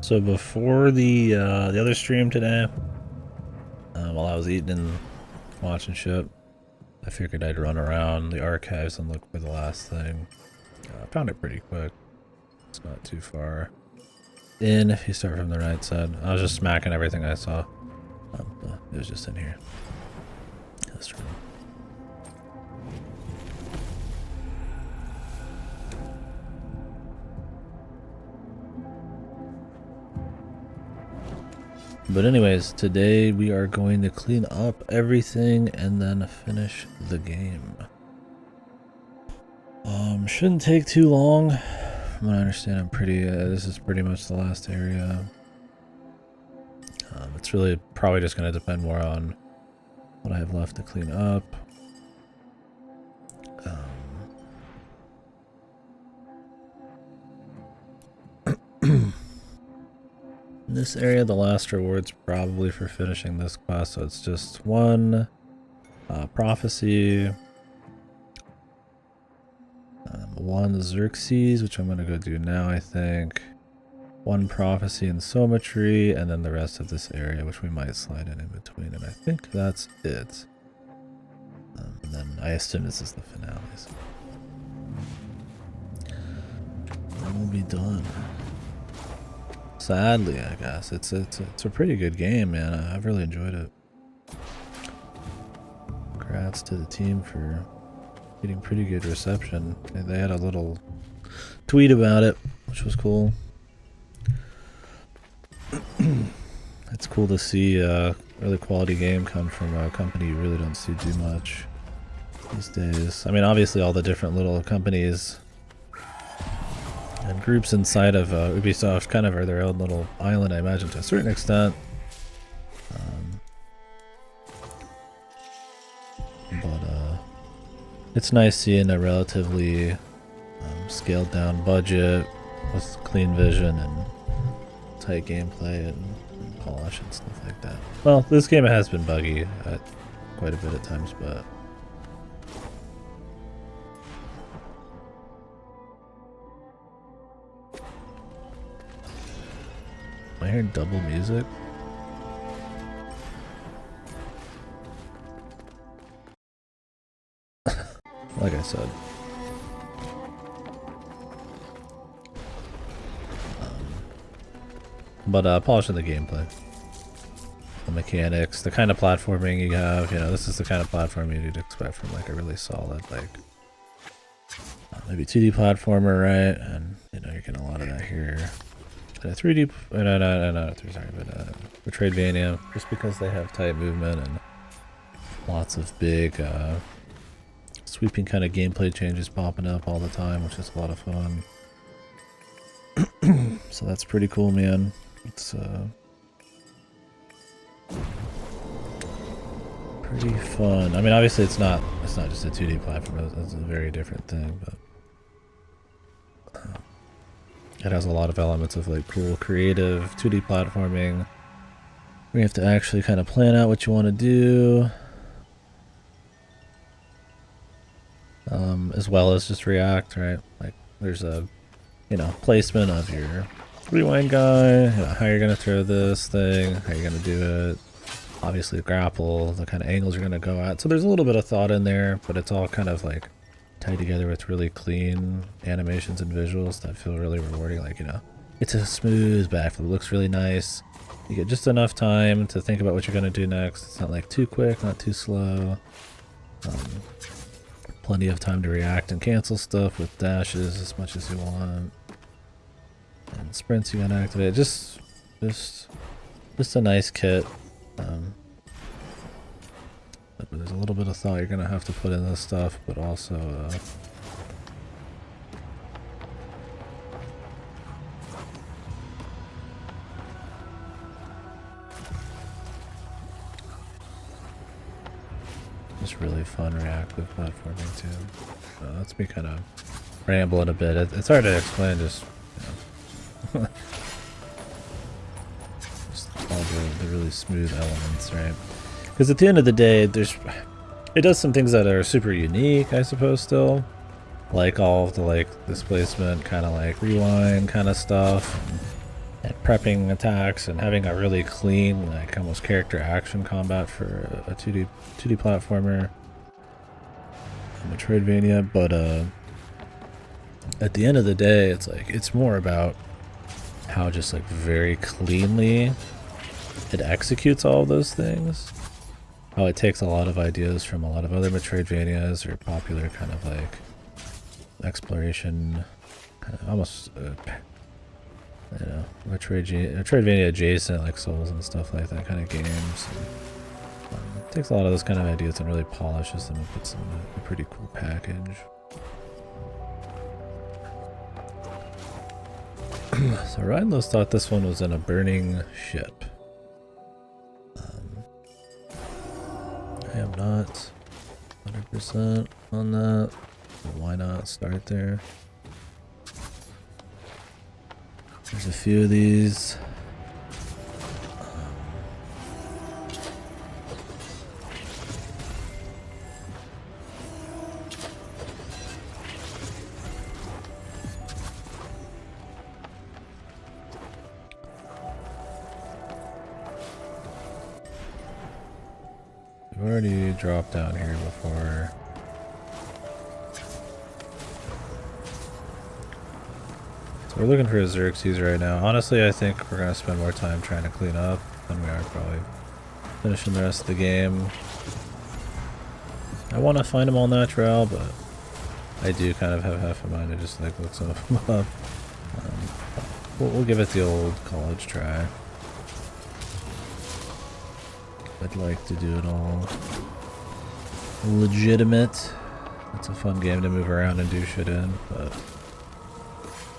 So before the other stream today, while I was eating and watching shit, I figured I'd run around the archives and look for the last thing. I found it pretty quick. It's not too far in if you start from the right side. I was just smacking everything I saw. It was just in here. This room. But anyways, today we are going to clean up everything and then finish the game. Shouldn't take too long. From what I understand, this is pretty much the last area. It's really probably just going to depend more on what I have left to clean up. In this area, the last reward's probably for finishing this quest, so it's just one prophecy, one Xerxes, which I'm gonna go do now, I think, one prophecy and Sometry, and then the rest of this area, which we might slide in between, and I think that's it. And then I assume this is the finale, so then we'll be done. Sadly, I guess it's a pretty good game, man. I've really enjoyed it. Congrats to the team for getting pretty good reception. They had a little tweet about it, which was cool. It's cool to see a really quality game come from a company you really don't see do much these days. I mean, obviously all the different little companies and groups inside of Ubisoft kind of are their own little island, I imagine, to a certain extent. But it's nice seeing a relatively scaled down budget with clean vision and tight gameplay and polish and stuff like that. Well, this game has been buggy at quite a bit at times, but am I hearing double music? Like I said. But polishing the gameplay. The mechanics, the kind of platforming you have, you know, this is the kind of platform you'd expect from like a really solid, like, maybe 2D platformer, right? And, you know, you're getting a lot of that here. A 3D, Metroidvania, just because they have tight movement and lots of big, sweeping kind of gameplay changes popping up all the time, which is a lot of fun. So that's pretty cool, man. It's pretty fun. I mean, obviously it's not just a 2D platform. It's a very different thing, but it has a lot of elements of like cool, creative 2D platforming where you have to actually kind of plan out what you want to do, as well as just react, right? Like there's a, you know, placement of your rewind guy, you know, how you're gonna throw this thing, how you're gonna do it, obviously grapple, the kind of angles you're gonna go at. So there's a little bit of thought in there, but it's all kind of like tied together with really clean animations and visuals that feel really rewarding. Like, you know, it's a smooth backflip, it looks really nice. You get just enough time to think about what you're gonna do next. It's not like too quick, not too slow. Plenty of time to react and cancel stuff with dashes as much as you want. And sprints you gotta activate. Just a nice kit. But there's a little bit of thought you're gonna have to put in this stuff, but also just really fun reactive platforming too. That's me kind of rambling a bit. It's hard to explain, just, you know, just all the really smooth elements, right? Because at the end of the day, it does some things that are super unique, I suppose, still. Like all of the like displacement, kind of like rewind kind of stuff. and prepping attacks and having a really clean, like almost character action combat for a 2D platformer, a Metroidvania. But at the end of the day, it's like it's more about how just like very cleanly it executes all of those things. How it takes a lot of ideas from a lot of other Metroidvanias or popular kind of like exploration, kind of almost you know, Metroidvania adjacent, like Souls and stuff like that kind of games. And, takes a lot of those kind of ideas and really polishes them and puts them in a pretty cool package. So Rhineless thought this one was in a burning ship. I am not 100% on that. So why not start there? There's a few of these. We've already dropped down here before. So we're looking for Xerxes right now. Honestly, I think we're going to spend more time trying to clean up than we are probably finishing the rest of the game. I want to find them all natural, but I do kind of have half a mind to just like look some of them up. We'll give it the old college try. I'd like to do it all legitimate. It's a fun game to move around and do shit in, but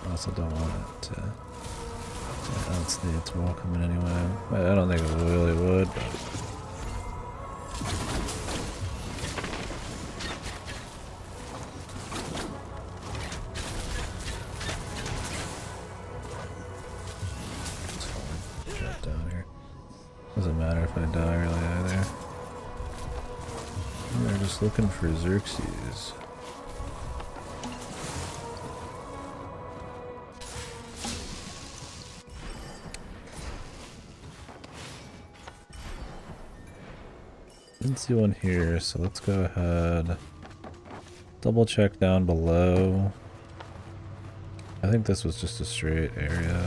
I also don't want it to outstay its welcome in any way. I don't think it really would, but drop down here. Doesn't matter if I die really either. We're just looking for Xerxes. Didn't see one here, so let's go ahead. Double check down below. I think this was just a straight area.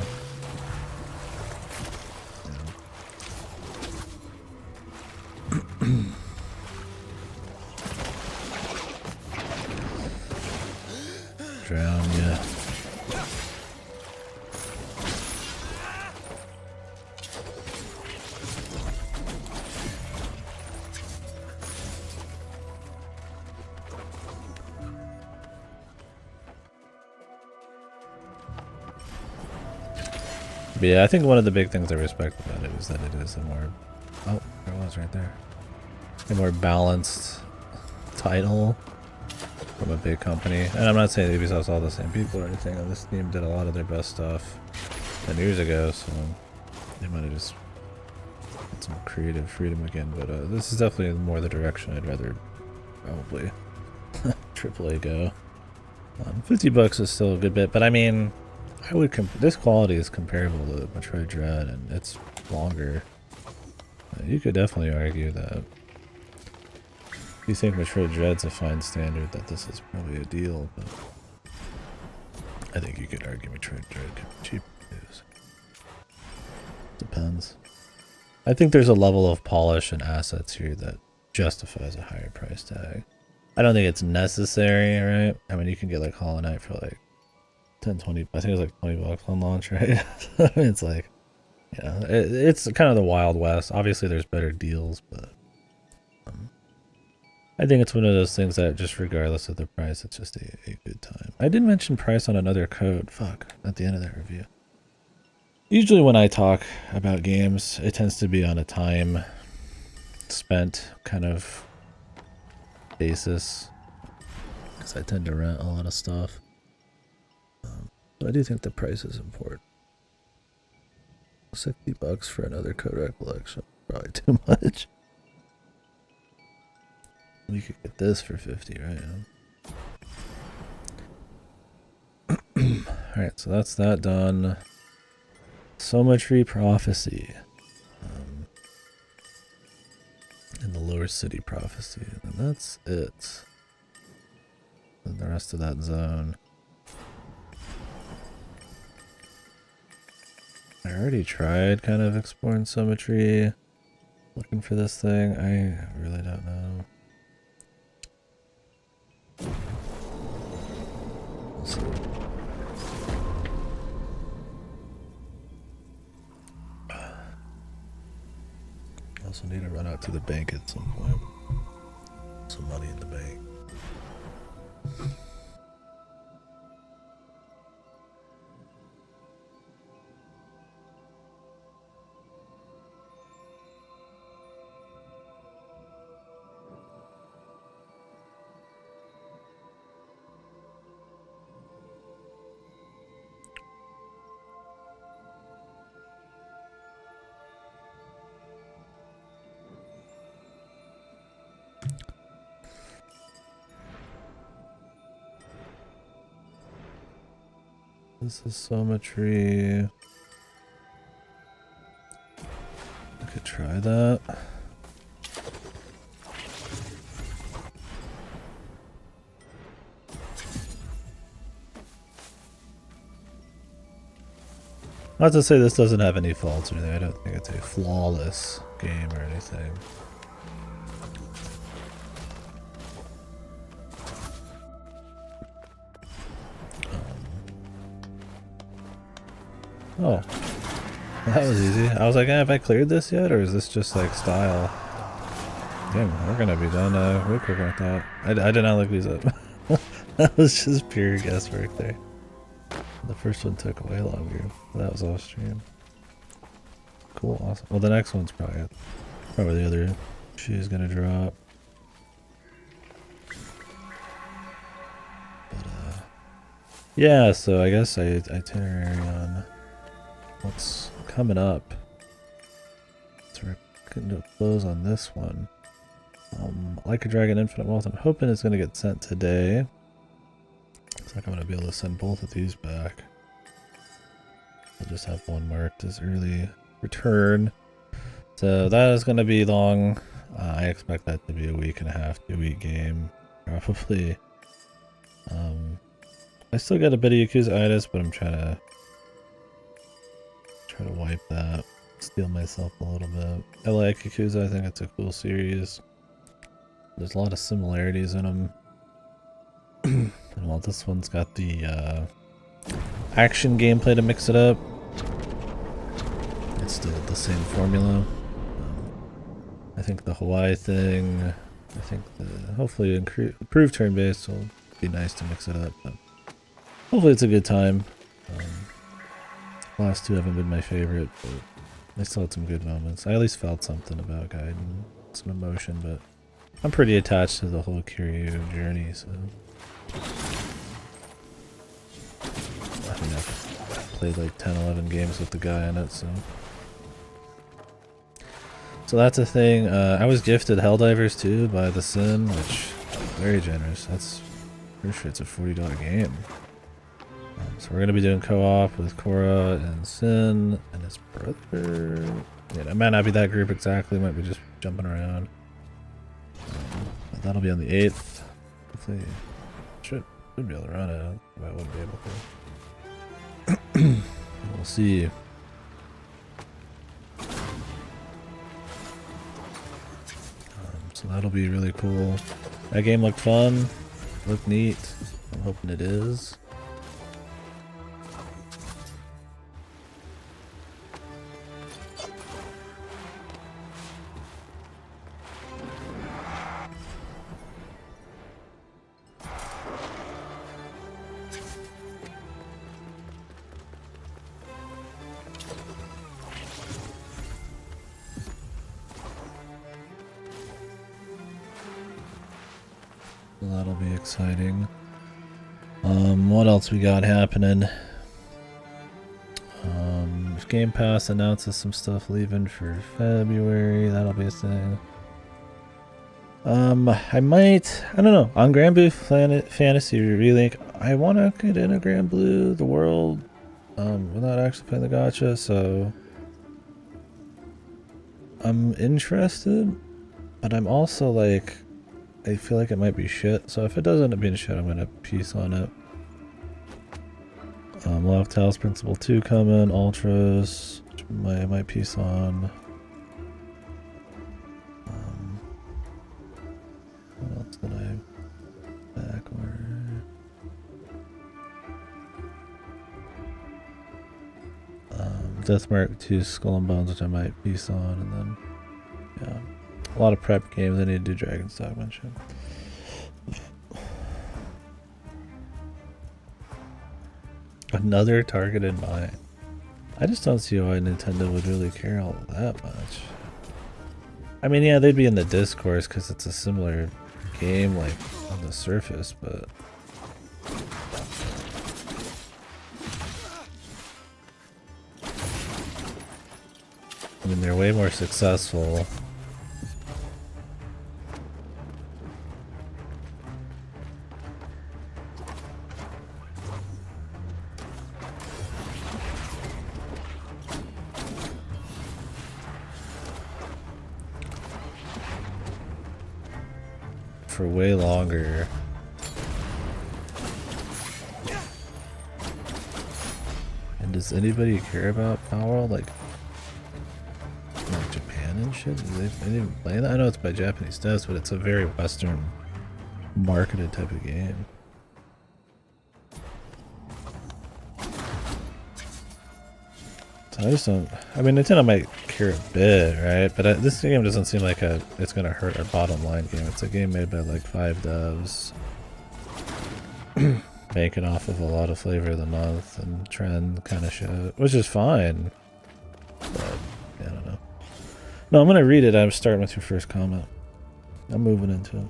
Drown, yeah. But yeah, I think one of the big things I respect about it is that it is a more... Oh, there it was right there. A more balanced title from a big company. And I'm not saying that Ubisoft's all the same people or anything. This team did a lot of their best stuff 10 years ago, so they might have just had some creative freedom again. But this is definitely more the direction I'd rather probably AAA go. $50 is still a good bit, but I mean, I would this quality is comparable to Metroid Dread, and it's longer. You could definitely argue that if you think Metroid Dread's a fine standard, that this is probably a deal, but I think you could argue Metroid Dread could be cheaper. Depends. I think there's a level of polish and assets here that justifies a higher price tag. I don't think it's necessary, right? I mean, you can get like Hollow Knight for like 10, 20, I think it was like $20 on launch, right? It's like, you know, it's kind of the Wild West. Obviously there's better deals, but I think it's one of those things that just regardless of the price, it's just a good time. I did mention price on another code, fuck, at the end of that review. Usually when I talk about games, it tends to be on a time spent kind of basis, because I tend to rent a lot of stuff. So I do think the price is important. $60 for another code recollection, probably too much. You could get this for 50, right? Alright, so that's that done. Symmetry Prophecy. And the Lower City Prophecy. And that's it. And the rest of that zone. I already tried kind of exploring symmetry. Looking for this thing. I really don't know. We'll see. Also need to run out to the bank at some point. Some money in the bank. This is symmetry. I could try that. Not to say this doesn't have any faults or anything. I don't think it's a flawless game or anything. Oh, that was easy. I was like, have I cleared this yet, or is this just like style? Damn, we're gonna be done way quicker than I thought. I did not look these up. That was just pure guesswork there. The first one took way longer. That was off stream. Cool, awesome. Well, the next one's probably the other shoe's gonna drop. But yeah. So I guess itinerary on what's coming up. So we're getting to a close on this one. Like a Dragon Infinite Wealth, I'm hoping it's gonna get sent today. Looks like I'm gonna be able to send both of these back. I'll just have one marked as early return. So that is gonna be long. I expect that to be a week and a half, 2-week game, probably. I still got a bit of Yakuza-itis, but I'm trying to wipe that, steal myself a little bit. I like Yakuza. I think it's a cool series. There's a lot of similarities in them. And while this one's got the action gameplay to mix it up, it's still the same formula. I think the Hawaii thing, I think hopefully improved turn-based will be nice to mix it up, but hopefully it's a good time. Last two haven't been my favorite, but they still had some good moments. I at least felt something about Gaiden, some emotion, but I'm pretty attached to the whole Kiryu journey, so I think I've played like 10-11 games with the guy in it, so that's a thing. I was gifted Helldivers too by the Sin, which very generous. That's pretty sure it's a $40 game. So we're gonna be doing co-op with Korra and Sin and his brother. Yeah, it might not be that group exactly. Might be just jumping around. But that'll be on the 8th. Hopefully, should be able to run it. I wouldn't be able to. We'll see. So that'll be really cool. That game looked fun, looked neat. I'm hoping it is. That'll be exciting. What else we got happening? Game Pass announces some stuff leaving for February. That'll be a thing. I don't know. On Granblue Fantasy Relink, I want to get in a Granblue. The world without actually playing the gacha, so I'm interested, but I'm also like, I feel like it might be shit, so if it does end up being shit, I'm gonna piece on it. Love Tails Principle 2 coming, Ultras, my piece on. What else did I backward? Deathmark 2 Skull and Bones, which I might piece on, and then yeah, a lot of prep games. I need to do Dragon's Dogma shit. Another targeted mine. I just don't see why Nintendo would really care all that much. I mean, yeah, they'd be in the discourse because it's a similar game, like, on the surface, but... I mean, they're way more successful. For way longer. And does anybody care about Power? Like Japan and shit? They didn't play that? I know it's by Japanese devs, but it's a very Western marketed type of game. So I just don't... I mean, Nintendo might care a bit, right? But this game doesn't seem like it's gonna hurt our bottom line game. It's a game made by like 5 devs. Banking off of a lot of flavor of the month and trend kind of shit, which is fine. But, yeah, I don't know. No, I'm gonna read it. I'm starting with your first comment. I'm moving into it.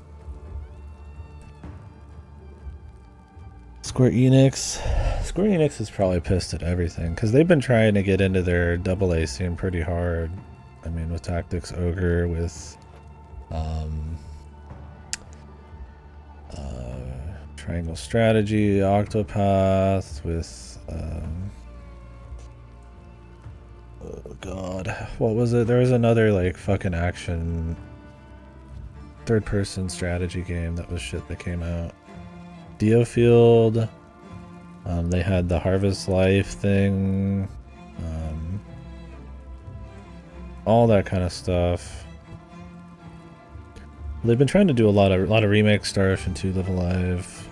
Square Enix is probably pissed at everything because they've been trying to get into their AA scene pretty hard. I mean, with Tactics Ogre, with Triangle Strategy, Octopath, with oh god, what was it? There was another like fucking action third-person strategy game that was shit that came out. Diofield. They had the Harvest Life thing, all that kind of stuff. They've been trying to do a lot of remakes. Star Ocean 2 Live Alive.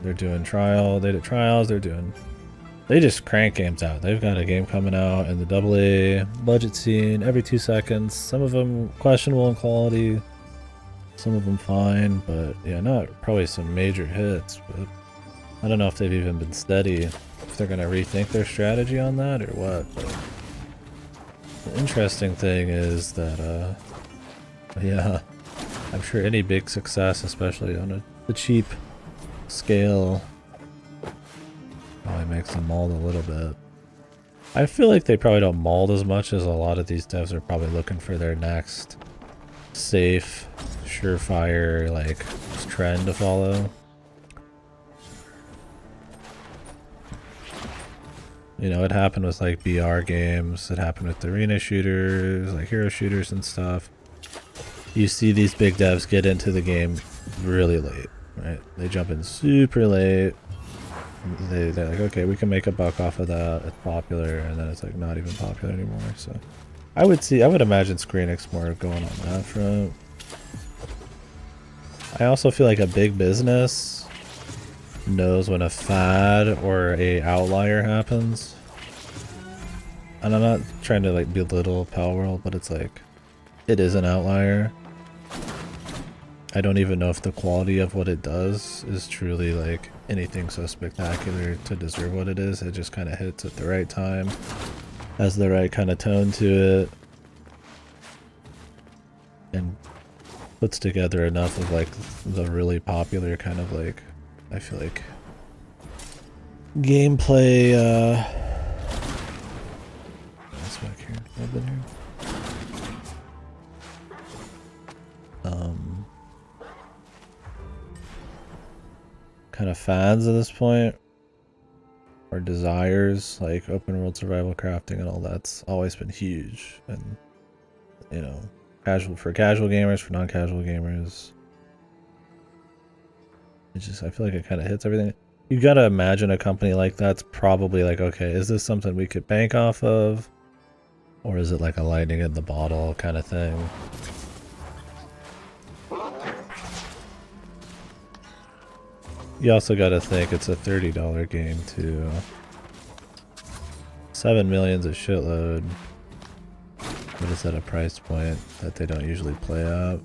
They're doing Trial. They did Trials. They just crank games out. They've got a game coming out in the AA budget scene every 2 seconds. Some of them questionable in quality, some of them fine, but yeah, not probably some major hits. But I don't know if they've even been steady, if they're gonna rethink their strategy on that or what. But the interesting thing is that, yeah, I'm sure any big success, especially on the cheap scale, probably makes them mold a little bit. I feel like they probably don't mold as much as a lot of these devs are probably looking for their next safe, surefire, like, trend to follow. You know, it happened with like BR games, it happened with arena shooters, like hero shooters and stuff. You see these big devs get into the game really late, right? They jump in super late. They're like, okay, we can make a buck off of that, it's popular, and then it's like not even popular anymore. So I would imagine Square Enix more going on that front. I also feel like a big business knows when a fad or a outlier happens. And I'm not trying to like belittle Pal World, but it's like, it is an outlier. I don't even know if the quality of what it does is truly like anything so spectacular to deserve what it is. It just kind of hits at the right time, has the right kind of tone to it, and puts together enough of like the really popular kind of like, I feel like, gameplay, what's back here? I've been here. Kind of fads at this point, or desires, like open world survival crafting and all that's always been huge. And, you know, for casual gamers, for non-casual gamers. It's just, I feel like it kind of hits everything. You gotta imagine a company like that's probably like, okay, is this something we could bank off of? Or is it like a lightning in the bottle kind of thing? You also gotta think it's a $30 game too. 7 million's a shitload. But it's at a price point that they don't usually play at.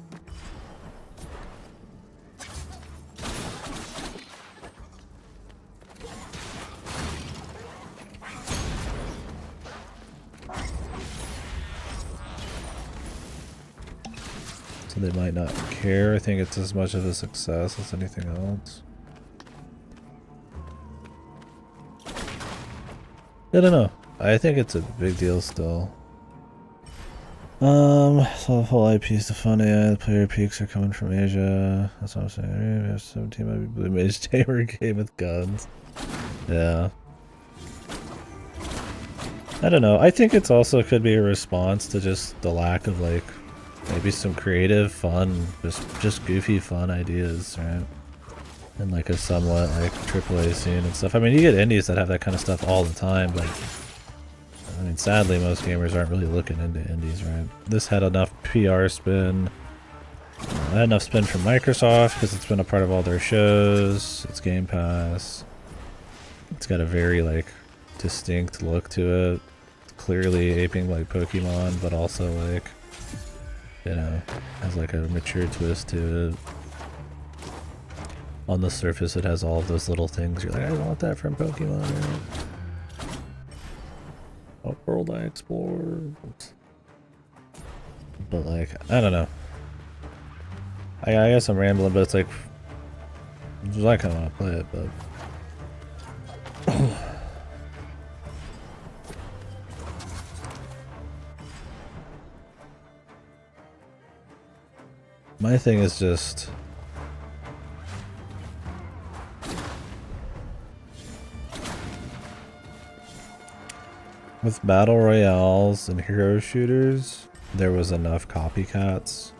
So they might not care. I think it's as much of a success as anything else. I don't know. I think it's a big deal still. So the whole IP's the fun AI, the player peaks are coming from Asia. That's what I'm saying. We have 17 might be Blue Mage Tamer game with guns. Yeah. I don't know. I think it's also could be a response to just the lack of like maybe some creative, fun, just goofy fun ideas, right? And like a somewhat like AAA scene and stuff. I mean, you get indies that have that kind of stuff all the time, but I mean, sadly, most gamers aren't really looking into indies, right? This had enough PR spin. Had enough spin from Microsoft because it's been a part of all their shows. It's Game Pass. It's got a very like distinct look to it. It's clearly aping like Pokemon, but also like, you know, has like a mature twist to it. On the surface, it has all of those little things. You're like, I want that from Pokemon. Right? What world I explore. But like, I don't know. I guess I'm rambling, but it's like, I kind of want to play it, but my thing is just with battle royales and hero shooters, there was enough copycats.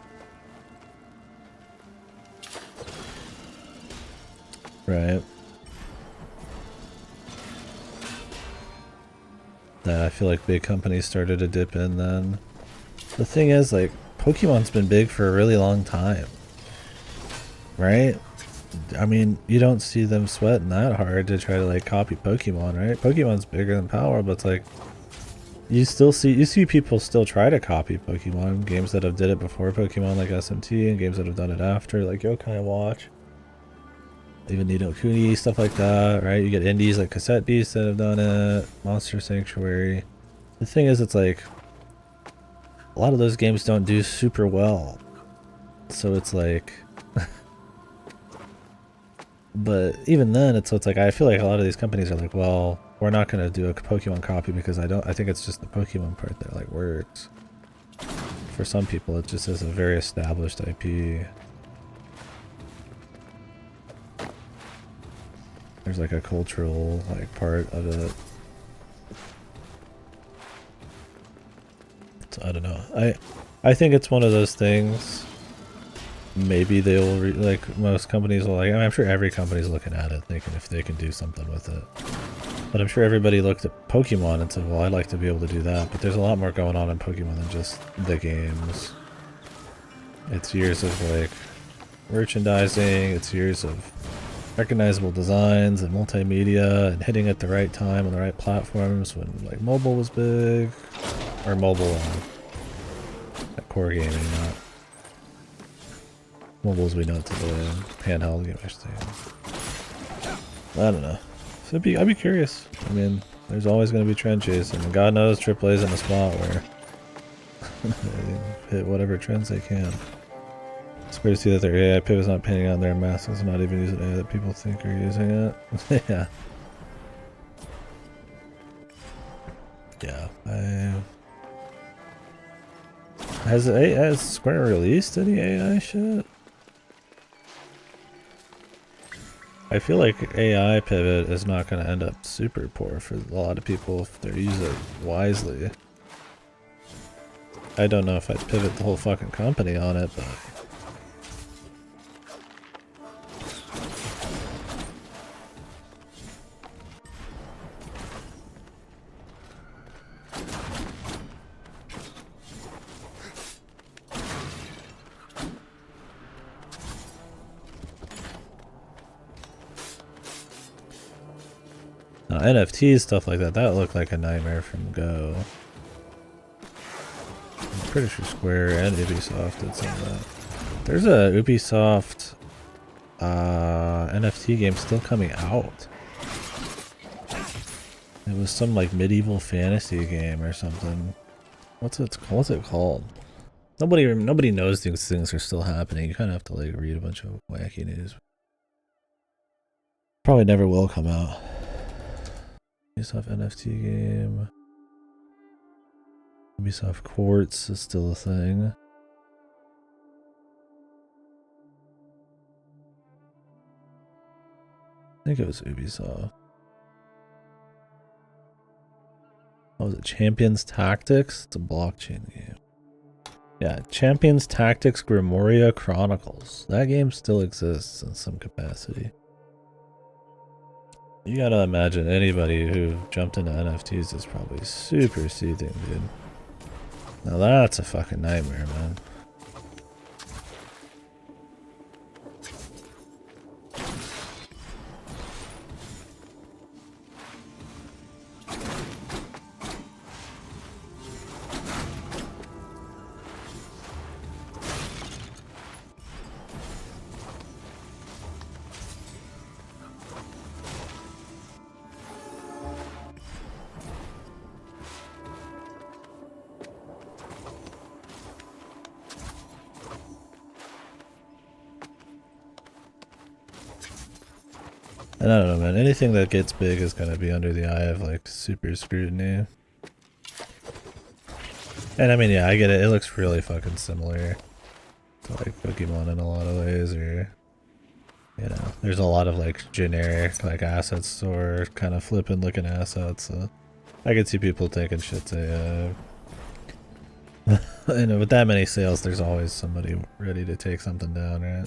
Right. That I feel like big companies started to dip in then. The thing is, like, Pokemon's been big for a really long time. Right? I mean, you don't see them sweating that hard to try to like copy Pokemon, right? Pokemon's bigger than Power, but it's like you see people still try to copy Pokemon, games that have did it before Pokemon like SMT and games that have done it after, like Yokai Watch. Even Nido Kuni, stuff like that, right? You get indies like Cassette Beast that have done it, Monster Sanctuary. The thing is, it's like a lot of those games don't do super well. So it's like but even then it's like I feel like a lot of these companies are like, well, we're not going to do a Pokemon copy because I think it's just the Pokemon part that like works. For some people it just is a very established IP. There's like a cultural like part of it. So I don't know. I think it's one of those things. Maybe they will like most companies will like. I mean, I'm sure every company's looking at it, thinking if they can do something with it. But I'm sure everybody looked at Pokemon and said, "Well, I'd like to be able to do that." But there's a lot more going on in Pokemon than just the games. It's years of like merchandising. It's years of recognizable designs and multimedia and hitting at the right time on the right platforms when like mobile was big, or mobile core gaming, not mobile as we know it today. Handheld game, I should say. I don't know. So I'd be curious. I mean, there's always going to be trend chasing, and God knows AAA's in a spot where they hit whatever trends they can. It's great to see that their AI pivot's not painting on their masks, not even using AI that people think are using it. Yeah. Yeah. Has Square released any AI shit? I feel like AI pivot is not going to end up super poor for a lot of people if they use it wisely. I don't know if I'd pivot the whole fucking company on it, but... NFTs, stuff like that, that looked like a nightmare from Go. I'm pretty sure Square and Ubisoft did some of that. There's a Ubisoft NFT game still coming out. It was some like medieval fantasy game or something. What's it called? Nobody knows these things are still happening. You kind of have to like read a bunch of wacky news. Probably never will come out. Ubisoft NFT game. Ubisoft Quartz is still a thing. I think it was Ubisoft. What was it? Champions Tactics? It's a blockchain game. Yeah, Champions Tactics Grimoria Chronicles. That game still exists in some capacity. You gotta imagine anybody who jumped into NFTs is probably super seething, dude. Now that's a fucking nightmare, man. And I don't know, man. Anything that gets big is gonna be under the eye of like super scrutiny. And I mean, yeah, I get it. It looks really fucking similar to like Pokemon in a lot of ways, or you know, there's a lot of like generic like asset store kind of flipping looking assets. So I could see people taking shit to. And with that many sales, there's always somebody ready to take something down, right?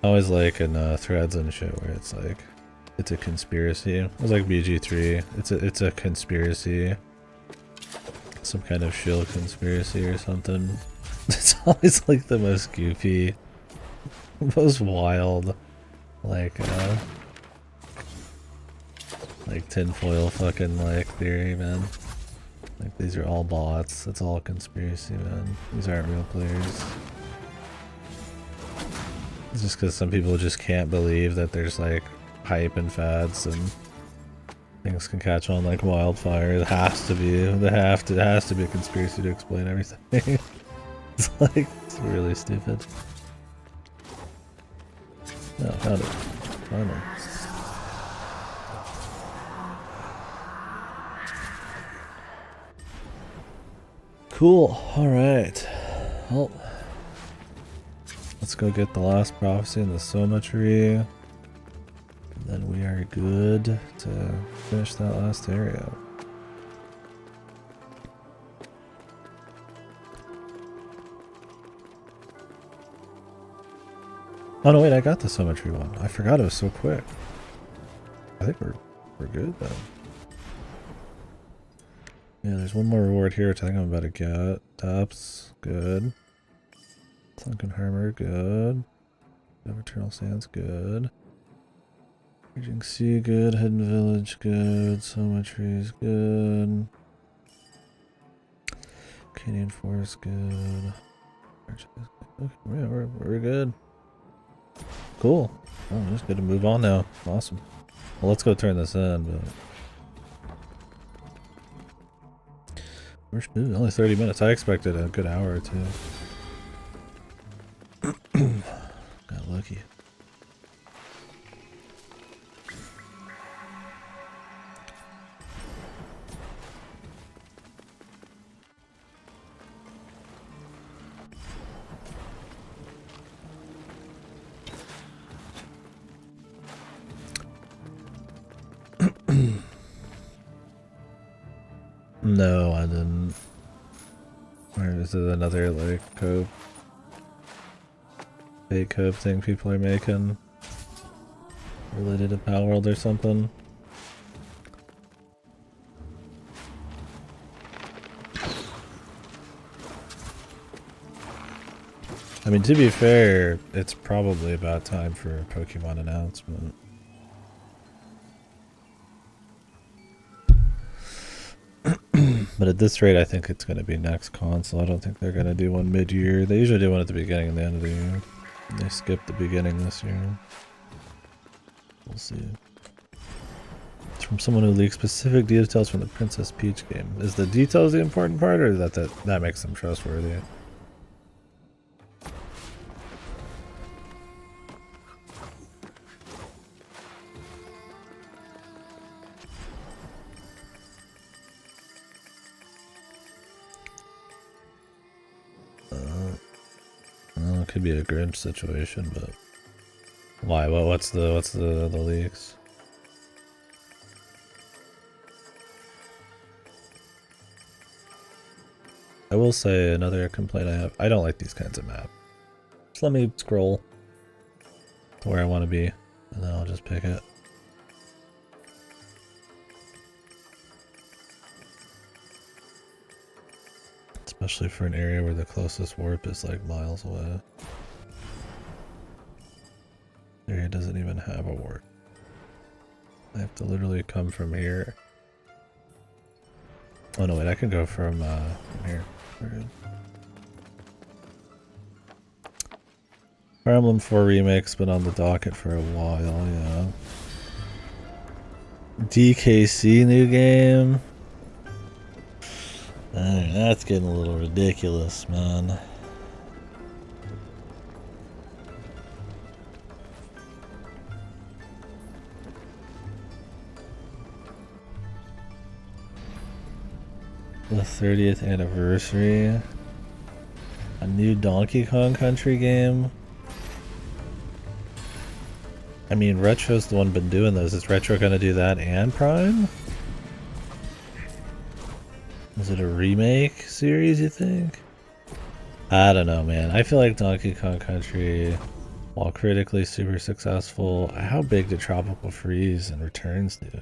I always like in threads and shit where it's like, it's a conspiracy. It was like BG3. It's a conspiracy. Some kind of shill conspiracy or something. It's always like the most goofy, most wild, like tinfoil fucking like theory, man. Like these are all bots. It's all a conspiracy, man. These aren't real players. It's just because some people just can't believe that there's like hype and fads and things can catch on like wildfire. It has to be. It has to be a conspiracy to explain everything. It's like, it's really stupid. No, found it. Finally. Cool. Alright. Well, let's go get the last prophecy in the Soma tree. And then we are good to finish that last area. Oh no, wait, I got the Soma tree one. I forgot it was so quick. I think we're good then. Yeah, there's one more reward here, which I think I'm about to get. Depths, good. Sunken Harbor, good. Eternal Sands, good. Raging Sea, good. Hidden Village, good. Soma Trees, good. Canadian Forest, good. Okay, yeah, we're good. Cool. Oh, I'm just good to move on now. Awesome. Well, let's go turn this in, but... We're only 30 minutes. I expected a good hour or two. Got lucky. No, I didn't. Or is it another like cope? Fake cope thing people are making? Related to Palworld or something? I mean, to be fair, it's probably about time for a Pokemon announcement. But at this rate, I think it's going to be next console. I don't think they're going to do one mid-year. They usually do one at the beginning and the end of the year. They skipped the beginning this year. We'll see. It's from someone who leaks specific details from the Princess Peach game. Is the details the important part, or that makes them trustworthy? Well, it could be a Grinch situation, but why? What's the leaks? I will say another complaint I have. I don't like these kinds of maps. Just let me scroll to where I want to be, and then I'll just pick it. Especially for an area where the closest warp is like miles away. The area doesn't even have a warp. I have to literally come from here. Oh no, wait, I can go from here. Fire Emblem 4 Remake's been on the docket for a while, yeah. DKC new game? That's getting a little ridiculous, man. The 30th anniversary. A new Donkey Kong Country game. I mean, Retro's the one been doing those. Is Retro gonna do that and Prime? Is it a remake series, you think? I don't know, man. I feel like Donkey Kong Country, while critically super successful, how big did Tropical Freeze and Returns do?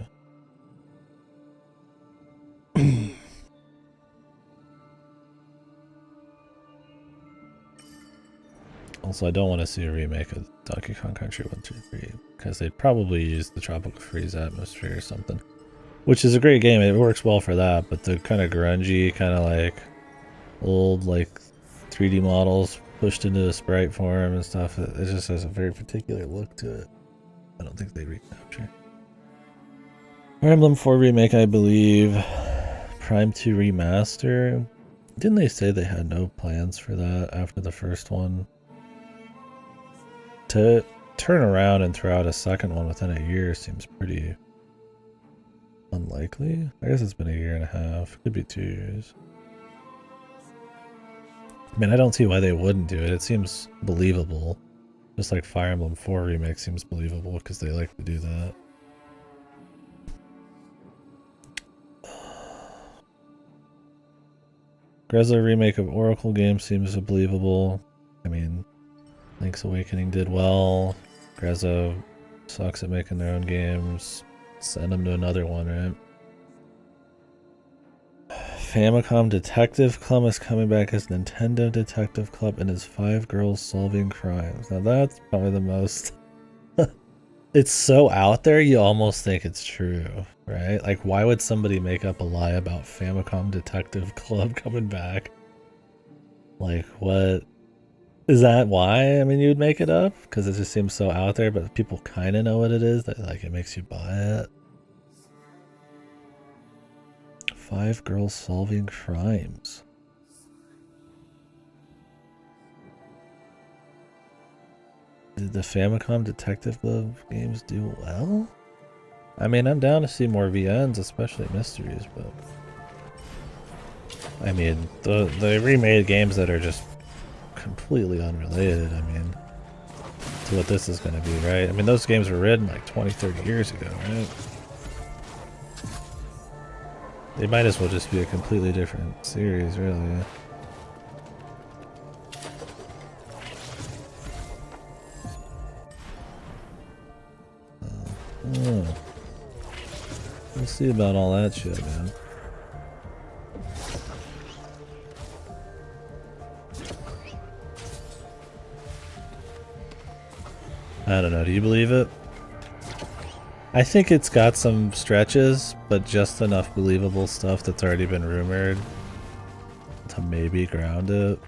Also, I don't want to see a remake of Donkey Kong Country 1, 2, 3, because they'd probably use the Tropical Freeze atmosphere or something. Which is a great game, it works well for that, but the kind of grungy, kind of like old like 3D models pushed into a sprite form and stuff, it just has a very particular look to it. I don't think they'd recapture. Fire Emblem 4 Remake, I believe. Prime 2 Remaster. Didn't they say they had no plans for that after the first one? To turn around and throw out a second one within a year seems pretty unlikely. I guess it's been a year and a half. Could be 2 years. I mean, I don't see why they wouldn't do it. It seems believable. Just like Fire Emblem 4 Remake seems believable because they like to do that. Grezzo remake of Oracle game seems believable. I mean, Link's Awakening did well. Grezzo sucks at making their own games. Send them to another one, right? Famicom Detective Club is coming back as Nintendo Detective Club and is 5 girls solving crimes. Now that's probably the most... It's so out there you almost think it's true, right? Like, why would somebody make up a lie about Famicom Detective Club coming back? Like, what? Is that why? I mean, you'd make it up? Because it just seems so out there, but people kind of know what it is, that like it makes you buy it. 5 girls solving crimes. Did the Famicom Detective Club games do well? I mean, I'm down to see more VNs, especially mysteries, but... I mean, the remade games that are just completely unrelated, I mean, to what this is going to be, right? I mean, those games were written like 20, 30 years ago, right? They might as well just be a completely different series, really. Oh. We'll see about all that shit, man. I don't know, do you believe it? I think it's got some stretches, but just enough believable stuff that's already been rumored to maybe ground it.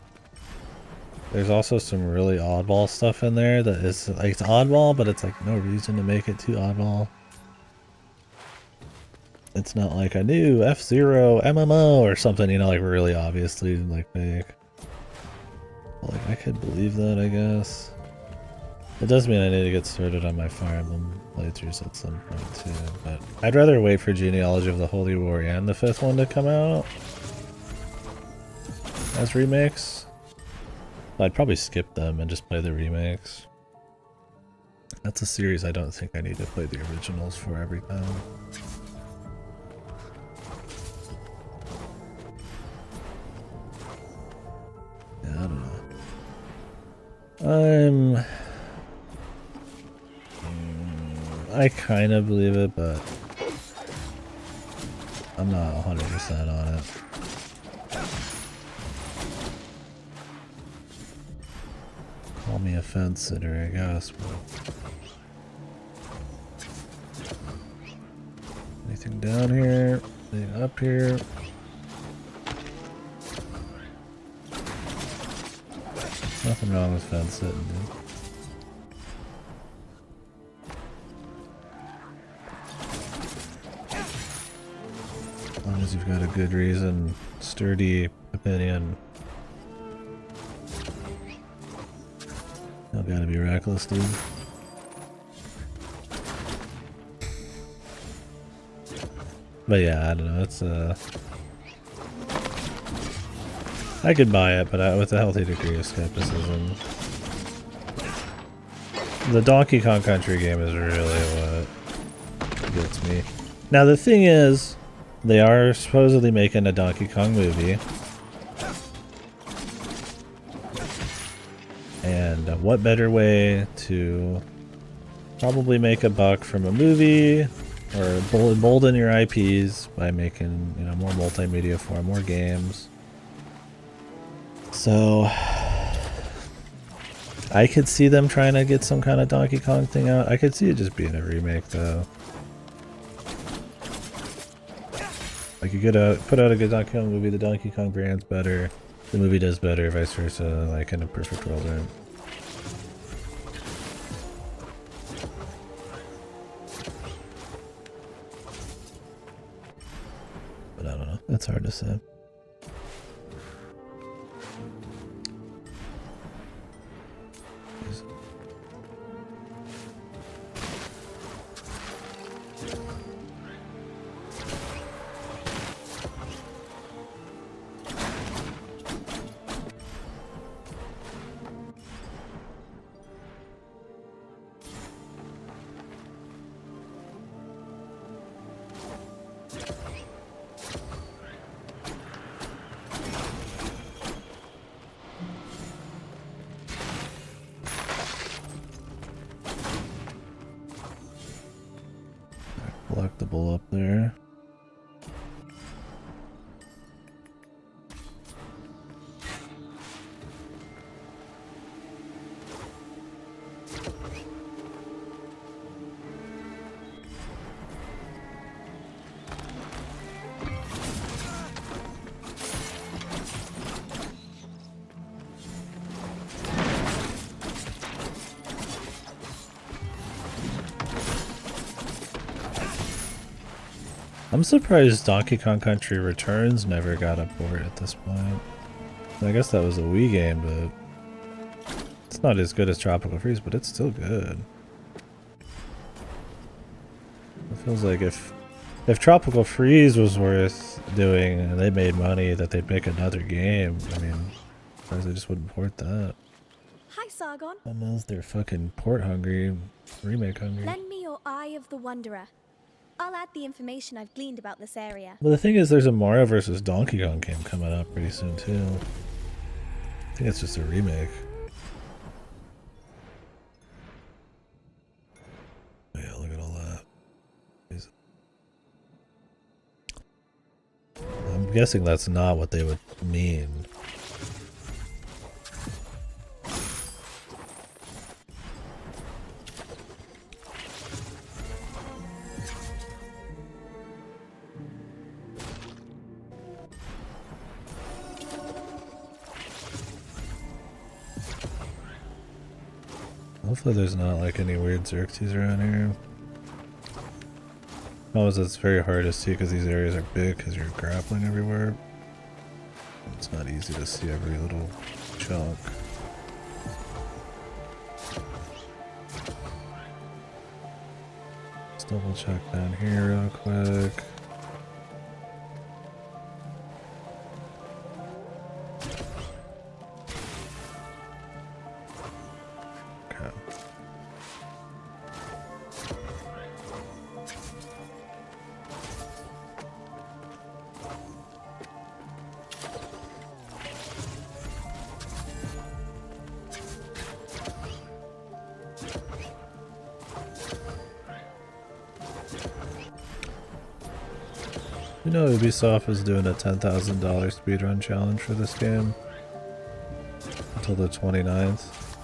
There's also some really oddball stuff in there that is like, it's oddball, but it's like no reason to make it too oddball. It's not like a new F-Zero MMO or something, you know, like really obviously like fake. Like I could believe that, I guess. It does mean I need to get started on my Fire Emblem playthroughs at some point too, but I'd rather wait for Genealogy of the Holy War and the 5th one to come out as remakes. I'd probably skip them and just play the remakes. That's a series I don't think I need to play the originals for every time. Yeah, I don't know. I kind of believe it, but I'm not 100% on it. Call me a fence sitter, I guess, but... Anything down here? Anything up here? Nothing wrong with fence sitting, dude. As long as you've got a good reason, sturdy opinion. You don't gotta be reckless, dude. But yeah, I don't know, it's I could buy it, but with a healthy degree of skepticism. The Donkey Kong Country game is really what gets me. Now the thing is, they are supposedly making a Donkey Kong movie. And what better way to probably make a buck from a movie or embolden your IPs by making, you know, more multimedia for more games. So I could see them trying to get some kind of Donkey Kong thing out. I could see it just being a remake though. Like you could put out a good Donkey Kong movie, the Donkey Kong brand's better, the movie does better, vice versa, like in a perfect world, right? But I don't know, it's hard to say. Collectible up there. I'm surprised Donkey Kong Country Returns never got a port at this point. I guess that was a Wii game, but it's not as good as Tropical Freeze, but it's still good. It feels like if Tropical Freeze was worth doing and they made money, that they'd make another game. I mean, they just wouldn't port that. Hi, Sargon. Unless they're fucking port hungry, remake hungry. Lend me your Eye of the Wanderer. I'll add the information I've gleaned about this area. But the thing is, there's a Mario vs. Donkey Kong game coming up pretty soon too. I think it's just a remake. Oh, yeah, look at all that. I'm guessing that's not what they would mean. Hopefully there's not like any weird Xerxes around here. Oh, it's very hard to see because these areas are big because you're grappling everywhere. It's not easy to see every little chunk. Let's double check down here real quick. You know Ubisoft is doing a $10,000 speedrun challenge for this game until the 29th.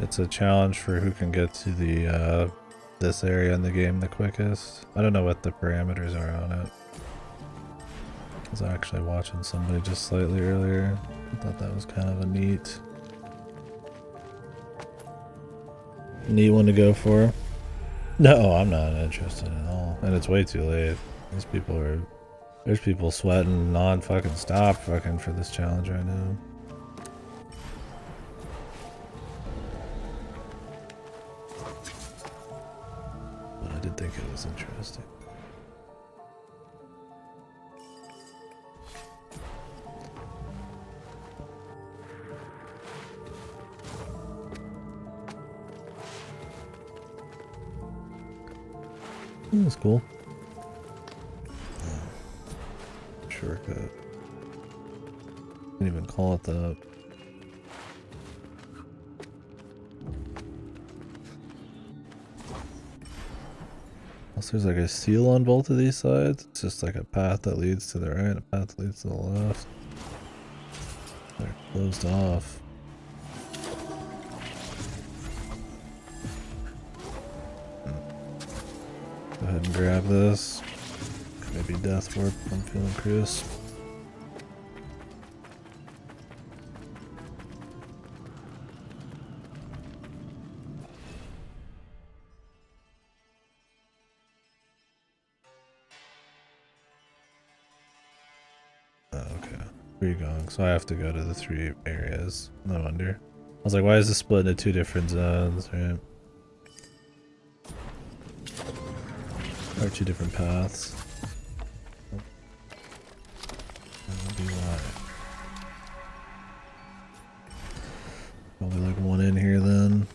It's a challenge for who can get to the this area in the game the quickest. I don't know what the parameters are on it. I was actually watching somebody just slightly earlier. I thought that was kind of a neat one to go for. No, I'm not interested at all. And it's way too late. There's people sweating non-fucking stop fucking for this challenge right now. But I did think it was interesting. That's cool. Shortcut. Can't even call it that. Unless there's like a seal on both of these sides. It's just like a path that leads to the right, a path that leads to the left. They're closed off. Go ahead and grab this. Maybe death warp. I'm feeling crisp. Oh, okay. Where are you going? So I have to go to the 3 areas. No wonder. I was like, why is this split into 2 different zones, right? Or 2 different paths. That'll be why. Probably like one in here then.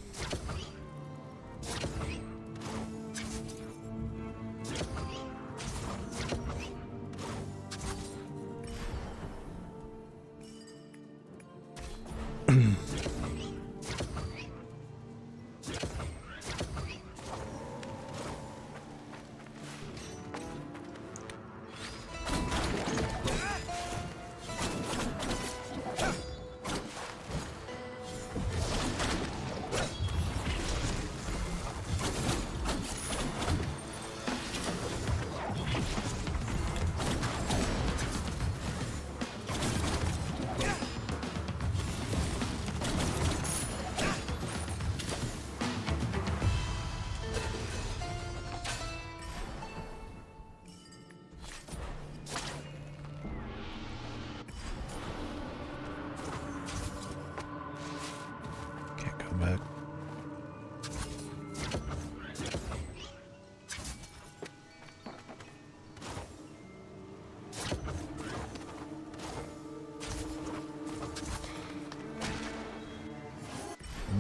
Back.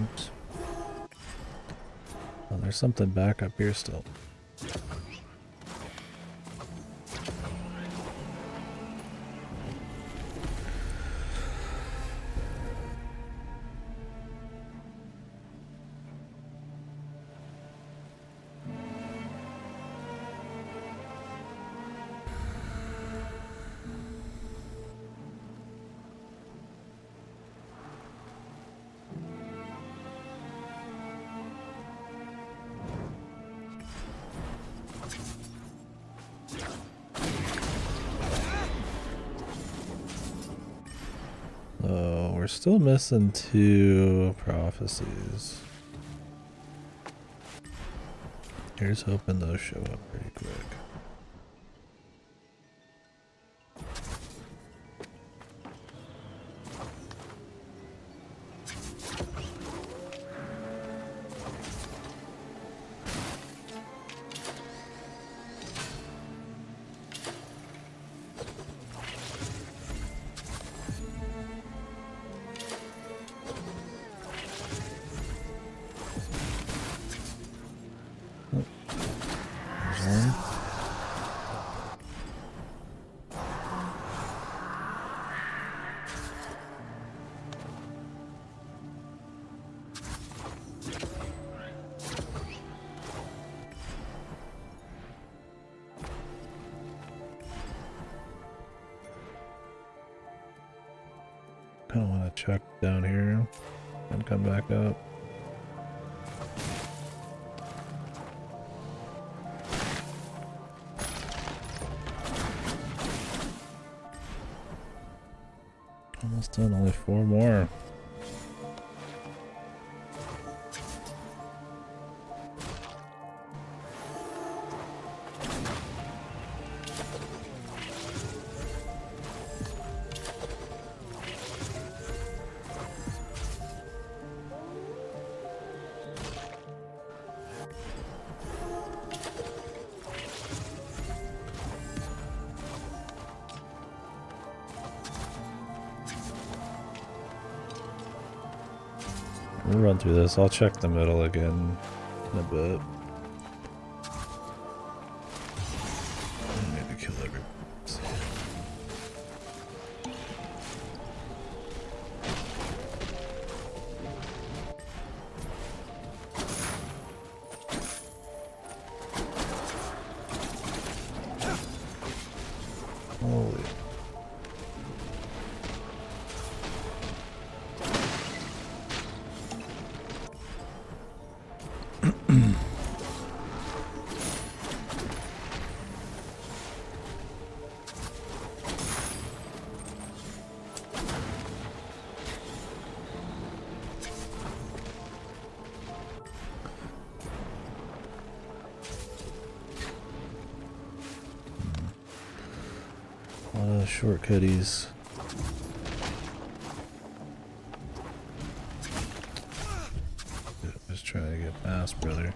Oops. Oh, there's something back up here still. we're still missing 2 prophecies. Here's hoping those show up pretty quick. I don't want to check down here and come back up. Almost done, only 4 more. We'll run through this. I'll check the middle again in a bit. I need to kill everyone. Holy. A lot of shortcutties. Just trying to get past, brother.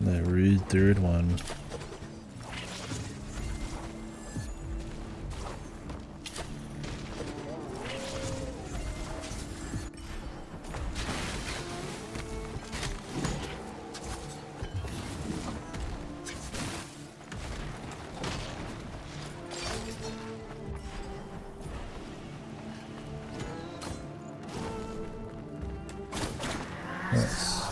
That rude 3rd one. Nice.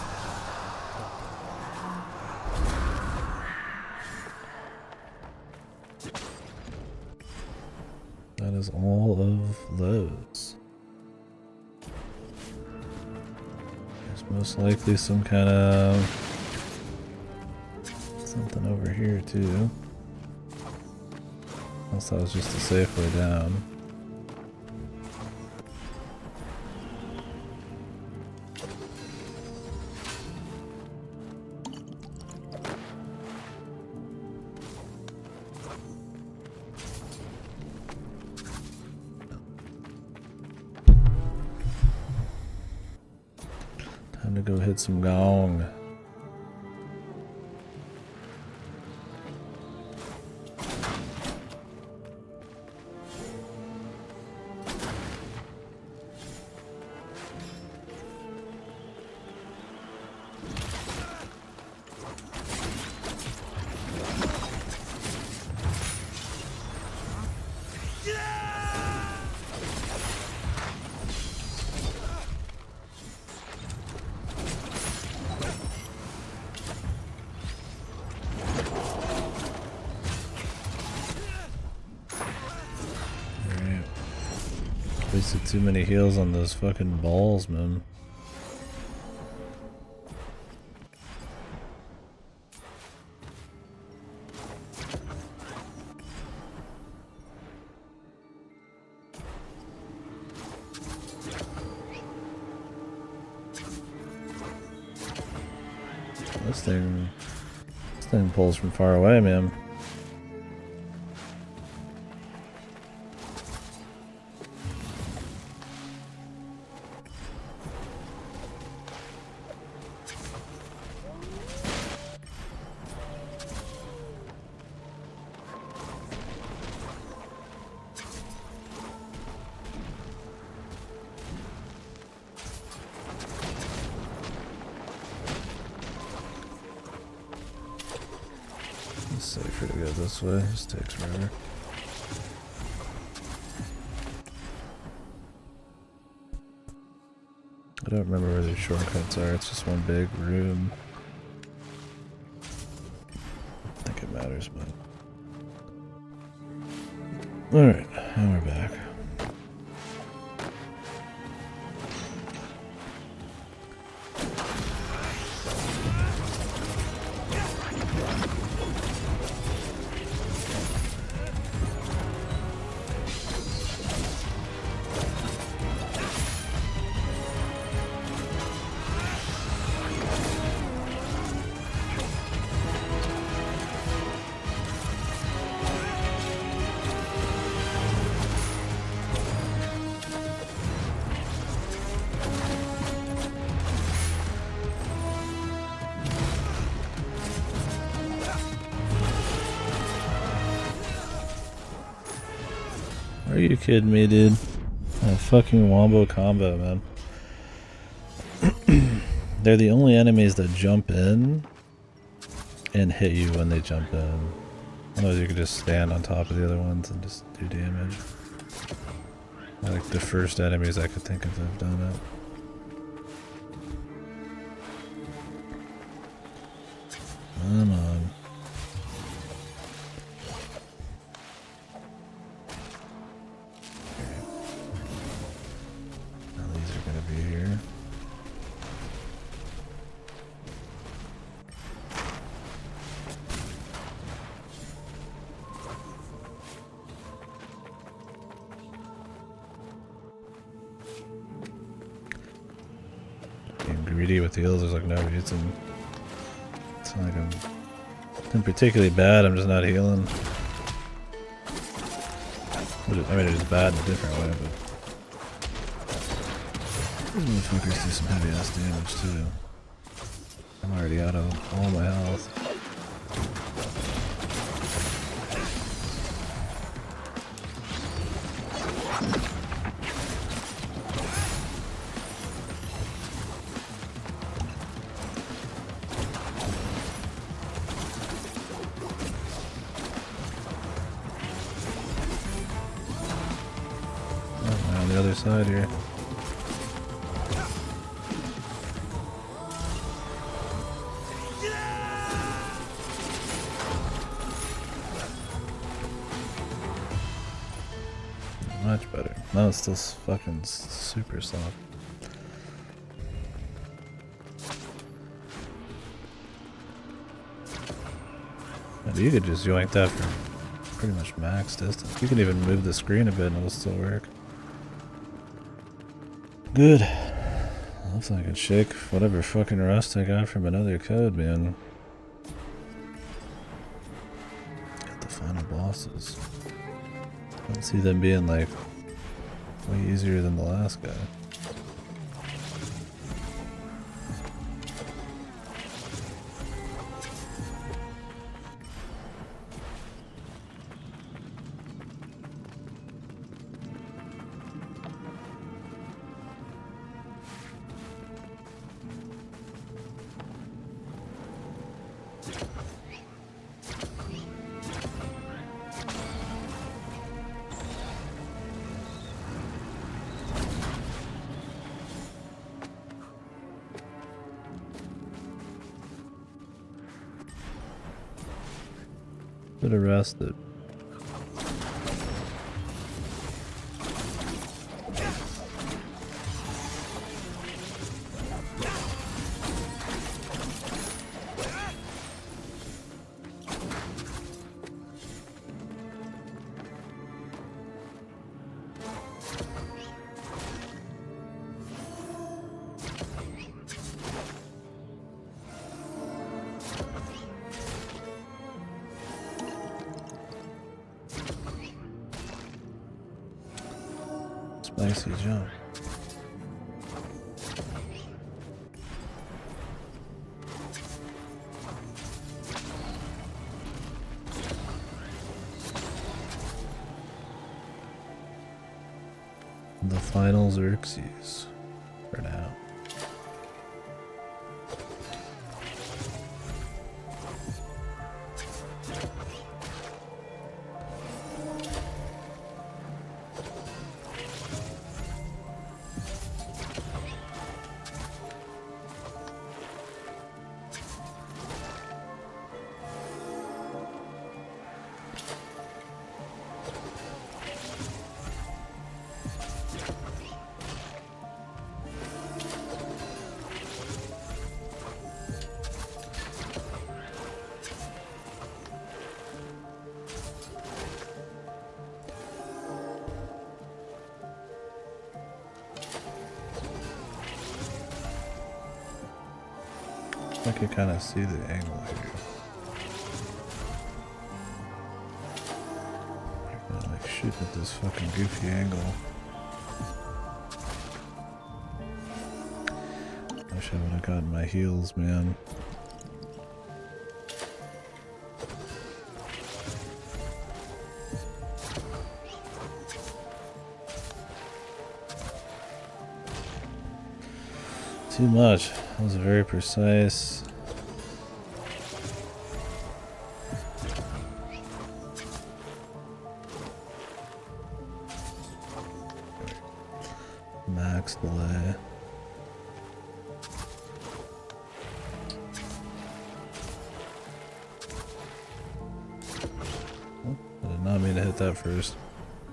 That is all of those. There's most likely some kind of something over here too. Unless that was just a safe way down. Time to go hit some gong. Wasted too many heals on those fucking balls, man. This thing pulls from far away, man. It's safer to go this way. This takes forever. I don't remember where these shortcuts are. It's just one big room. I think it matters, but... Alright, now we're back. Are you kidding me, dude? A fucking wombo combo, man. They're the only enemies that jump in and hit you when they jump in. Otherwise you could just stand on top of the other ones and just do damage. Like the first enemies I could think of that have done it. Come on. Greedy with heals, there's like no reason. It's not like I'm particularly bad, I'm just not healing. I mean, it's bad in a different way, but these motherfuckers do some heavy ass damage too. I'm already out of all my health. On the other side here. Much better. Now it's still fucking super soft. You could just yoink that for pretty much max distance. You can even move the screen a bit and it'll still work. Good. Hopefully I can shake whatever fucking rust I got from another code, man. Got the final bosses. I don't see them being like way easier than the last guy. Bit arrested. Nicely jump. The final Xerxes for now. I can kind of see the angle here. I'm like shooting at this fucking goofy angle. Wish I would have gotten my heels, man. Too much. That was very precise. Max delay. Oh, I did not mean to hit that first.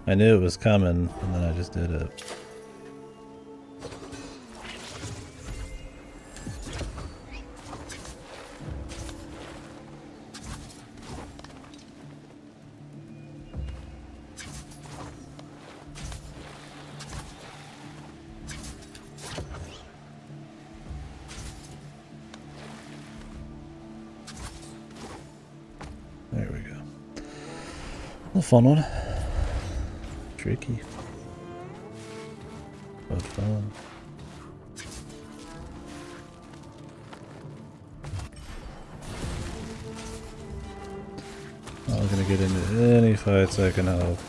I knew it was coming, and then I just did it. There we go. A fun one. Tricky. But fun. I'm gonna get into any fights I can help.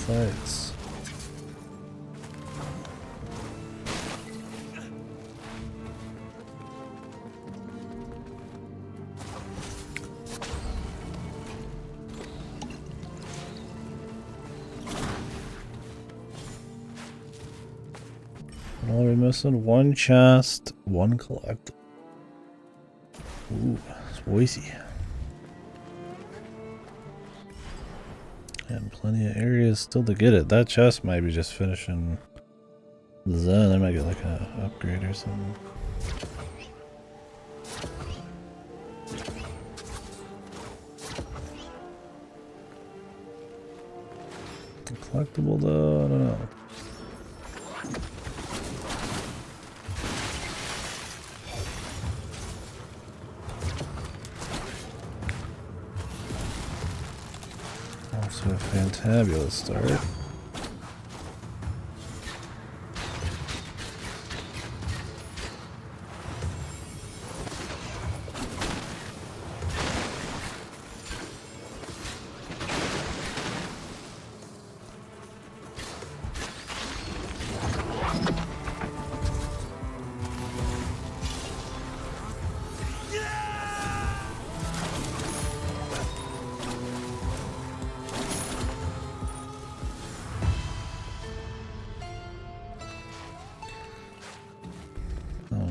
Fights. All we're missing one chest, one collect. Ooh, spicy. And plenty of areas still to get it. That chest might be just finishing the zone. I might get like an upgrade or something. Collectible though, I don't know. Also a fantabulous start.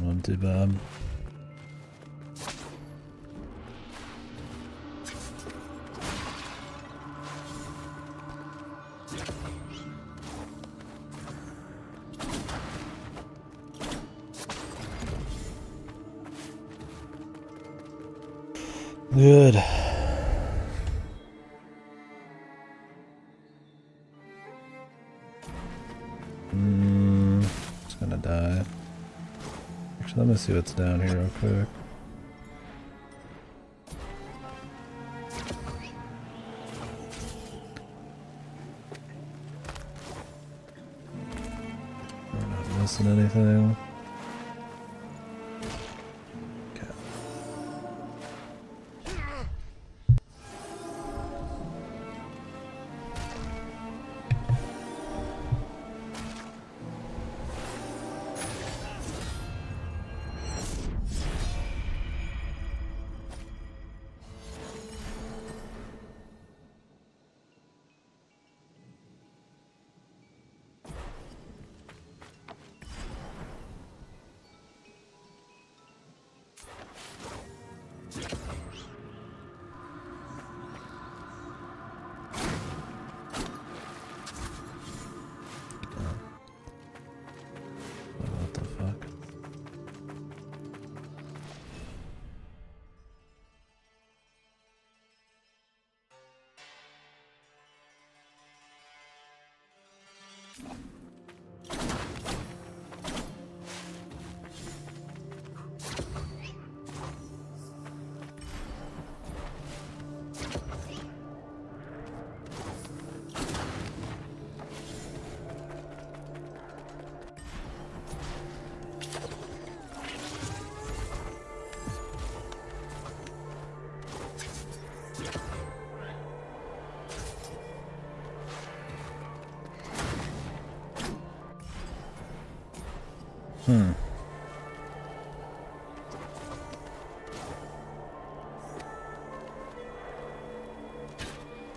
Not too bad. Good. It's gonna die. Actually, let me see what's down here real quick. We're not missing anything. What the fuck?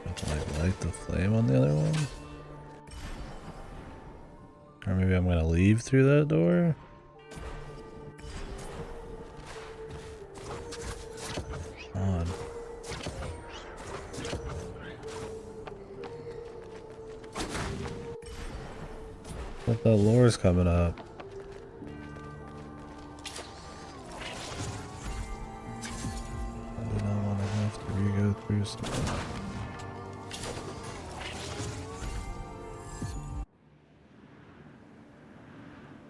Have to like light the flame on the other one? Or maybe I'm gonna leave through that door? Odd. But the lore's coming up. I do not want to have to re-go through stuff.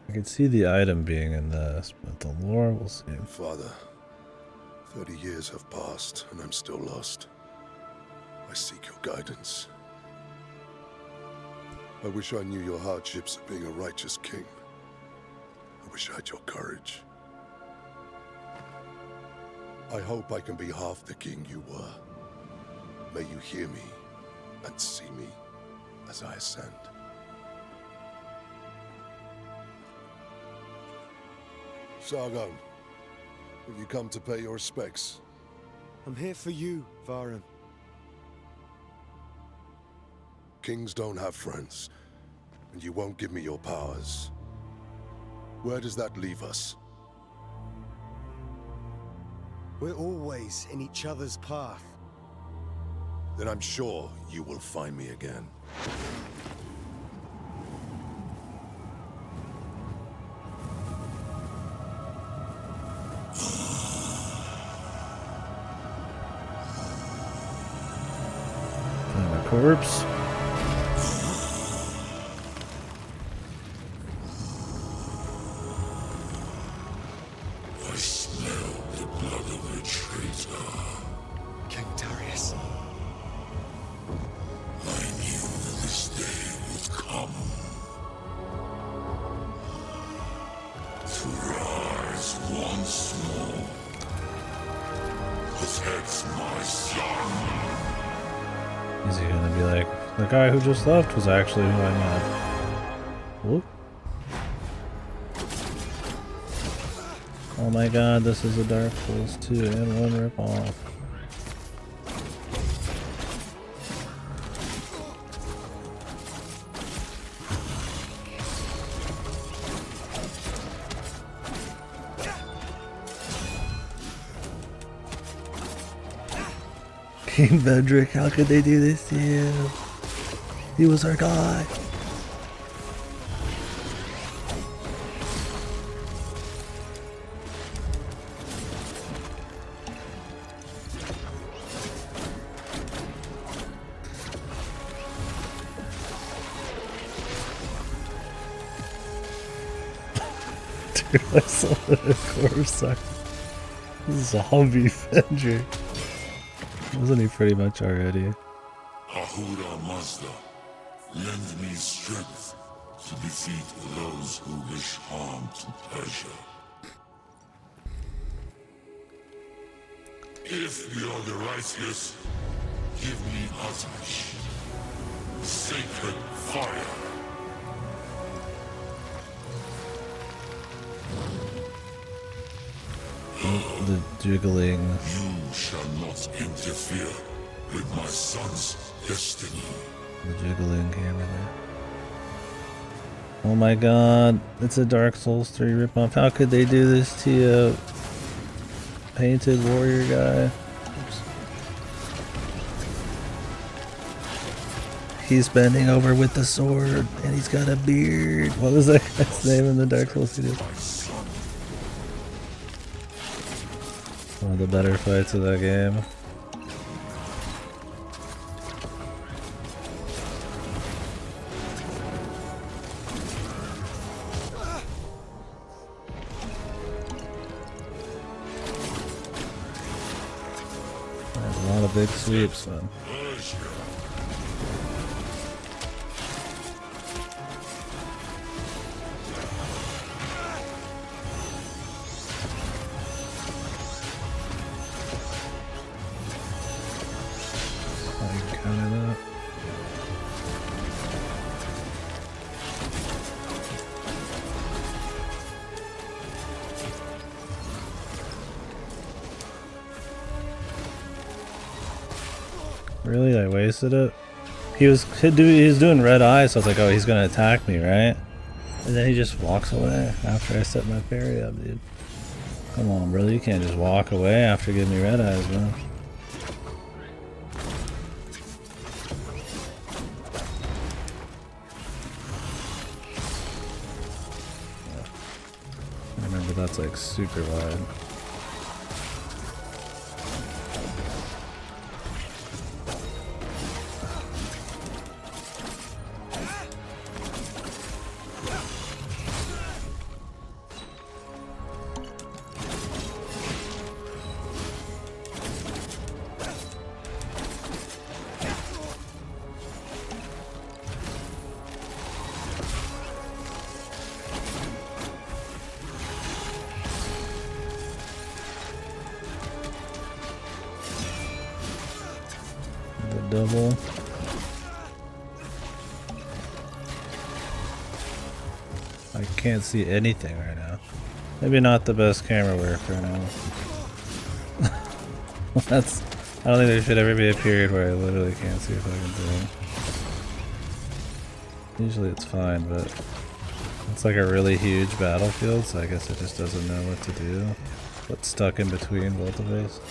I can see the item being in this, but the lore will see. Father, 30 years have passed and I'm still lost. I seek your guidance. I wish I knew your hardships of being a righteous king. I wish I had your courage. I hope I can be half the king you were. May you hear me and see me as I ascend. Sargon, will you come to pay your respects? I'm here for you, Varen. Kings don't have friends, and you won't give me your powers. Where does that leave us? We're always in each other's path. Then I'm sure you will find me again. Find a corpse. I smell the blood of a traitor. King Darius. I knew this day would come. To rise once more. Protect my son. Is he gonna be like, the guy who just left was actually who I met? Whoop. Oh my god, this is a Dark Souls 2 and 1 ripoff. King Vendrick, how could they do this to you? He was our god. Avenger. I saw the corpse. Zombie Avenger. Wasn't he pretty much already? Ahura Mazda, lend me strength to defeat those who wish harm to Persia. If we are the righteous, give me Atash, sacred fire. The jiggling. You shall not interfere with my son's destiny. The jiggling camera there. Oh my god, it's a Dark Souls 3 ripoff. How could they do this to you? Painted warrior guy. Oops. He's bending over with the sword and he's got a beard. What was that guy's name in the Dark Souls series? One of the better fights of that game. There's a lot of big sweeps, man. Really? I wasted it? He was doing red eyes, so I was like, oh, he's gonna attack me, right? And then he just walks away after I set my parry up, dude. Come on, brother, you can't just walk away after giving me red eyes, man. Remember, that's like super wide. Double. I can't see anything right now. Maybe not the best camera work right now. That's. I don't think there should ever be a period where I literally can't see a fucking thing. Usually it's fine, but it's like a really huge battlefield, so I guess it just doesn't know what to do. What's stuck in between both of us.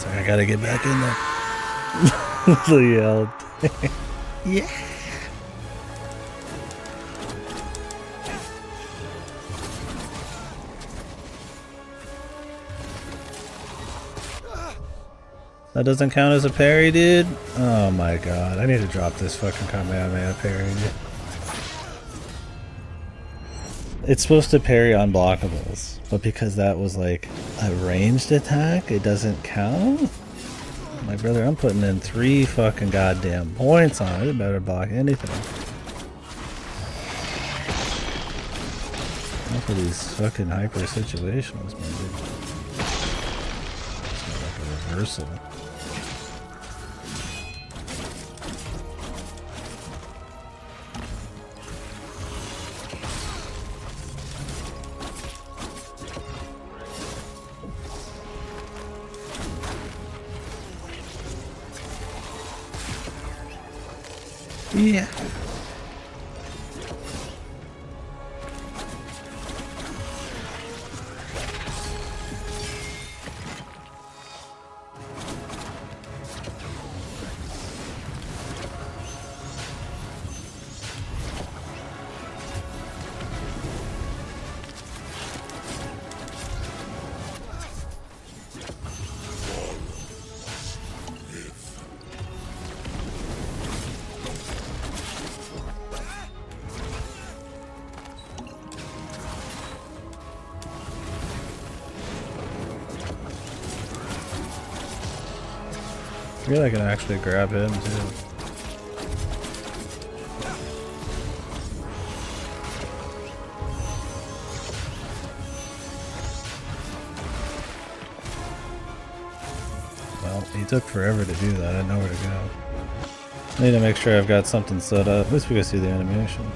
I gotta get back in there. The yell. Yeah. That doesn't count as a parry, dude? Oh my god. I need to drop this fucking Kamehameha parry. It's supposed to parry unblockables, but because that was like a ranged attack, it doesn't count? My brother, I'm putting in 3 fucking goddamn points on it. It better block anything. Enough of these fucking hyper situations, man, dude. It's not like a reversal. Yeah. I feel like I can actually grab him too. Well, he took forever to do that. I know where to go. I need to make sure I've got something set up. At least we can see the animation.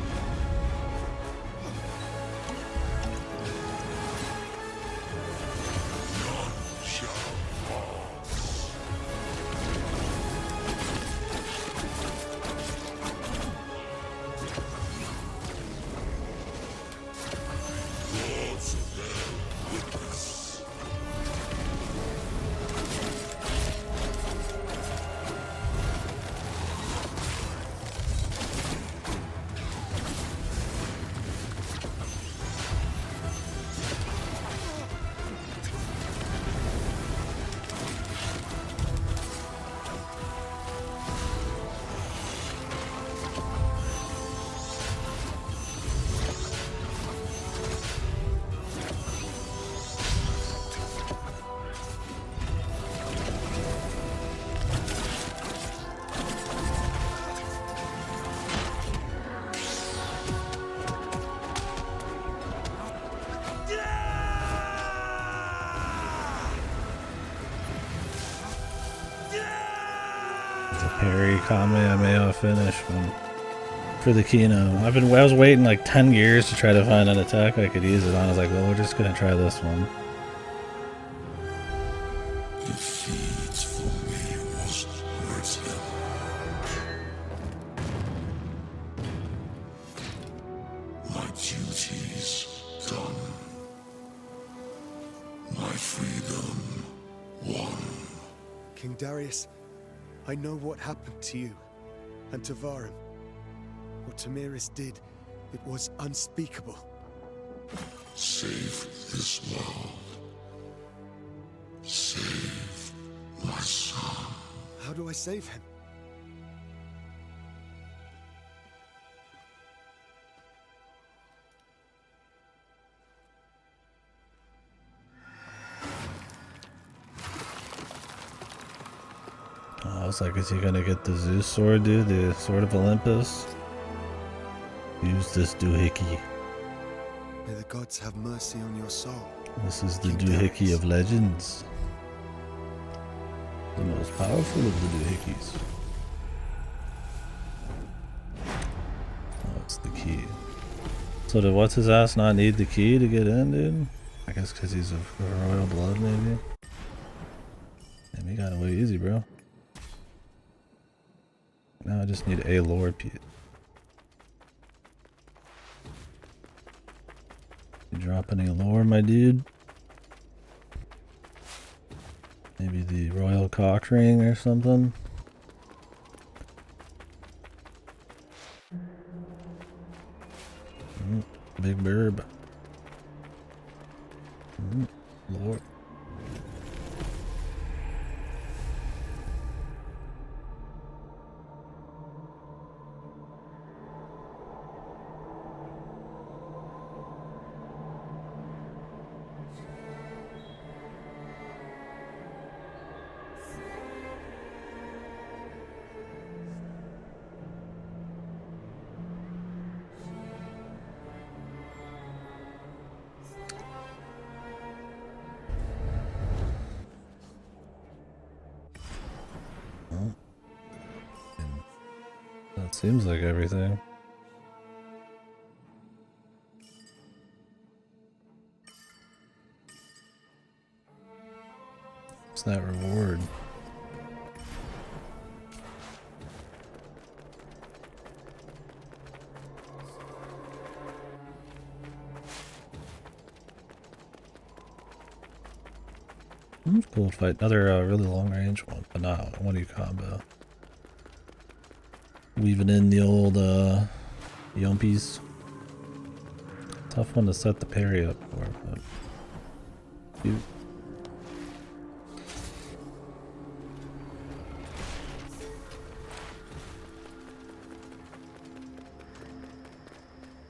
Parry Kamehameha finish for the Kino. I was waiting like 10 years to try to find an attack I could use it on. I was like, well, we're just gonna try this one. Defeat for me was written. My duties done. My freedom won. King Darius, I know what happened to you and to Varim. What Tamiris did, it was unspeakable. Save this world. Save my son. How do I save him? I was like, is he gonna get the Zeus sword, dude? The Sword of Olympus? Use this doohickey. May the gods have mercy on your soul. This is the King doohickey Darius. of legends. The most powerful of the doohickeys. Oh, it's the key. So did what's his ass not need the key to get in, dude? I guess because he's of royal blood, maybe? Damn, he got away easy, bro. Now I just need a lore piece. You drop any lore, my dude? Maybe the royal cock ring or something? Big burb. Lore. That seems like everything. What's that reward? Cool fight. Another really long range one, but not one you combo. Weaving in the old yumpies. Tough one to set the parry up for, but cute.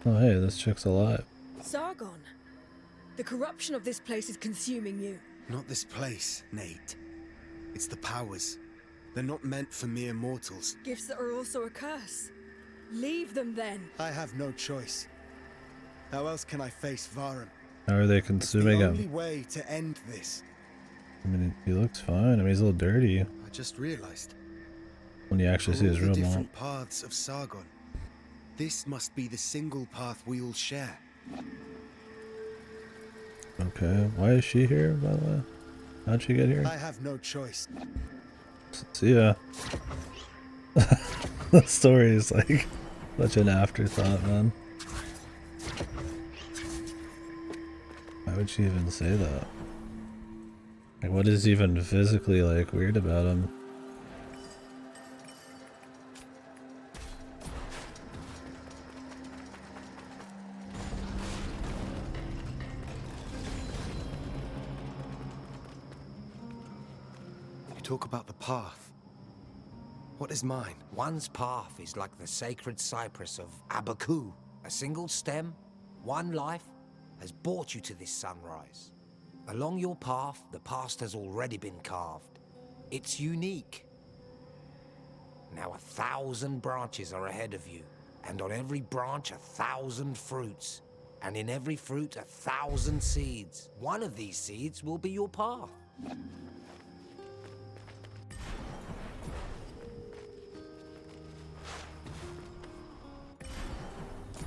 Oh hey, this chick's alive. Sargon, the corruption of this place is consuming you. Not this place, Nate. It's the powers. They're not meant for mere mortals. Gifts that are also a curse. Leave them then. I have no choice. How else can I face Varum? How are they It's the consuming only him? way to end this. I mean, he looks fine. I mean, he's a little dirty I just realized. when you actually see All his the real mom. different paths of Sargon. This must be the single path we all share. Okay, why is she here, by the way? How'd she get here? I have no choice. See ya. The story is like such an afterthought, man. Why would she even say that? Like, what is even physically like weird about him? You talk about the path. What is mine? One's path is like the sacred cypress of Abaku. A single stem, one life, has brought you to this sunrise. Along your path, the past has already been carved. It's unique. Now 1,000 branches are ahead of you, and on every branch 1,000 fruits, and in every fruit 1,000 seeds. One of these seeds will be your path.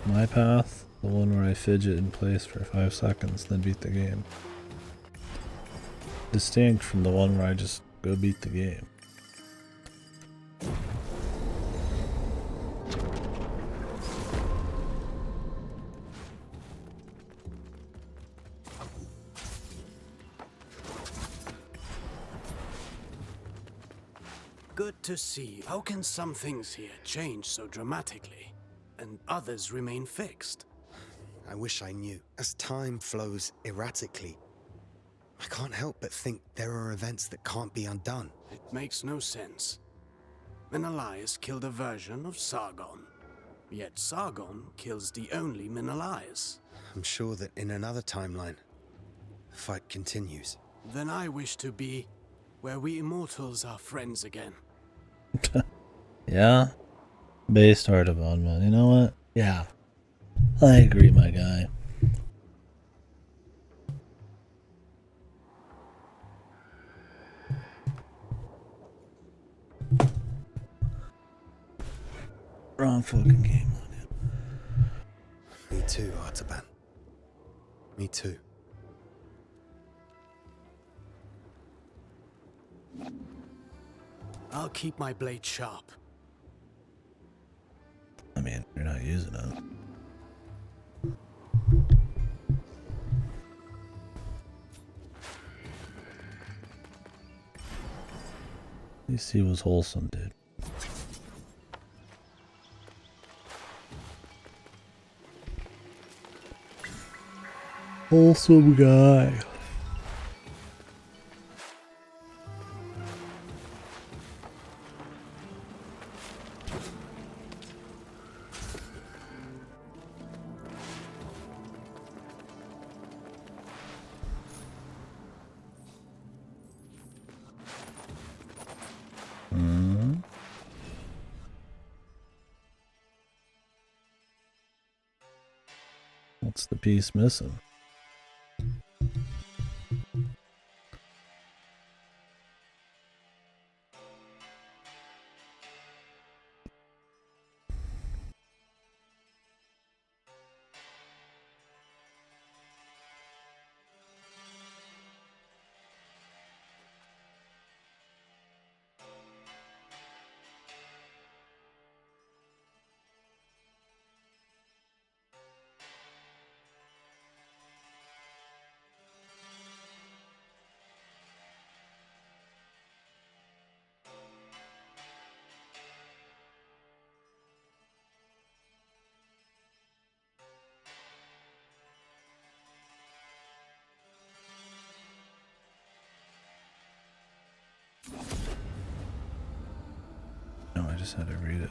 My path, the one where I fidget in place for 5 seconds, then beat the game. Distinct from the one where I just go beat the game. Good to see. How can some things here change so dramatically, and others remain fixed? I wish I knew. As time flows erratically, I can't help but think there are events that can't be undone. It makes no sense. Menelaus killed a version of Sargon, yet Sargon kills the only Menelaus. I'm sure that in another timeline, the fight continues. Then I wish to be where we immortals are friends again. Yeah? Based Artaban, man. You know what? Yeah. I agree, my guy. Wrong fucking game on it. Me too, Artaban. Me too. I'll keep my blade sharp. I mean, you're not using it. At least he was wholesome, dude. Wholesome guy. What's the piece missing? No, I just had to read it.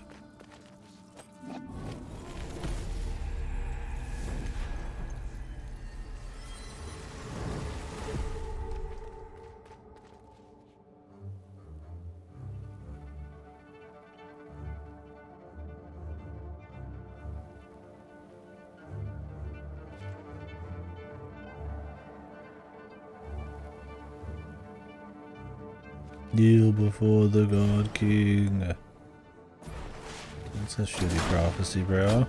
Kneel before the God King. That's a shitty prophecy, bro.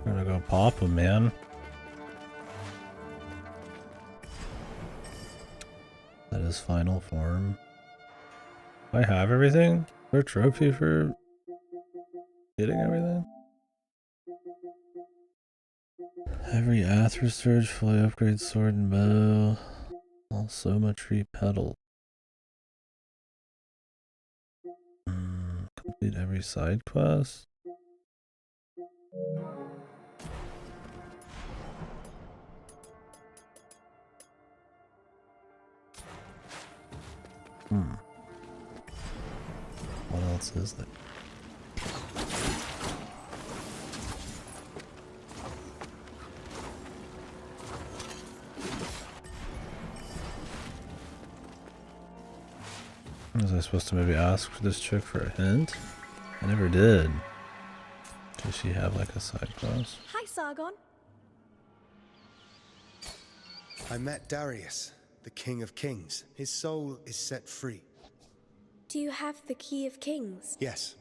I'm gonna go pop him, man. That is final form. I have everything? For a trophy for getting everything? Every Aether Surge, fully upgrade sword and bow. All Soma tree petal. Complete every side quest. What else is there? Was I supposed to maybe ask for this chick for a hint? I never did. Does she have like a side quest? Hi, Sargon. I met Darius, the King of Kings. His soul is set free. Do you have the Key of Kings? Yes,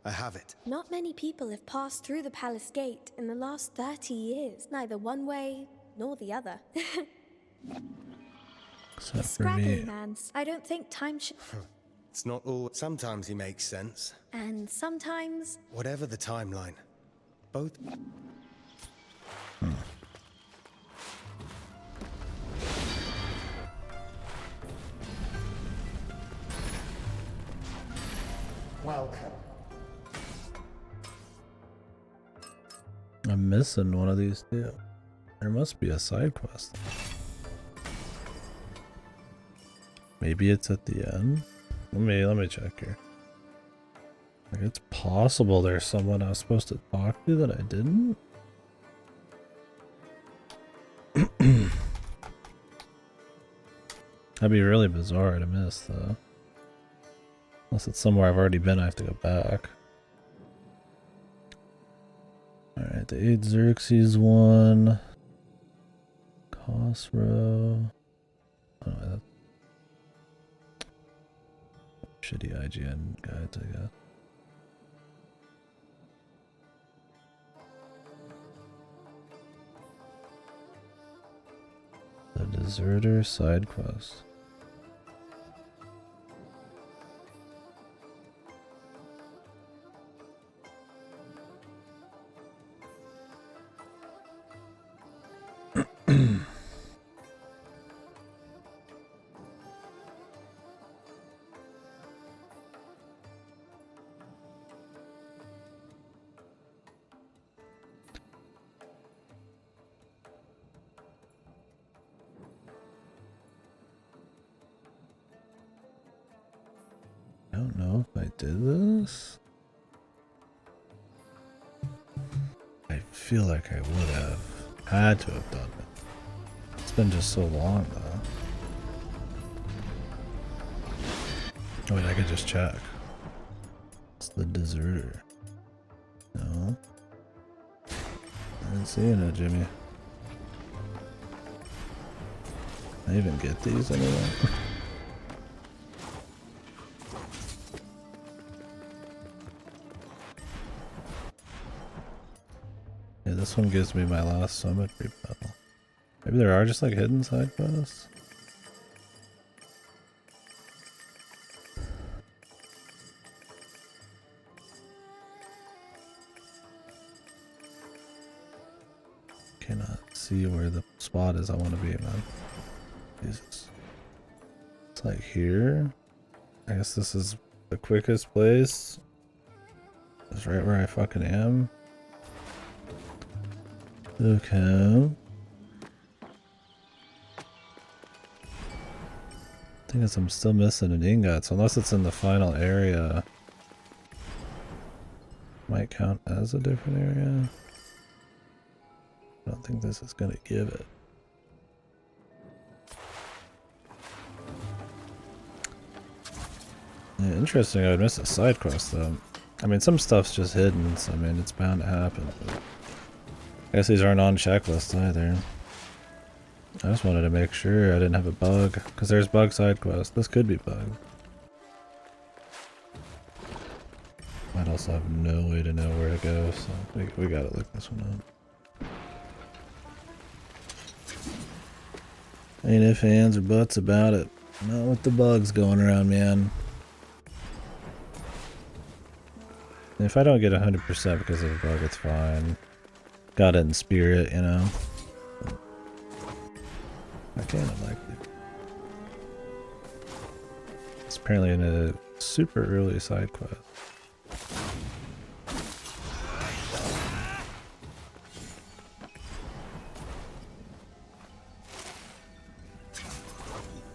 I have it. Not many people have passed through the palace gate in the last 30 years, neither one way nor the other. Except for Scraggly me. mans. I don't think time should. It's not all. Sometimes he makes sense. And sometimes. Whatever the timeline. Both. Welcome. I'm missing one of these two. There must be a side quest. Maybe it's at the end. Let me check here. Like, it's possible there's someone I was supposed to talk to that I didn't. That'd be really bizarre to miss, though. Unless it's somewhere I've already been, I have to go back. Alright, the 8 Xerxes one. Khosrow. Oh, that's shitty IGN guides, I guess. The Deserter side quest. I don't know if I did this. I feel like I would have had to have done it. It's been just so long though. Oh wait, I could just check. It's the Deserter. No. I didn't see it, Jimmy. I even get these anyway. Yeah, this one gives me my last summit repel. Maybe there are just like hidden side quests. Cannot see where the spot is I want to be, man. Jesus. It's like here. I guess this is the quickest place. It's right where I fucking am. Okay. Thing is, I'm still missing an ingot, so unless it's in the final area, might count as a different area. I don't think this is gonna give it. Yeah, interesting, I would miss a side quest though. I mean, some stuff's just hidden, so I mean, it's bound to happen. But I guess these aren't on checklist either. I just wanted to make sure I didn't have a bug, because there's bug side quest. This could be bug. I'd also have no way to know where to go, so we gotta look this one up. Ain't ifs, ands, or buts about it. Not with the bugs going around, man. And if I don't get 100% because of a bug, it's fine. Got it in spirit, you know. I kind of like it. It's apparently in a super early side quest.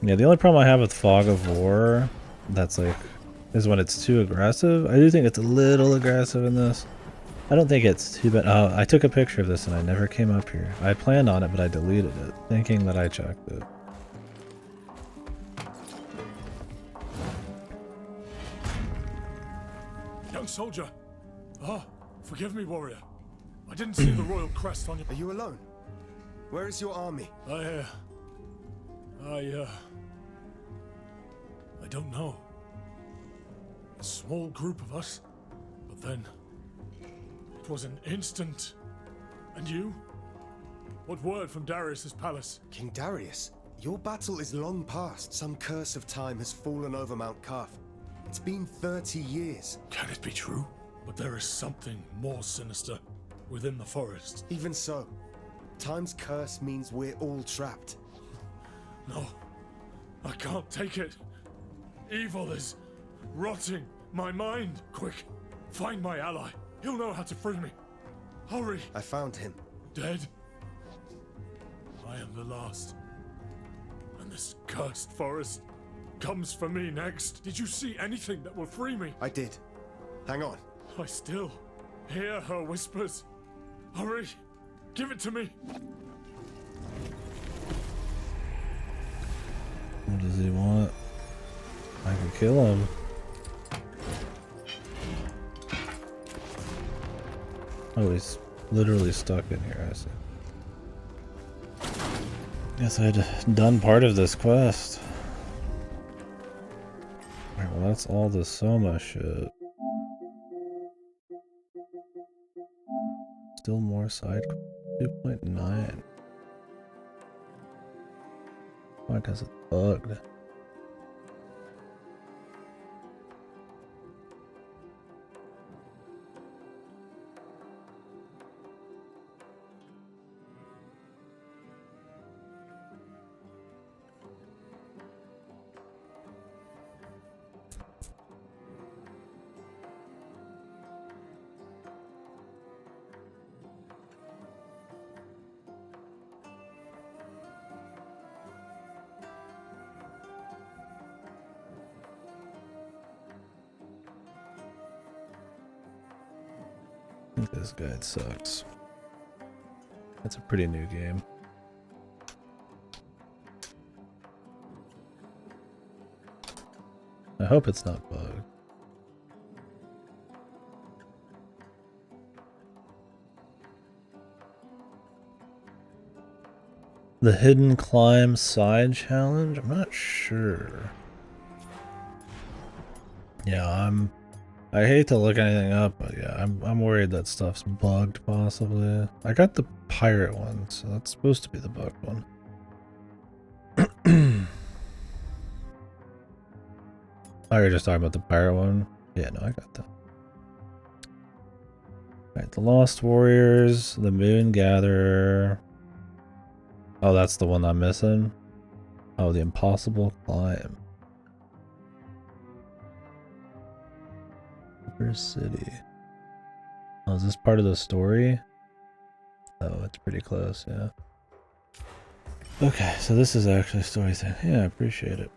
Yeah, the only problem I have with Fog of War, that's like, is when it's too aggressive. I do think it's a little aggressive in this. I don't think it's too bad. Oh, I took a picture of this and I never came up here. I planned on it, but I deleted it, thinking that I checked it. Young soldier. Ah, forgive me, warrior. I didn't see the royal crest on you. Are you alone? Where is your army? I don't know. A small group of us, but then it was an instant. And you? What word from Darius's palace? King Darius, your battle is long past. Some curse of time has fallen over Mount Kaf. It's been 30 years. Can it be true? But there is something more sinister within the forest. Even so, time's curse means we're all trapped. No, I can't take it. Evil is rotting my mind. Quick, find my ally. He'll know how to free me. Hurry. I found him. Dead? I am the last. And this cursed forest comes for me next. Did you see anything that will free me? I did. Hang on. I still hear her whispers. Hurry, give it to me. What does he want? I can kill him. Oh, he's literally stuck in here, I see. Guess I'd done part of this quest. Alright, well that's all the Soma shit. Still more side 2.9. Why does it bugged? I think this guide sucks. That's a pretty new game. I hope it's not bugged. The hidden climb side challenge? I'm not sure. Yeah, I hate to look anything up, but yeah, I'm worried that stuff's bugged possibly. I got the pirate one, so that's supposed to be the bugged one. Oh, you're just talking about the pirate one? Yeah, no, I got that. Alright, the Lost Warriors, the Moon Gatherer. Oh, that's the one I'm missing? Oh, the Impossible Climb. City. Oh, is this part of the story? Oh, it's pretty close, yeah. Okay, so this is actually a story thing. Yeah, I appreciate it.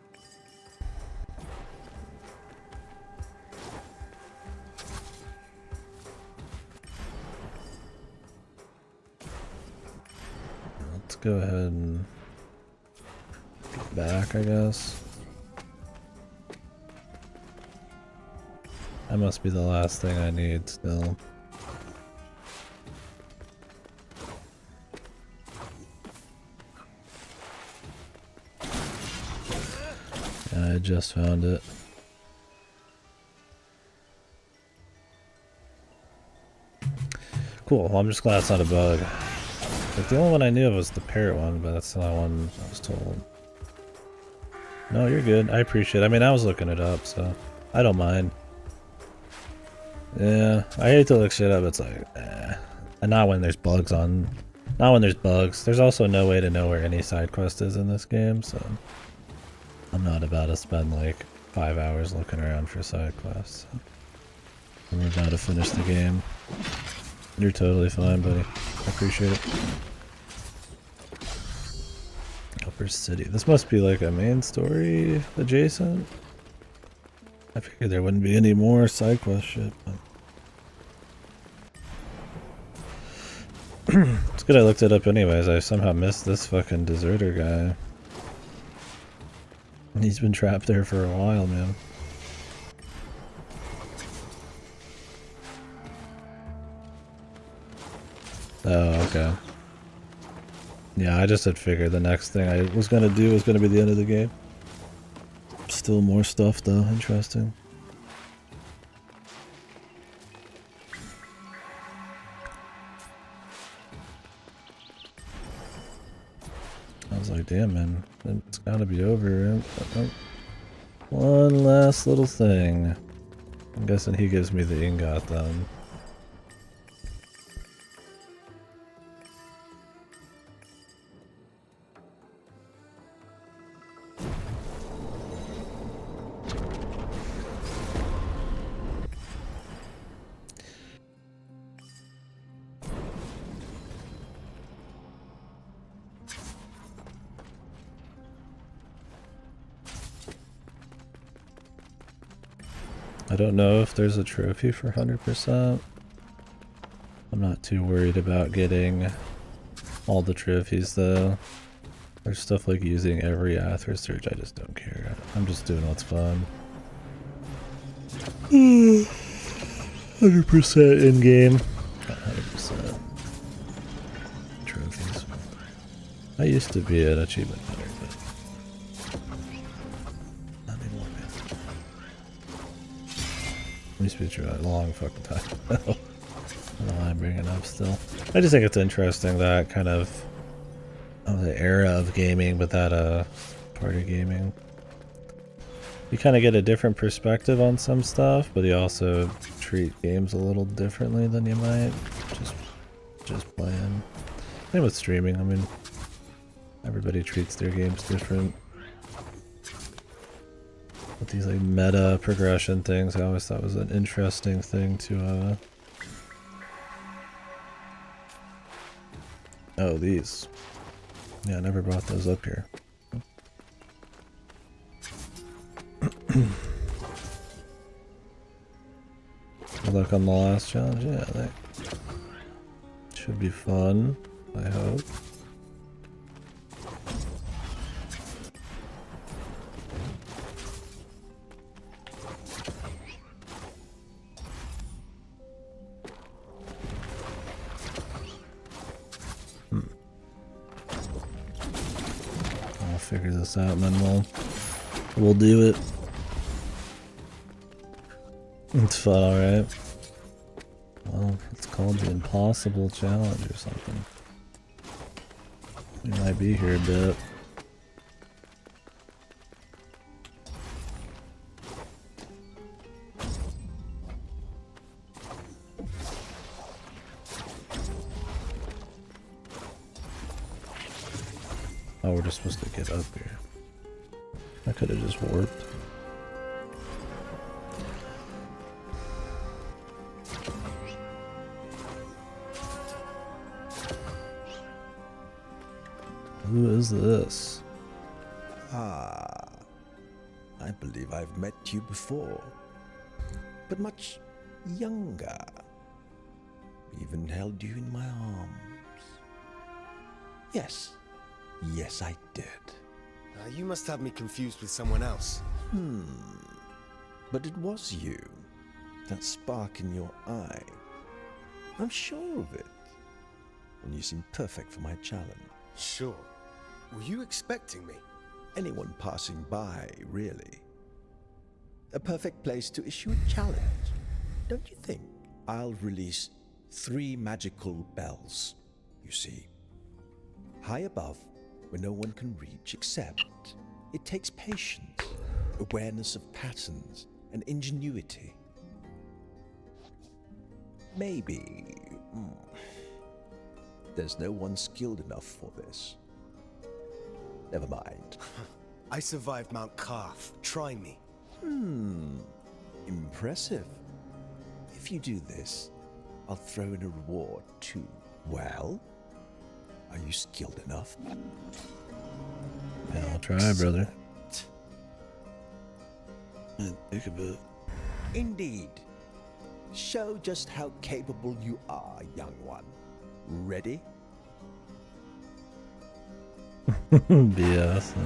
go ahead and get back, I guess. That must be the last thing I need still. Yeah, I just found it. Cool, well, I'm just glad it's not a bug. Like, the only one I knew of was the parrot one, but that's the only one I was told. No, you're good. I appreciate it. I mean, I was looking it up, so I don't mind. Yeah, I hate to look shit up. It's like, and not when there's bugs on. Not when there's bugs. There's also no way to know where any side quest is in this game, so I'm not about to spend like 5 hours looking around for side quests. So I'm about to finish the game. You're totally fine, buddy. I appreciate it. Upper City. This must be like a main story adjacent. I figured there wouldn't be any more side quest shit, but it's good I looked it up anyways. I somehow missed this fucking deserter guy. He's been trapped there for a while, man. Oh, okay. Yeah, I just had figured the next thing I was gonna do was gonna be the end of the game. Still more stuff though, interesting. I was like, damn man, it's gotta be over. One last little thing. I'm guessing he gives me the ingot then. I don't know if there's a trophy for 100%. I'm not too worried about getting all the trophies though. There's stuff like using every Athra search, I just don't care. I'm just doing what's fun. 100% in game. Not 100%. Trophies. I used to be an achievement hunter, but not anymore, man. Used to be true a long fucking time. I don't know why I'm bringing it up still. I just think it's interesting that kind of the era of gaming, but that party gaming. You kind of get a different perspective on some stuff, but you also treat games a little differently than you might just playing. Same with streaming. I mean, everybody treats their games different. With these like meta progression things, I always thought was an interesting thing to oh, these. Yeah, I never brought those up here. Good luck on the last challenge. Yeah, that should be fun, I hope. I'll figure this out and then we'll do it. It's fun, alright. Well, it's called the Impossible Challenge or something. We might be here a bit. Oh, we're just supposed to get up here. I could have just warped. Who is this? Ah, I believe I've met you before, but much younger. Even held you in my arms. Yes, Yes, I did. You must have me confused with someone else. But it was you. That spark in your eye. I'm sure of it. And you seem perfect for my challenge. Sure. Were you expecting me? Anyone passing by, really. A perfect place to issue a challenge. Don't you think? I'll release 3 magical bells, you see. High above, where no one can reach, except it takes patience, awareness of patterns, and ingenuity. Maybe there's no one skilled enough for this. Never mind. I survived Mount Calf. Try me. Impressive. If you do this, I'll throw in a reward too. Well, are you skilled enough? Yeah, I'll try, brother. Think a bit. Indeed. Show just how capable you are, young one. Ready? BS. Huh?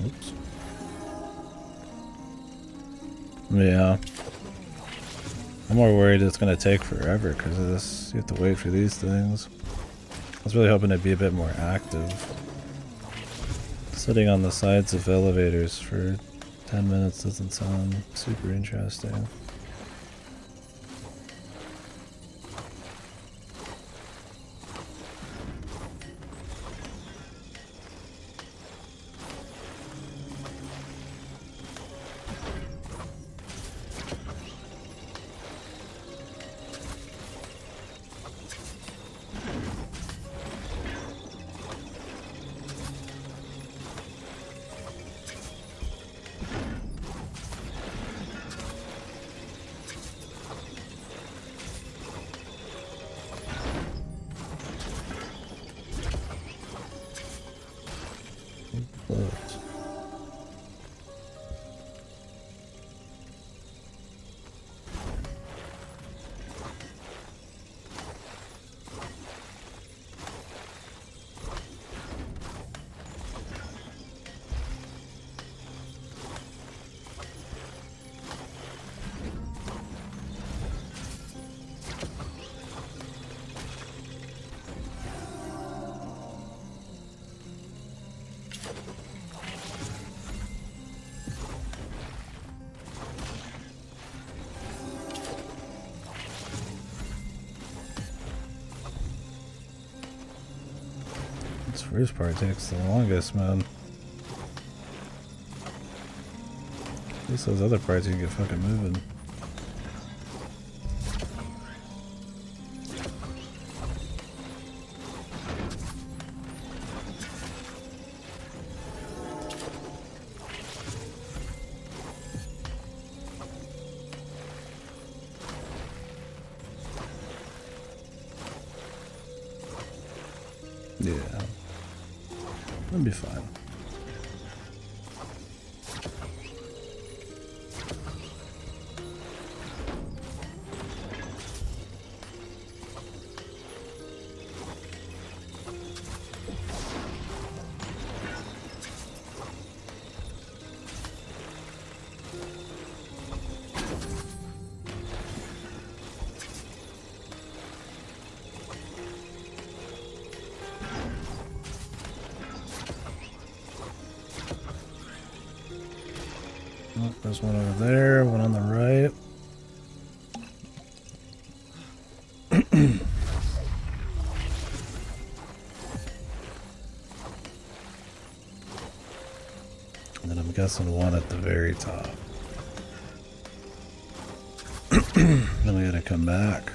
Oops. Yeah. I'm more worried it's gonna take forever because of this. You have to wait for these things. I was really hoping it'd be a bit more active. Sitting on the sides of elevators for 10 minutes doesn't sound super interesting. This first part takes the longest, man. At least those other parts you can get fucking moving. Yeah. That'll be fine. Oh, there's one over there, one on the right. And then I'm guessing one at the very top. Then we gotta come back.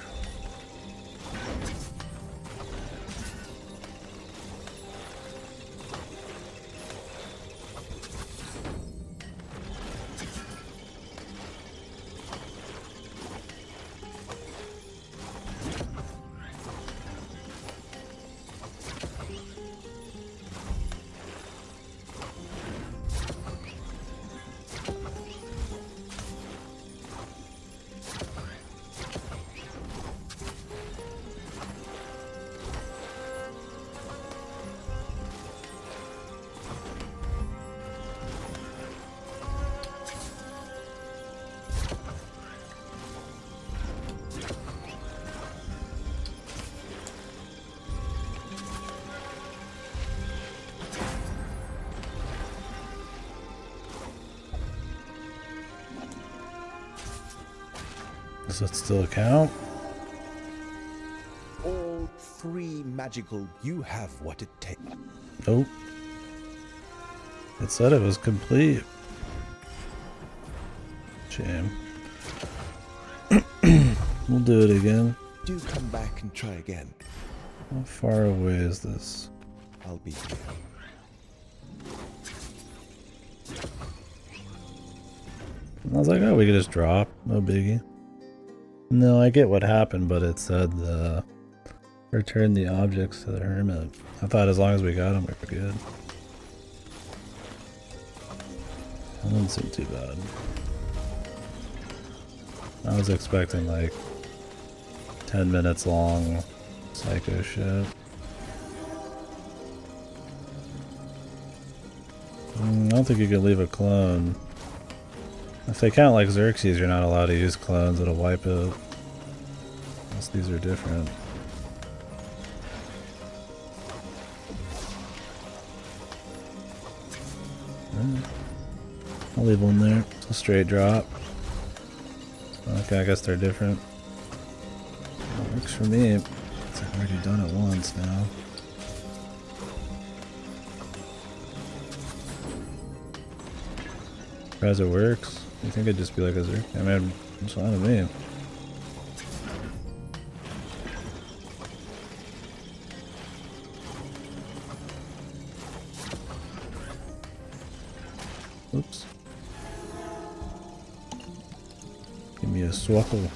Does it still count? All 3 magical. You have what it takes. Nope. It said it was complete. Shame. We'll do it again. Do come back and try again. How far away is this? I'll be here. I was like, oh, we could just drop. No biggie. No, I get what happened, but it said return the objects to the hermit. I thought as long as we got them, we were good. That didn't seem too bad. I was expecting like 10 minutes long psycho shit. I don't think you can leave a clone. If they count like Xerxes, you're not allowed to use clones, it'll wipe it. Unless these are different. I'll leave one there. It's a straight drop. Okay, I guess they're different. That works for me. I've already done it once now. As it works, you think it'd just be like a Xerxes? I mean, it's fine with me. Oops. Give me a swackle.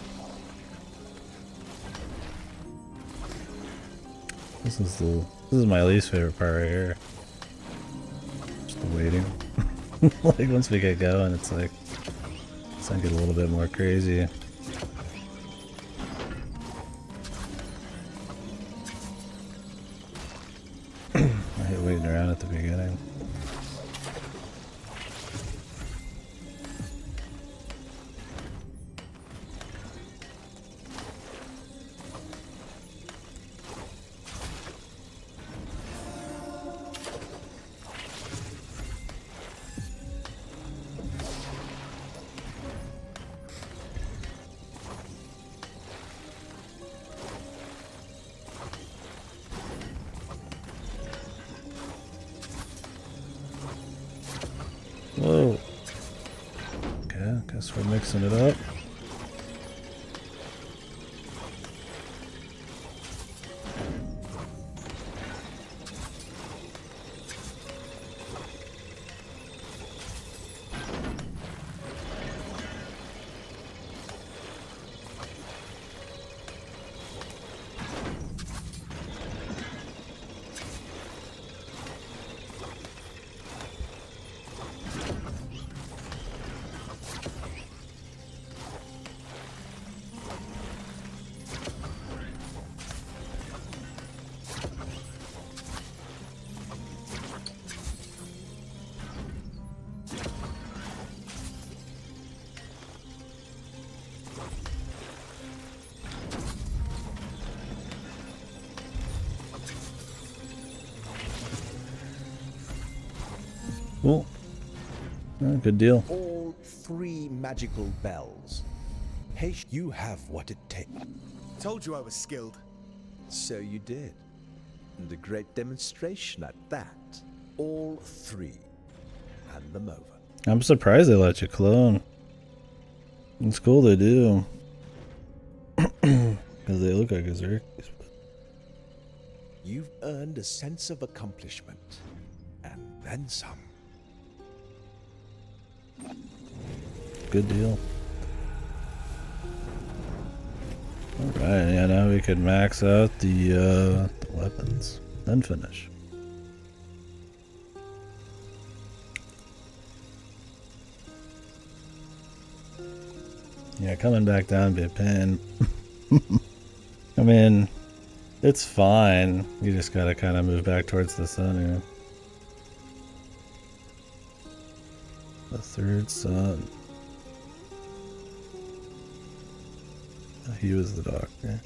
This is my least favorite part right here. Just the waiting. Like once we get going, it's like it's gonna get a little bit more crazy. I hate waiting around at the beginning. Whoa. Okay, guess we're mixing it up. Cool. Good deal. All 3 magical bells. Hey, you have what it takes. Told you I was skilled. So you did. And a great demonstration at that. All 3. Hand them over. I'm surprised they let you clone. It's cool they do. Because they look like Xerxes. You've earned a sense of accomplishment, and then some. Good deal. Alright, yeah, now we can max out the weapons, then finish. Yeah, coming back down would be a pain. I mean, it's fine. You just gotta kind of move back towards the center. The third sun. He was the doctor.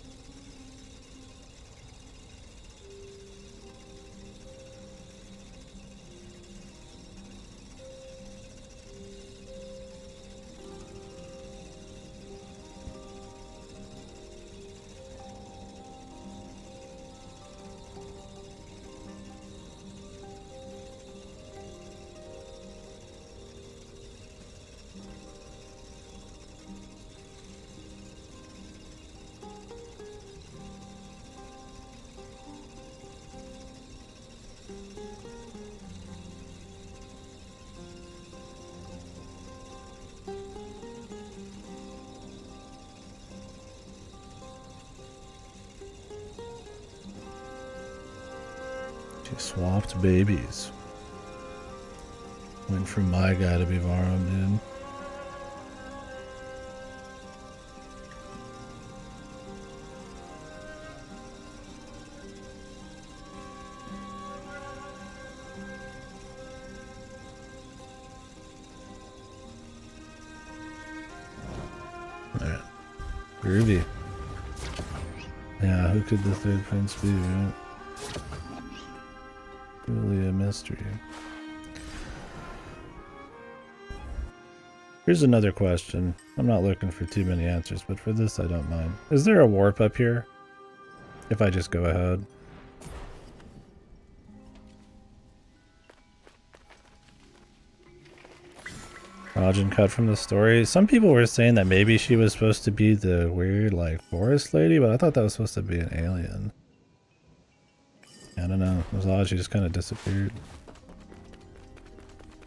She swapped babies. Went from my guy to be Varum, dude. Alright. Groovy. Yeah, who could the third prince be, right? Really a mystery. Here's another question. I'm not looking for too many answers, but for this I don't mind. Is there a warp up here? If I just go ahead. Rajin cut from the story. Some people were saying that maybe she was supposed to be the weird, like, forest lady, but I thought that was supposed to be an alien. I don't know. It was odd. She just kind of disappeared.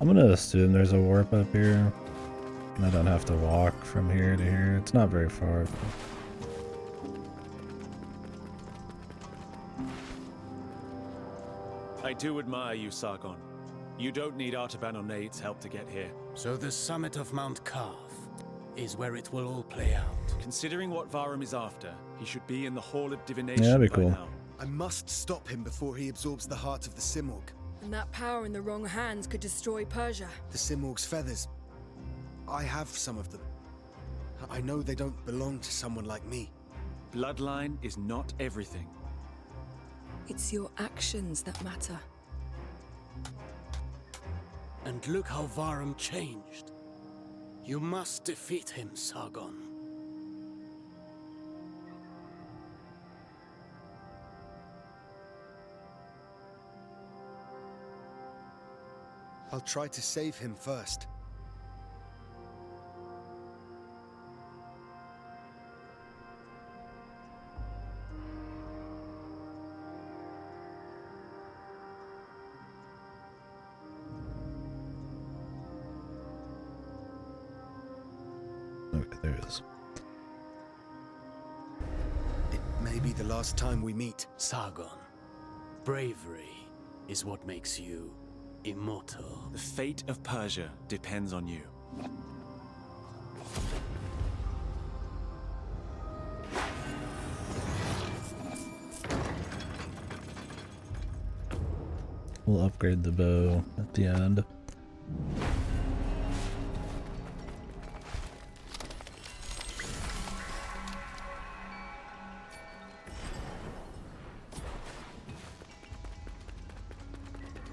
I'm gonna assume there's a warp up here. And I don't have to walk from here to here. It's not very far. I do admire you, Sargon. You don't need Artaban or Nade's help to get here. So the summit of Mount Karth is where it will all play out. Considering what Varum is after, he should be in the Hall of Divination Yeah, that'd be by cool. now. I must stop him before he absorbs the heart of the Simorg. And that power in the wrong hands could destroy Persia. The Simorg's feathers. I have some of them. I know they don't belong to someone like me. Bloodline is not everything. It's your actions that matter. And look how Varum changed. You must defeat him, Sargon. I'll try to save him first. Okay, there it is. It may be the last time we meet. Sargon, bravery is what makes you immortal. The fate of Persia depends on you. We'll upgrade the bow at the end.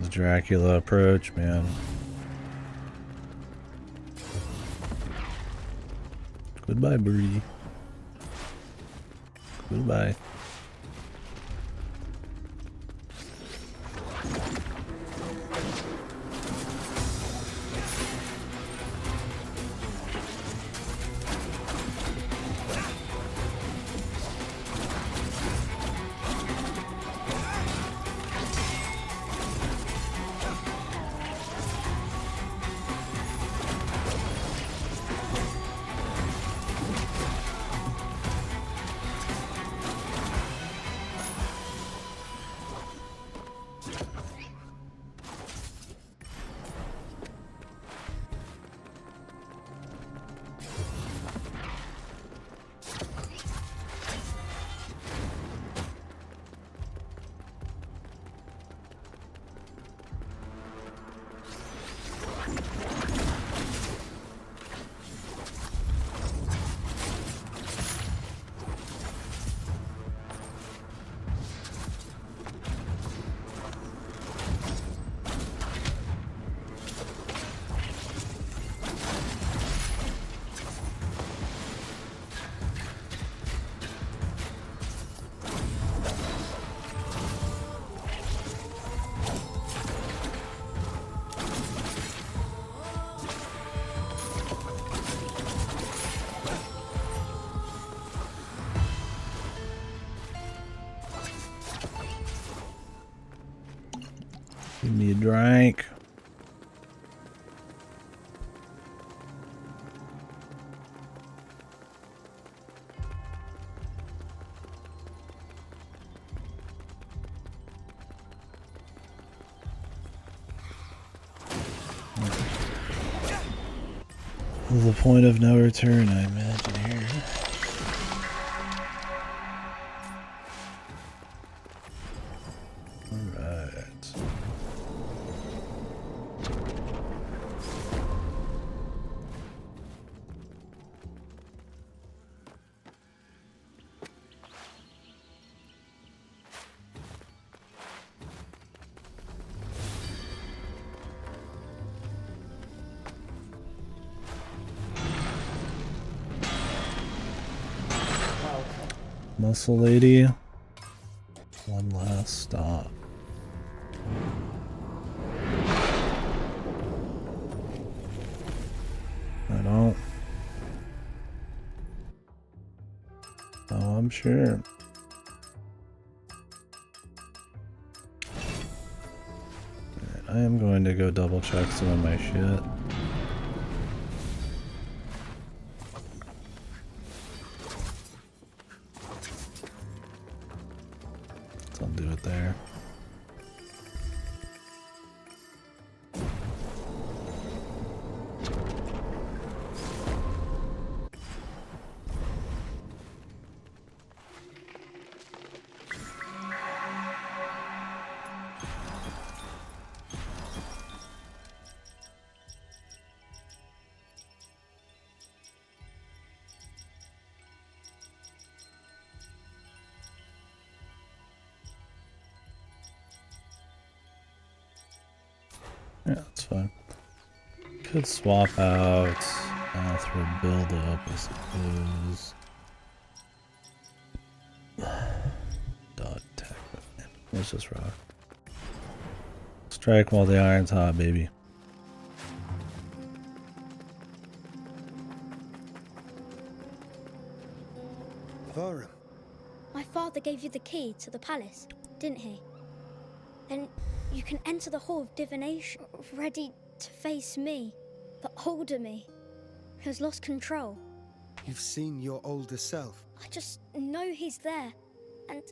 The Dracula approach, man. Goodbye, Bree. Goodbye. Give me a drink. The point of no return, I imagine, here. Alright. Muscle lady. One last stop. I don't. Oh, I'm sure. Alright, I am going to go double check some of my shit. I'll do it there. Yeah, that's fine. Could swap out through build up, I suppose. Dot tech. Let's just rock. Strike while the iron's hot, baby. Varum. My father gave you the key to the palace, didn't he? Then you can enter the Hall of Divination, ready to face me, the older me, who has lost control. You've seen your older self. I just know he's there, and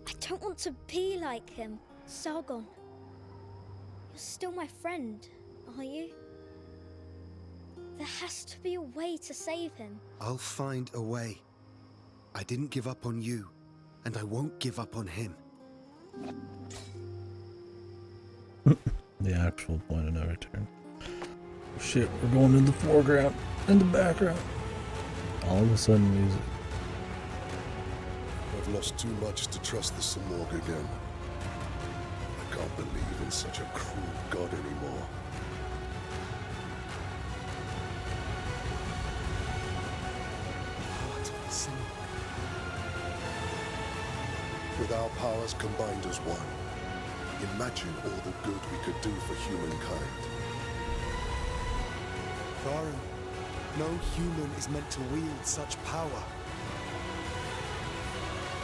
I don't want to be like him. Sargon, you're still my friend, are you? There has to be a way to save him. I'll find a way. I didn't give up on you, and I won't give up on him. The actual point of no return. Shit, we're going in the foreground, in the background. All of a sudden, music. I've lost too much to trust the Samorg again. I can't believe in such a cruel god anymore. Heart of the Samorg. With our powers combined as one, imagine all the good we could do for humankind. Varum, no human is meant to wield such power.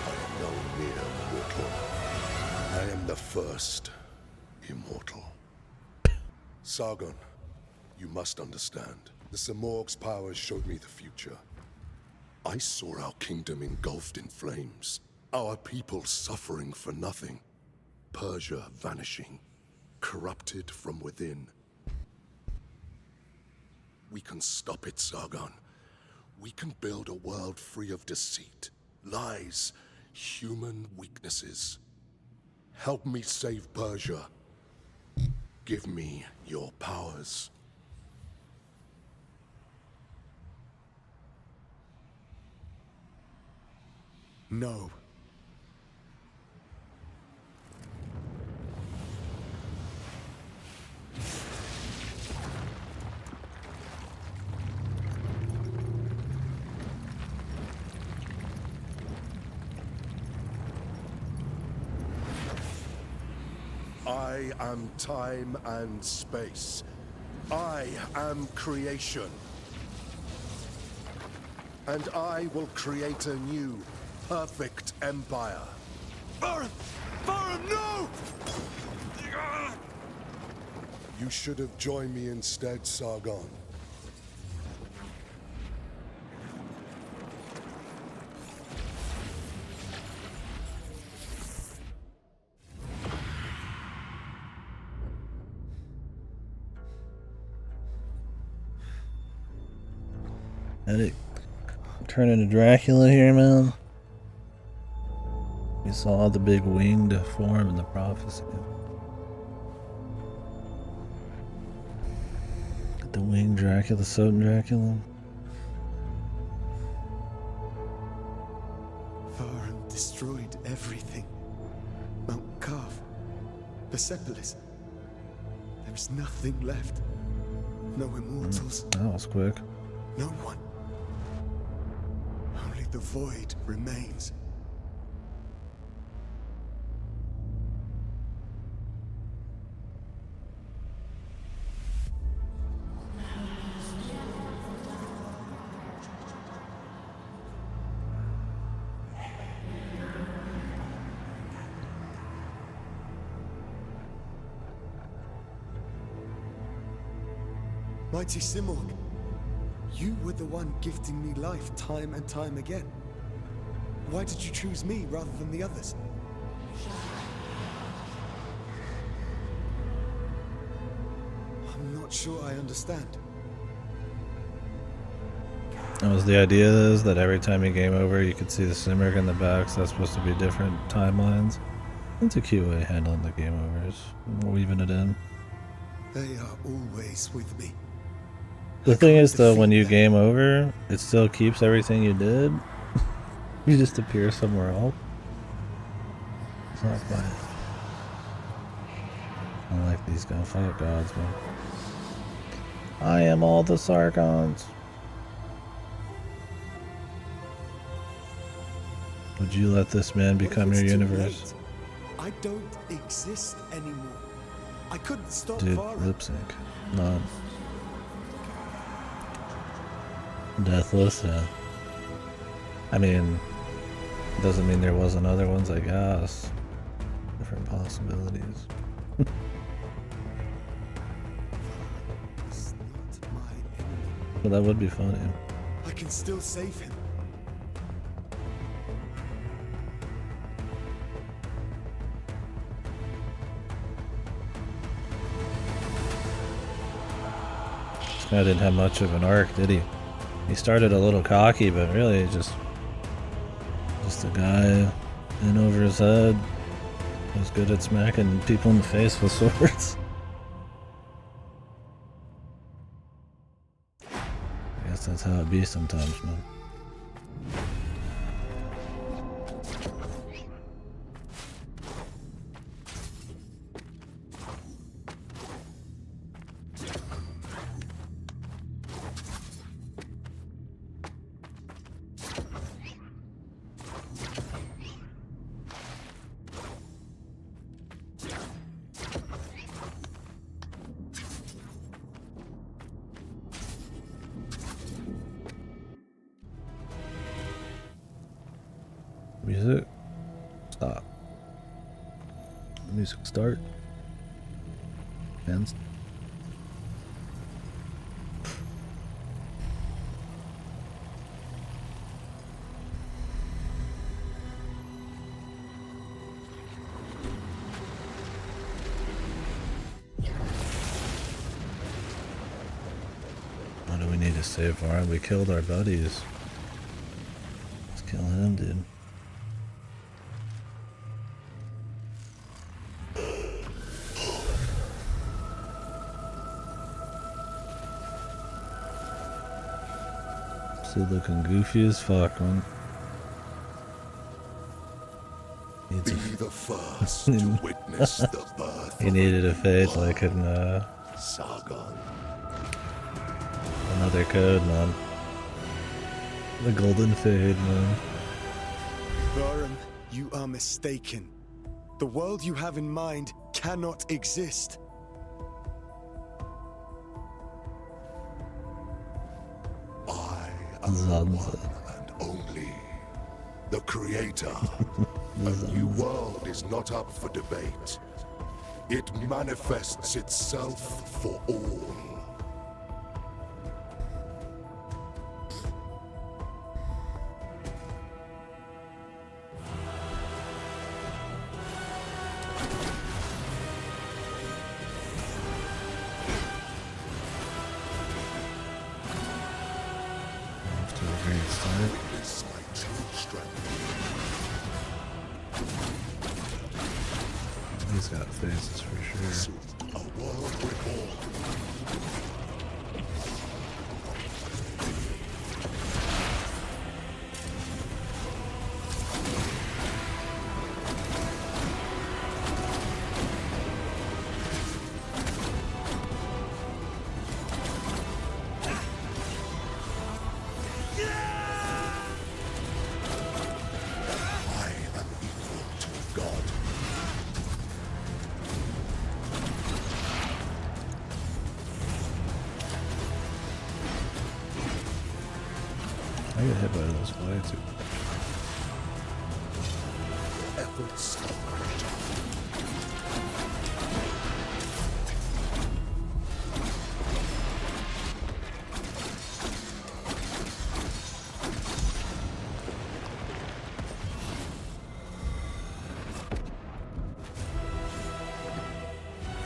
I am no mere mortal. I am the first immortal. Sargon, you must understand. The Samorg's powers showed me the future. I saw our kingdom engulfed in flames. Our people suffering for nothing. Persia vanishing. Corrupted from within. We can stop it, Sargon. We can build a world free of deceit, lies, human weaknesses. Help me save Persia. Give me your powers. No. I am time and space. I am creation. And I will create a new, perfect empire. Varum! Varum, no! You should have joined me instead, Sargon. Edit. Turn into Dracula here, man. We saw the big winged form in the prophecy. The winged Dracula, the Soten Dracula. Varan destroyed everything. Mount Carv, Persepolis. There is nothing left. No immortals. That was quick. No one. Only the void remains. Mighty Simorg, you were the one gifting me life time and time again. Why did you choose me rather than the others? I'm not sure I understand. That was the idea is that every time you game over you could see the Simurg in the back, so that's supposed to be different timelines. It's a cute way of handling the game overs, weaving it in. They are always with me. The thing is though, when you game over, it still keeps everything you did. You just appear somewhere else. It's not quite. I like these gunfight gods, man. I am all the Sargons. Would you let this man become your universe? I don't exist anymore. I couldn't stop Dude, Varan. lip sync. None. Deathless, yeah. I mean, doesn't mean there wasn't other ones, I guess. Different possibilities. It's not my enemy. But that would be funny. I can still save him. This guy didn't have much of an arc, did he? He started a little cocky, but really just a guy in over his head. Was good at smacking people in the face with swords. I guess that's how it be sometimes, man. Music. Stop. Music start. Ends. Why do we need to save Varan? We killed our buddies. Let's kill him, dude. Still looking goofy as fuck, man. Be the first to witness the birth. He needed a fade like in Sargon. Another code, man. The golden fade, man. Varan, you are mistaken. The world you have in mind cannot exist. Zanza. And only the creator. A new world is not up for debate. It manifests itself for all. Witness my true strength. He's got phases for sure. Soon, a world reborn. I am equal to God. I get hit by those blades. Efforts of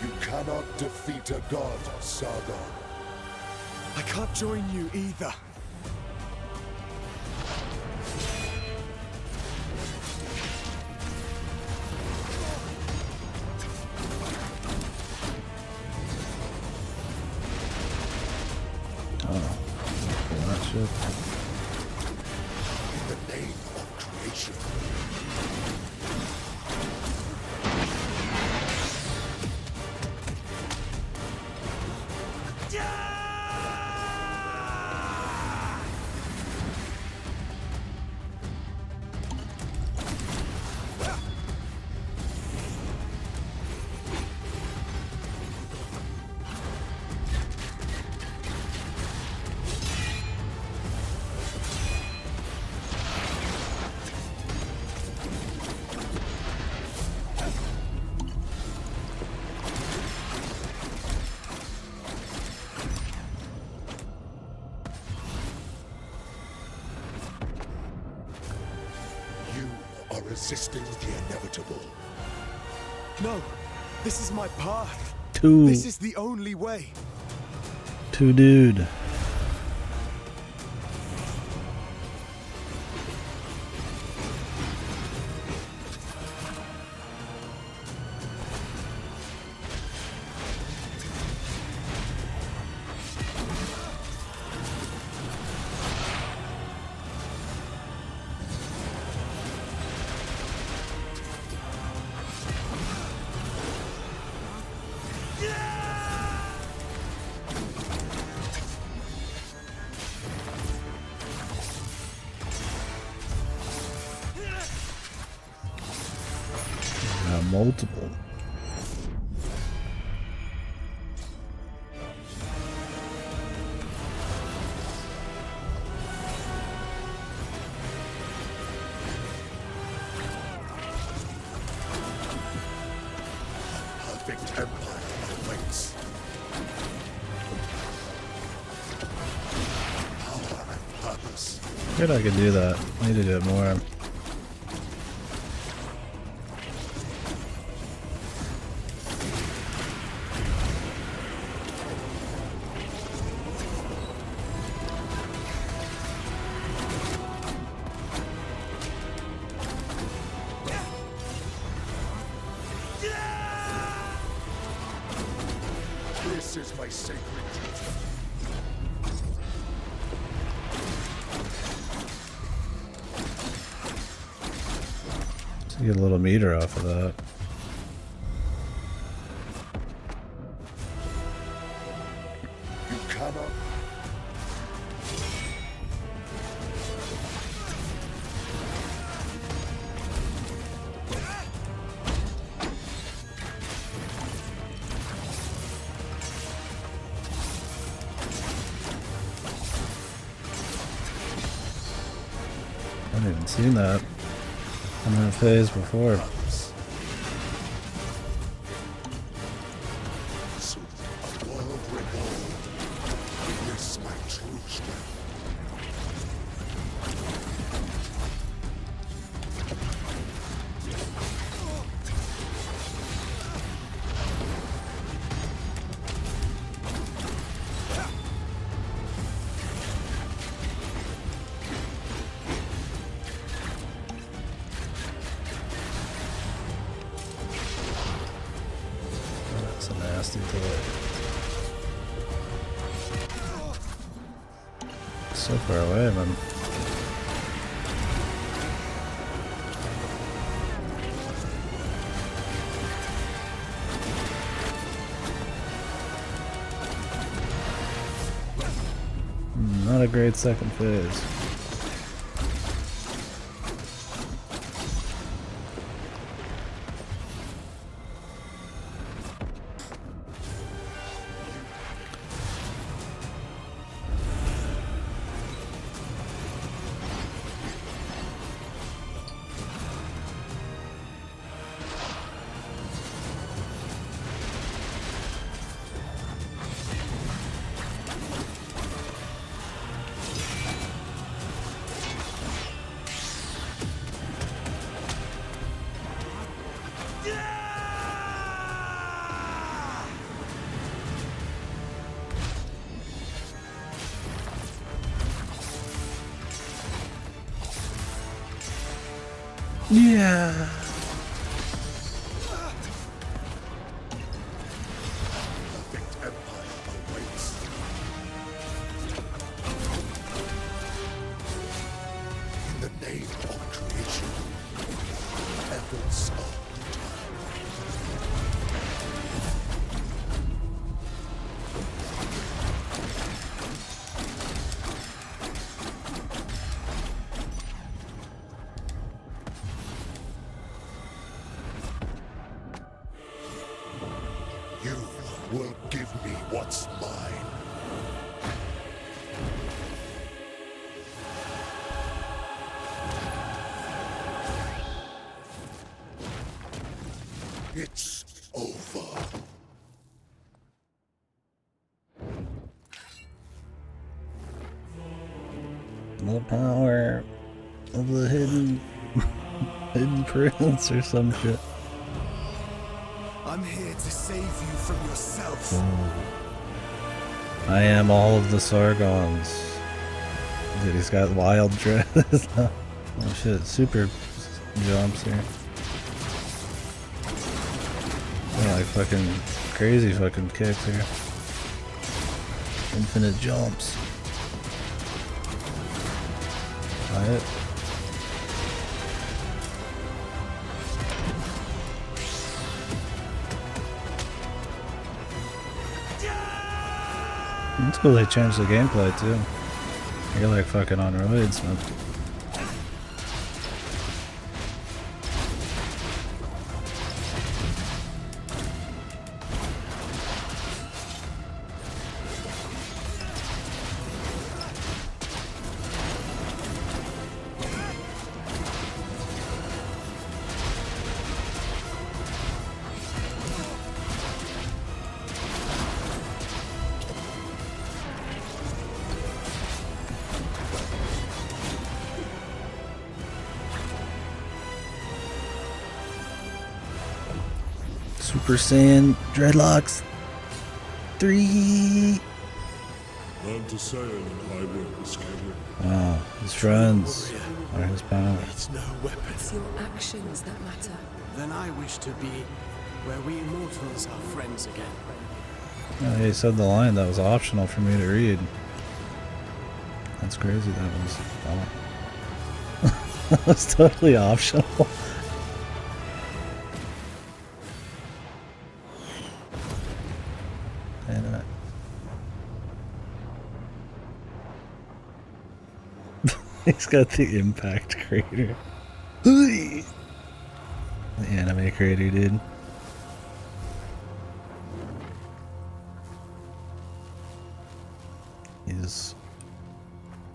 You cannot defeat a god, Sargon. I can't join you either. Oh, that shit. In the name of creation. You are resisting the inevitable. No, this is my path. Two. This is the only way. Two dude. Multiple. Perfect empire awaits. Power and purpose. Good, I could do that. I need to do it more. This is my sacred duty. To get a little meter off of that. You cannot. I haven't even seen that in that phase before. casting to it. So far away, man. Not a great second phase. Yeah. Perfect empire awaits. In the name of creation, efforts are you will give me what's mine. It's over. The power of the hidden prince or some shit. I'm here to save you from yourself. I am all of the Sargons. Dude, he's got wild dress. Oh shit, super jumps here. Yeah, like fucking crazy fucking kicks here. Infinite jumps. Quiet. It's cool they changed the gameplay too. You're like fucking on roids, man. Super Saiyan dreadlocks 3. Learn to sail and I will escape. Wow, his friends are his power. It's no weapon. It's your actions that matter. Then I wish to be where we immortals are friends again. Yeah, he said the line that was optional for me to read. That's crazy. That was. Oh. That was totally optional. And, he's got the impact crater. The anime crater, dude. He's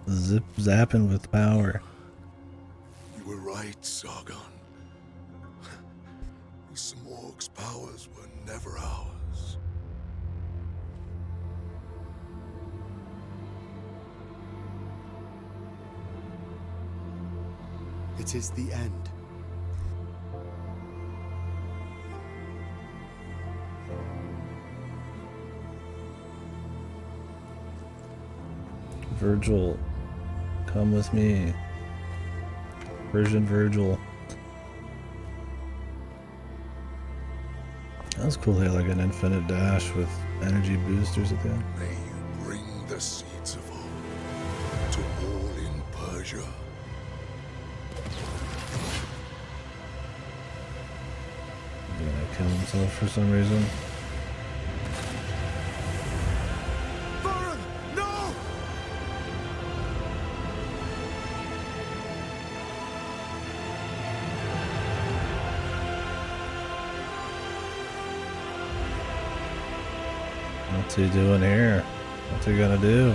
zip zapping with power. You were right, Sargon. The Smorg's powers were never ours. It is the end. Virgil, come with me. Persian Virgil. That's cool. They have like an infinite dash with energy boosters at the end. May you bring the seeds of hope to all in Persia. He's gonna kill himself for some reason. Varun, no! What's he doing here? What's he gonna do?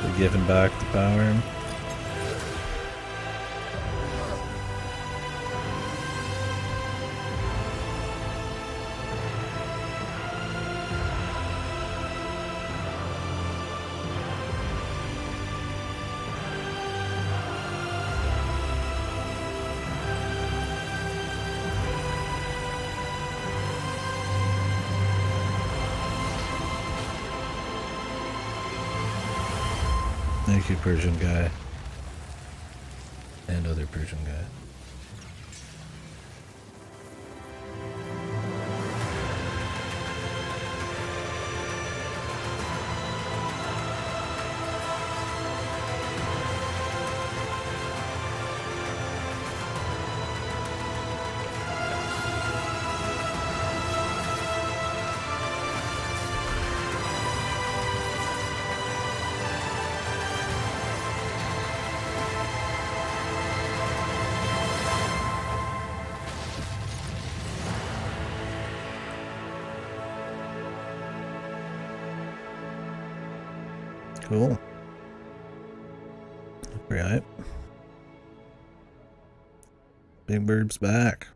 They giving back the power? Thank you, Persian guy. And other Persian guy. Cool. Right. Big Bird's back.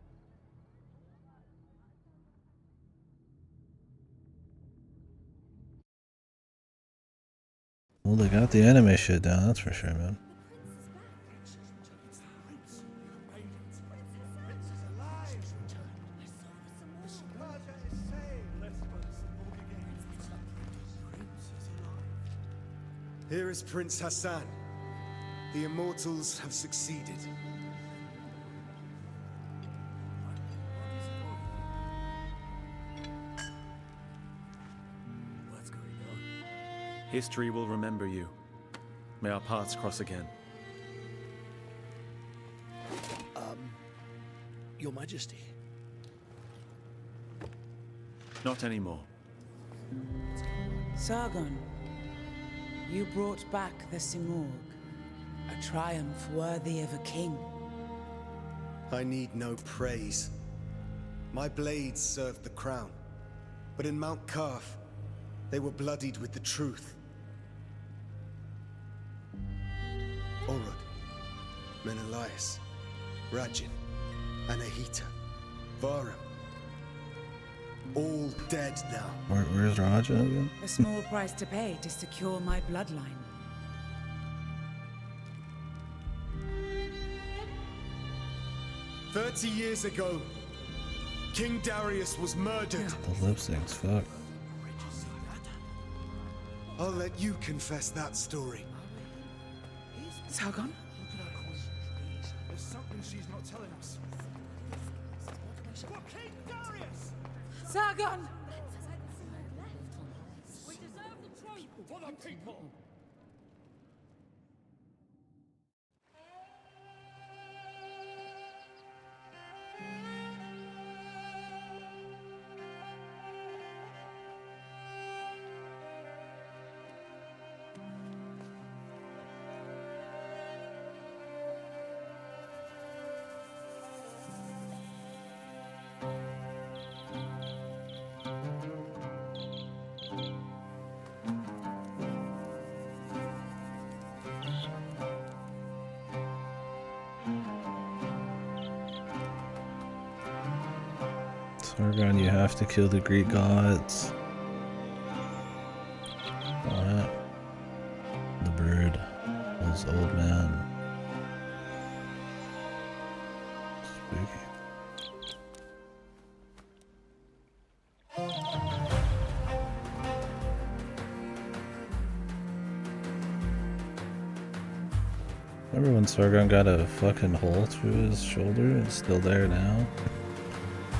Well, they got the anime shit down, that's for sure, man. Here is Prince Hassan. The Immortals have succeeded. What's going on? History will remember you. May our paths cross again. Your Majesty. Not anymore. Sargon, you brought back the Simorg, a triumph worthy of a king. I need no praise. My blades served the crown, but in Mount Kaf, they were bloodied with the truth. Orod, Menelaus, Rajin, Anahita, Varum. All dead now. Where's Raja again? A small price to pay to secure my bloodline. 30 years ago, King Darius was murdered. The lip syncs, fuck. I'll let you confess that story. Sargon? There's something she's not telling us. What King Darius? Sargon! We deserve the throne for the people. Sargon, you have to kill the Greek gods. What? The bird. This old man. Spooky. Remember when Sargon got a fucking hole through his shoulder? It's still there now.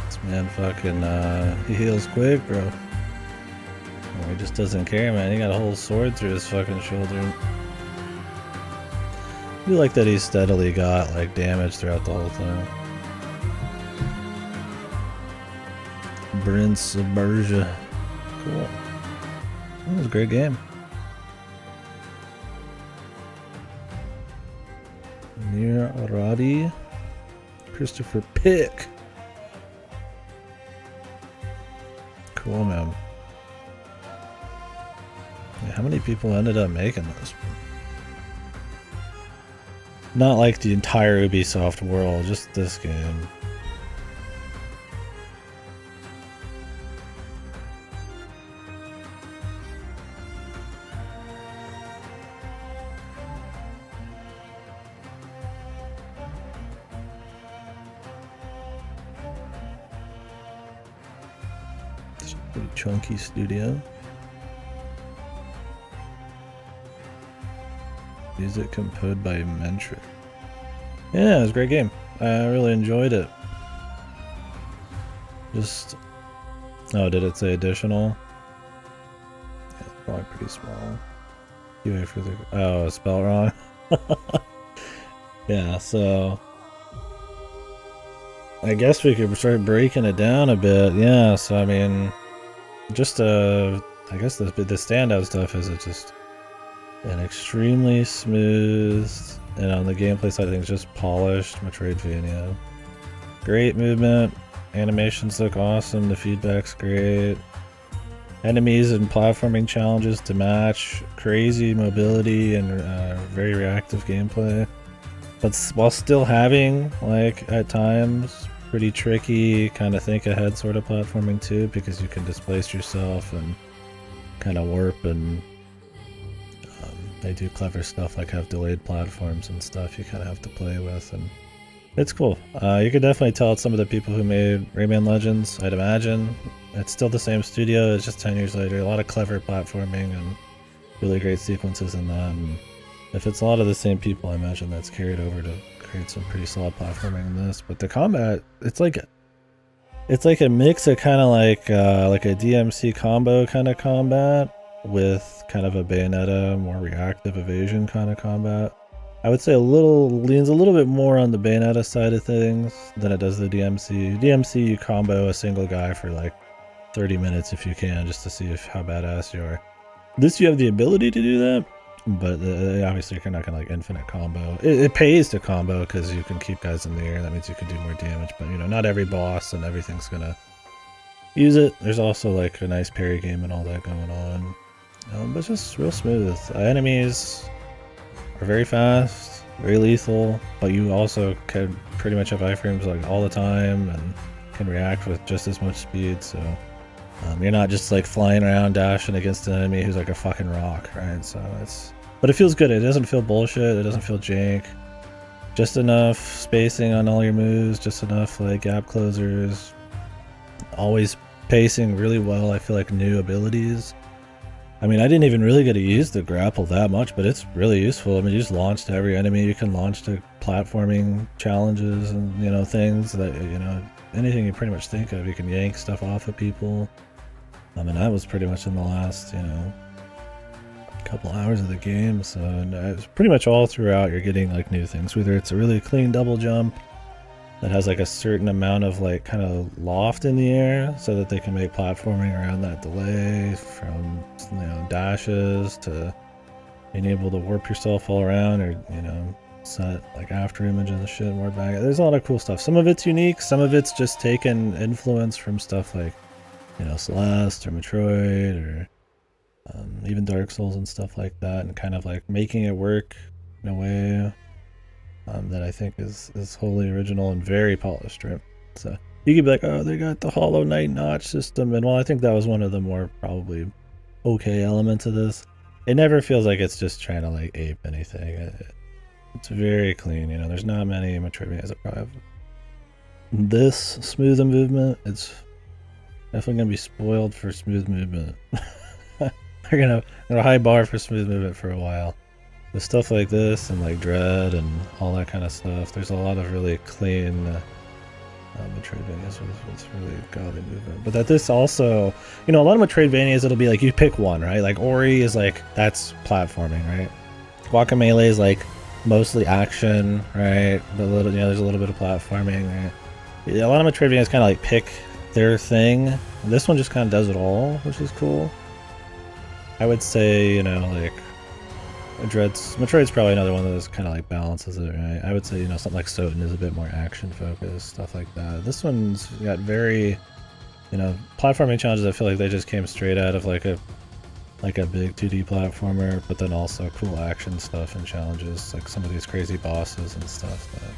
This man fucking, he heals quick, bro. Well, he just doesn't care, man. He got a whole sword through his fucking shoulder. I feel like that he steadily got, like, damage throughout the whole thing. Prince of Persia. Cool. That was a great game. Near Aradi. Christopher Pick. Cool, man. Yeah, how many people ended up making this? Not like the entire Ubisoft world, just this game. It's a pretty chunky studio. Music composed by Mentric. Yeah, it was a great game. I really enjoyed it. Just... Oh, did it say additional? Yeah, it's probably pretty small. QA for the... Oh, it's spelled wrong. Yeah, so... I guess we could start breaking it down a bit. Yeah, so I mean... Just, I guess the standout stuff is it just... an extremely smooth, and on the gameplay side of things, just polished Metroidvania. Great movement, animations look awesome, the feedback's great. Enemies and platforming challenges to match, crazy mobility and very reactive gameplay. But while still having, like, at times, pretty tricky, kind of think ahead sort of platforming too, because you can displace yourself and kind of warp and they do clever stuff like have delayed platforms and stuff you kind of have to play with, and it's cool. You could definitely tell it's some of the people who made Rayman Legends, I'd imagine. It's still the same studio, it's just 10 years later. A lot of clever platforming and really great sequences in that. And if it's a lot of the same people, I imagine that's carried over to create some pretty solid platforming in this. But the combat, it's like a mix of kind of like a DMC combo kind of combat with kind of a Bayonetta, more reactive evasion kind of combat. I would say leans a little bit more on the Bayonetta side of things than it does the DMC. DMC, you combo a single guy for like 30 minutes if you can, just to see how badass you are. This, you have the ability to do that, but obviously you're not gonna like infinite combo. It pays to combo because you can keep guys in the air. That means you can do more damage, but you know, not every boss and everything's gonna use it. There's also like a nice parry game and all that going on. But it's just real smooth. Enemies are very fast, very lethal, but you also can pretty much have iframes like all the time and can react with just as much speed, so you're not just like flying around dashing against an enemy who's like a fucking rock, right? So but it feels good. It doesn't feel bullshit, it doesn't feel jank. Just enough spacing on all your moves, just enough like gap closers. Always pacing really well, I feel like new abilities. I mean, I didn't even really get to use the grapple that much, but it's really useful. I mean, you just launch to every enemy. You can launch to platforming challenges and, you know, things that, you know, anything you pretty much think of. You can yank stuff off of people. I mean, that was pretty much in the last, you know, couple hours of the game. So it's pretty much all throughout you're getting, like, new things. Whether it's a really clean double jump that has, like, a certain amount of, like, kind of loft in the air so that they can make platforming around that delay, from, you know, dashes to being able to warp yourself all around, or, you know, set like after images and shit more back. There's a lot of cool stuff. Some of it's unique, some of it's just taken influence from stuff like, you know, Celeste or Metroid or even Dark Souls and stuff like that, and kind of like making it work in a way that I think is wholly original and very polished, right? So you could be like, oh, they got the Hollow Knight notch system, and well, I think that was one of the more probably okay elements of this. It never feels like it's just trying to like ape anything. It's very clean, you know. There's not many Metroidvanias that probably have this smooth movement. It's definitely gonna be spoiled for smooth movement. They're gonna have a high bar for smooth movement for a while. with stuff like this and like Dread and all that kind of stuff, there's a lot of really clean Metroidvanias with really godly movement. But that this also, you know, a lot of Metroidvanias, it'll be like you pick one, right? Like Ori is like, that's platforming, right? Guacamelee is like mostly action, right? But a little, you know, there's a little bit of platforming, right? Yeah, a lot of Metroidvanias kind of like pick their thing. This one just kind of does it all, which is cool. I would say, you know, like Metroid's probably another one that kind of like balances it, right? I would say, you know, something like Soten is a bit more action focused, stuff like that. This one's got very, you know, platforming challenges. I feel like they just came straight out of like a big 2D platformer, but then also cool action stuff and challenges, like some of these crazy bosses and stuff that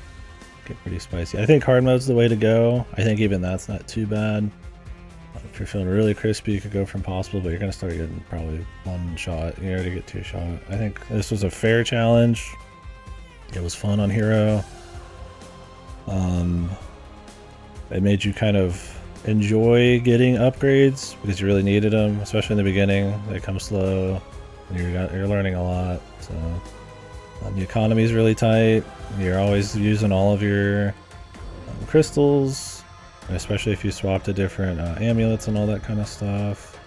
get pretty spicy. I think hard mode's the way to go. I think even that's not too bad. If you're feeling really crispy, you could go for impossible, but you're going to start getting probably one shot. You already get two shot. I think this was a fair challenge. It was fun on Hero. It made you kind of enjoy getting upgrades because you really needed them, especially in the beginning. They come slow, and you're learning a lot. So the economy is really tight. You're always using all of your crystals. Especially if you swap to different amulets and all that kind of stuff.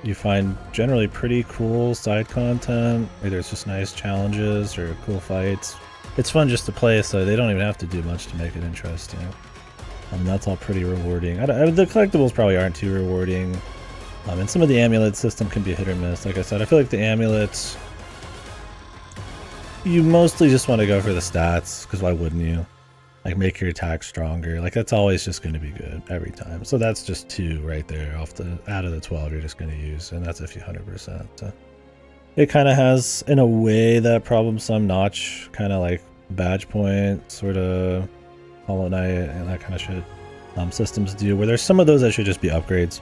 You find generally pretty cool side content. Either it's just nice challenges or cool fights. It's fun just to play, so they don't even have to do much to make it interesting. That's all pretty rewarding. The collectibles probably aren't too rewarding. And some of the amulet system can be hit or miss. Like I said, I feel like the amulets, you mostly just want to go for the stats, because why wouldn't you? Like make your attack stronger. Like that's always just going to be good every time. So that's just 2 right there out of the 12 you're just going to use, and that's if you 100%. So it kind of has, in a way, that problem sum notch kind of like badge point sort of Hollow Knight and that kind of shit systems do, where there's some of those that should just be upgrades.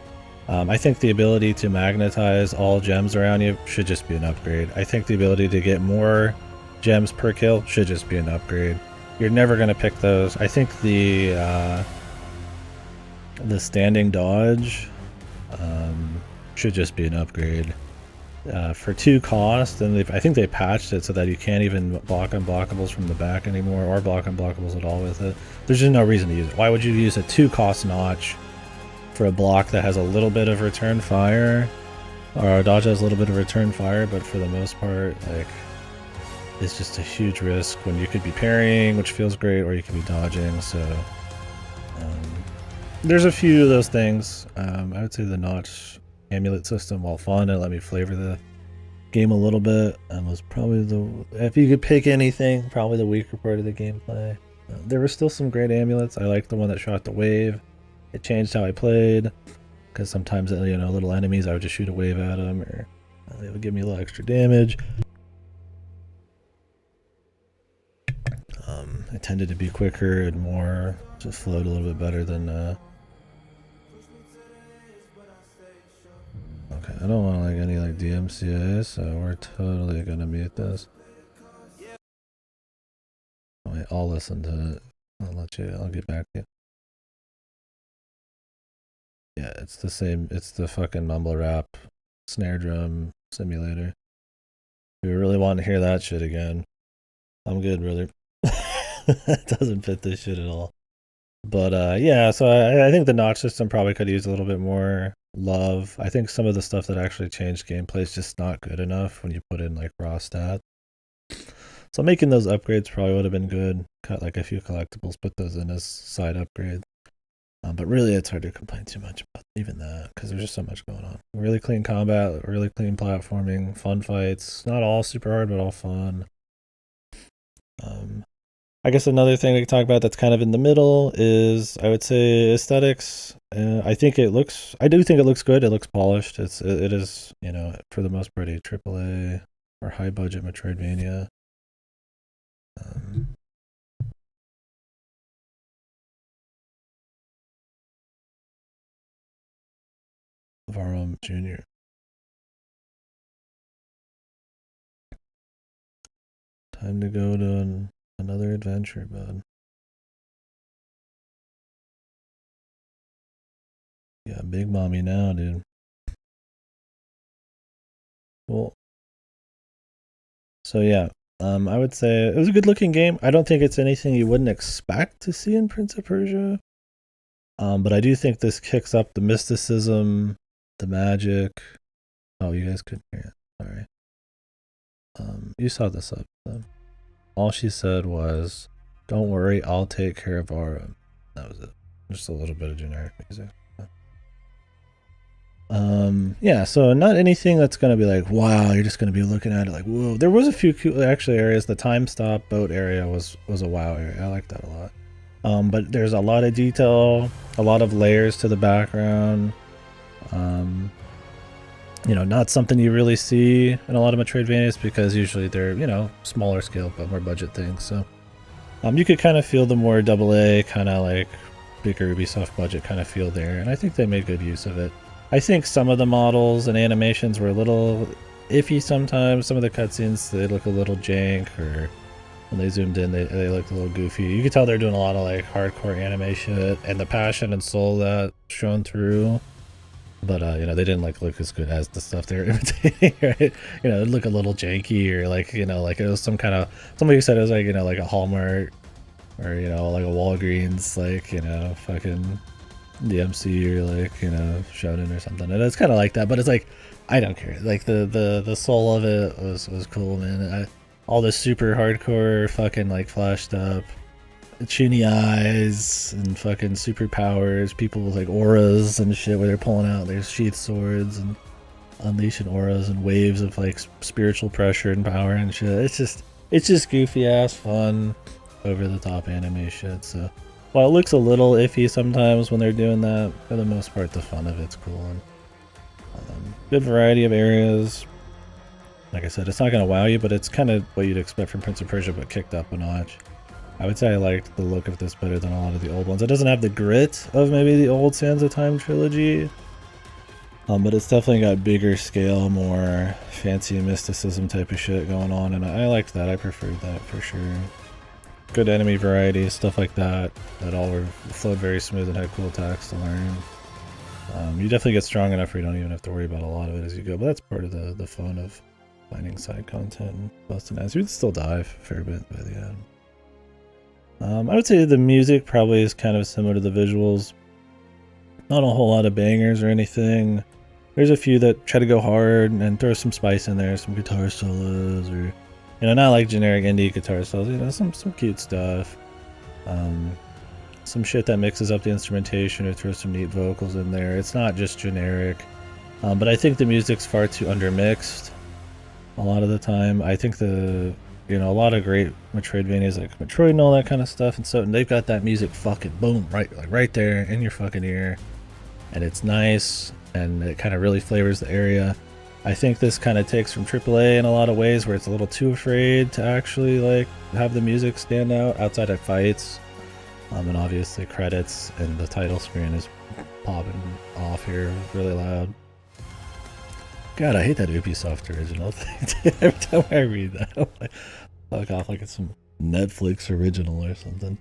I think the ability to magnetize all gems around you should just be an upgrade. I think the ability to get more gems per kill should just be an upgrade. You're never going to pick those. I think the standing dodge should just be an upgrade. For 2 cost, and I think they patched it so that you can't even block unblockables from the back anymore, or block unblockables at all with it. There's just no reason to use it. Why would you use a 2 cost notch for a block that has a little bit of return fire, or a dodge has a little bit of return fire, but for the most part, like, it's just a huge risk when you could be parrying, which feels great, or you could be dodging. So there's a few of those things. I would say the notch amulet system, while fun and let me flavor the game a little bit, was probably if you could pick anything, probably the weaker part of the gameplay. There were still some great amulets. I liked the one that shot the wave. It changed how I played, because sometimes, you know, little enemies, I would just shoot a wave at them, or they would give me a little extra damage. It tended to be quicker and more, just flowed a little bit better than okay, I don't want like any like DMCA, so we're totally gonna mute this. Wait, I'll listen to it. I'll get back to you. Yeah, it's the same, it's the fucking mumble rap snare drum simulator. If you really want to hear that shit again, I'm good, brother. It doesn't fit this shit at all. But yeah, so I think the notch system probably could use a little bit more love. I think some of the stuff that actually changed gameplay is just not good enough when you put in like raw stats. So making those upgrades probably would have been good. Cut like a few collectibles, put those in as side upgrades. But really, it's hard to complain too much about even that, because there's just so much going on. Really clean combat, really clean platforming, fun fights. Not all super hard, but all fun. I guess another thing we can talk about that's kind of in the middle is, I would say, aesthetics. I do think it looks good. It looks polished. It is, you know, for the most part, a AAA or high budget Metroidvania. Varum Jr. Time to go to another adventure, bud. Yeah, big mommy now, dude. Well, So yeah, I would say it was a good looking game. I don't think it's anything you wouldn't expect to see in Prince of Persia. But I do think this kicks up the mysticism, the magic. Oh, you guys couldn't hear it. Sorry. You saw this up. All she said was, "Don't worry, I'll take care of Aura." That was it. Just a little bit of generic music. Yeah, so not anything that's gonna be like, wow, you're just gonna be looking at it like, whoa. There was a few cool actually areas. The time stop boat area was a wow area. I like that a lot. But there's a lot of detail, a lot of layers to the background. You know, not something you really see in a lot of Metroidvanias because usually they're, you know, smaller scale but more budget things. So you could kind of feel the more AA kind of like bigger Ubisoft budget kind of feel there, and I think they made good use of it. I think some of the models and animations were a little iffy sometimes. Some of the cutscenes, they look a little jank, or when they zoomed in, they looked a little goofy. You could tell they're doing a lot of like hardcore animation, and the passion and soul that shone through. But you know, they didn't like look as good as the stuff they were imitating, right? You know, it looked a little janky, or like, you know, like it was some kind of, somebody said it was like, you know, like a Hallmark, or, you know, like a Walgreens, like, you know, fucking DMC, or like, you know, Shonen or something. And it's kind of like that, but it's like, I don't care. Like the soul of it was cool, man. All the super hardcore fucking like flashed up chuny eyes and fucking superpowers, people with like auras and shit where they're pulling out their sheath swords and unleashing auras and waves of like spiritual pressure and power and shit. It's just goofy ass fun, over the top anime shit. So while it looks a little iffy sometimes when they're doing that, for the most part the fun of it's cool. And good variety of areas. Like I said, it's not gonna wow you, but it's kind of what you'd expect from Prince of Persia, but kicked up a notch. I would say I liked the look of this better than a lot of the old ones. It doesn't have the grit of maybe the old Sands of Time trilogy, but it's definitely got bigger scale, more fancy mysticism type of shit going on, and I liked that. I preferred that for sure. Good enemy variety, stuff like that, that all flowed very smooth and had cool attacks to learn. You definitely get strong enough where you don't even have to worry about a lot of it as you go, but that's part of the fun of finding side content and busting ass. You'd still die a fair bit by the end. I would say the music probably is kind of similar to the visuals. Not a whole lot of bangers or anything. There's a few that try to go hard and throw some spice in there, some guitar solos, or, you know, not like generic indie guitar solos, you know, some cute stuff. Some shit that mixes up the instrumentation or throws some neat vocals in there. It's not just generic. But I think the music's far too undermixed a lot of the time. I think you know, a lot of great Metroidvanias like Metroid and all that kind of stuff, and so they've got that music fucking boom, right there in your fucking ear, and it's nice, and it kind of really flavors the area. I think this kind of takes from AAA in a lot of ways, where it's a little too afraid to actually like have the music stand out outside of fights, and obviously credits, and the title screen is popping off here really loud. God, I hate that Ubisoft original thing. Every time I read that, I'm like, fuck off, like it's some Netflix original or something.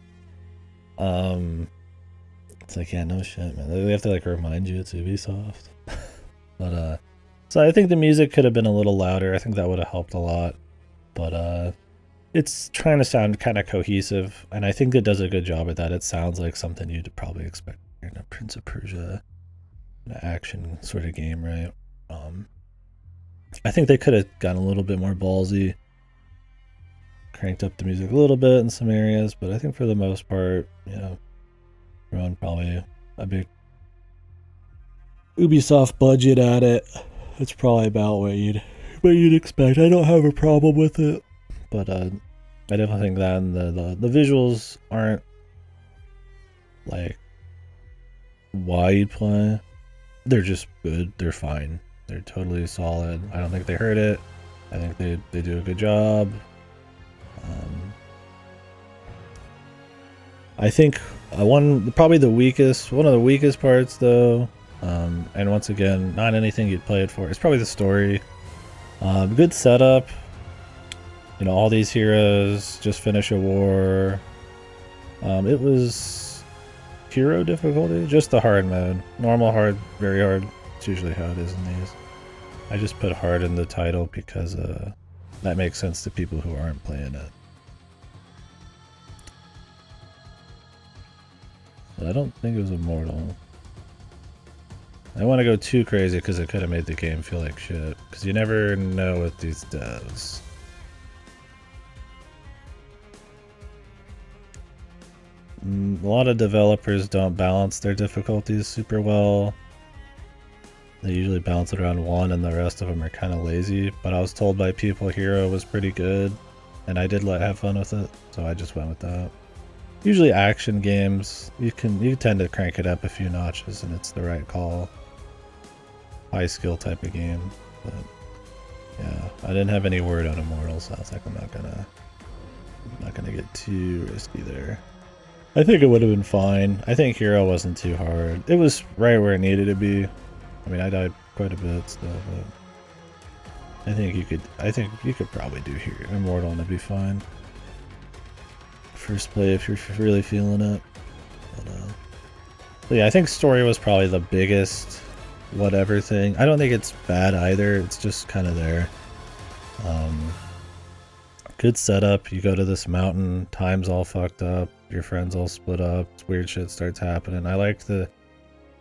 It's like, yeah, no shit, man. They have to like remind you it's Ubisoft. But so I think the music could have been a little louder. I think that would have helped a lot. But it's trying to sound kind of cohesive, and I think it does a good job at that. It sounds like something you'd probably expect in a Prince of Persia action sort of game, right? I think they could have gotten a little bit more ballsy, cranked up the music a little bit in some areas, but I think for the most part, you know, throwing probably a big Ubisoft budget at it, it's probably about what you'd expect. I don't have a problem with it, but I definitely think that, and the visuals aren't like why you'd play. They're just good. They're fine. They're totally solid. I don't think they hurt it. I think they do a good job. I think one of the weakest parts though, and once again, not anything you'd play it for, it's probably the story. Good setup. You know, all these heroes just finish a war. It was hero difficulty, just the hard mode. Normal, hard, very hard. It's usually how it is in these. I just put hard in the title because that makes sense to people who aren't playing it. But I don't think it was immortal. I don't want to go too crazy because it could have made the game feel like shit. Because you never know with these devs. A lot of developers don't balance their difficulties super well. They usually balance it around 1 and the rest of them are kind of lazy. But I was told by people Hero was pretty good. And I did have fun with it. So I just went with that. Usually action games, you tend to crank it up a few notches and it's the right call. High skill type of game, but yeah, I didn't have any word on Immortals, so I was like, I'm not gonna get too risky there. I think it would have been fine. I think Hero wasn't too hard. It was right where it needed to be. I mean, I died quite a bit still, but I think you could probably do Hero Immortal and it'd be fine. First play if you're really feeling it. But yeah, I think story was probably the biggest whatever thing. I don't think it's bad either. It's just kind of there. Good setup. You go to this mountain. Time's all fucked up. Your friends all split up. Weird shit starts happening. I like the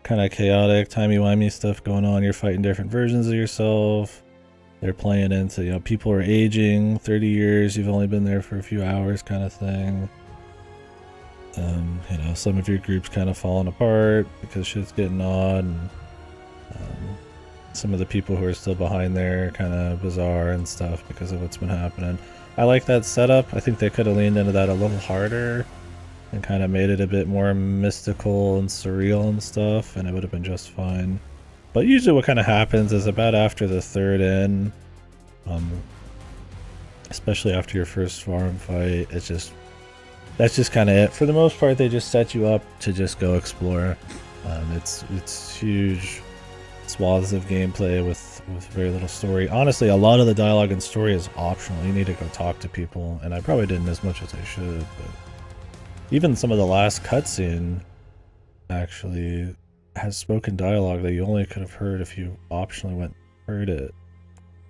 kind of chaotic, timey-wimey stuff going on. You're fighting different versions of yourself. They're playing into, you know, people are aging, 30 years, you've only been there for a few hours kind of thing. You know, some of your group's kind of falling apart because shit's getting odd. And, some of the people who are still behind there are kind of bizarre and stuff because of what's been happening. I like that setup. I think they could have leaned into that a little harder and kind of made it a bit more mystical and surreal and stuff, and it would have been just fine. But usually what kind of happens is about after the third inn, especially after your first farm fight, that's just kind of it. For the most part, they just set you up to just go explore. It's huge swaths of gameplay with very little story. Honestly, a lot of the dialogue and story is optional. You need to go talk to people, and I probably didn't as much as I should, but even some of the last cutscene actually has spoken dialogue that you only could have heard if you optionally went and heard it.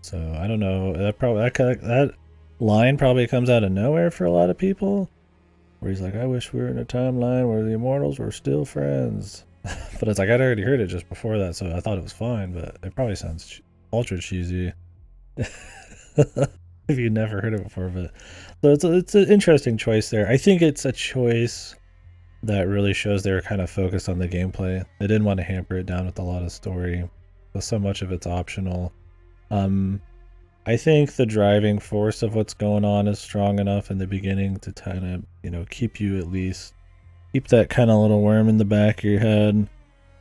So I don't know. That line probably comes out of nowhere for a lot of people, where he's like, "I wish we were in a timeline where the Immortals were still friends." But it's like I'd already heard it just before that, so I thought it was fine. But it probably sounds ultra cheesy if you never heard it before. But so it's an interesting choice there. I think it's a choice that really shows they were kind of focused on the gameplay. They didn't want to hamper it down with a lot of story, but so much of it's optional. I think the driving force of what's going on is strong enough in the beginning to kind of, you know, keep that kind of little worm in the back of your head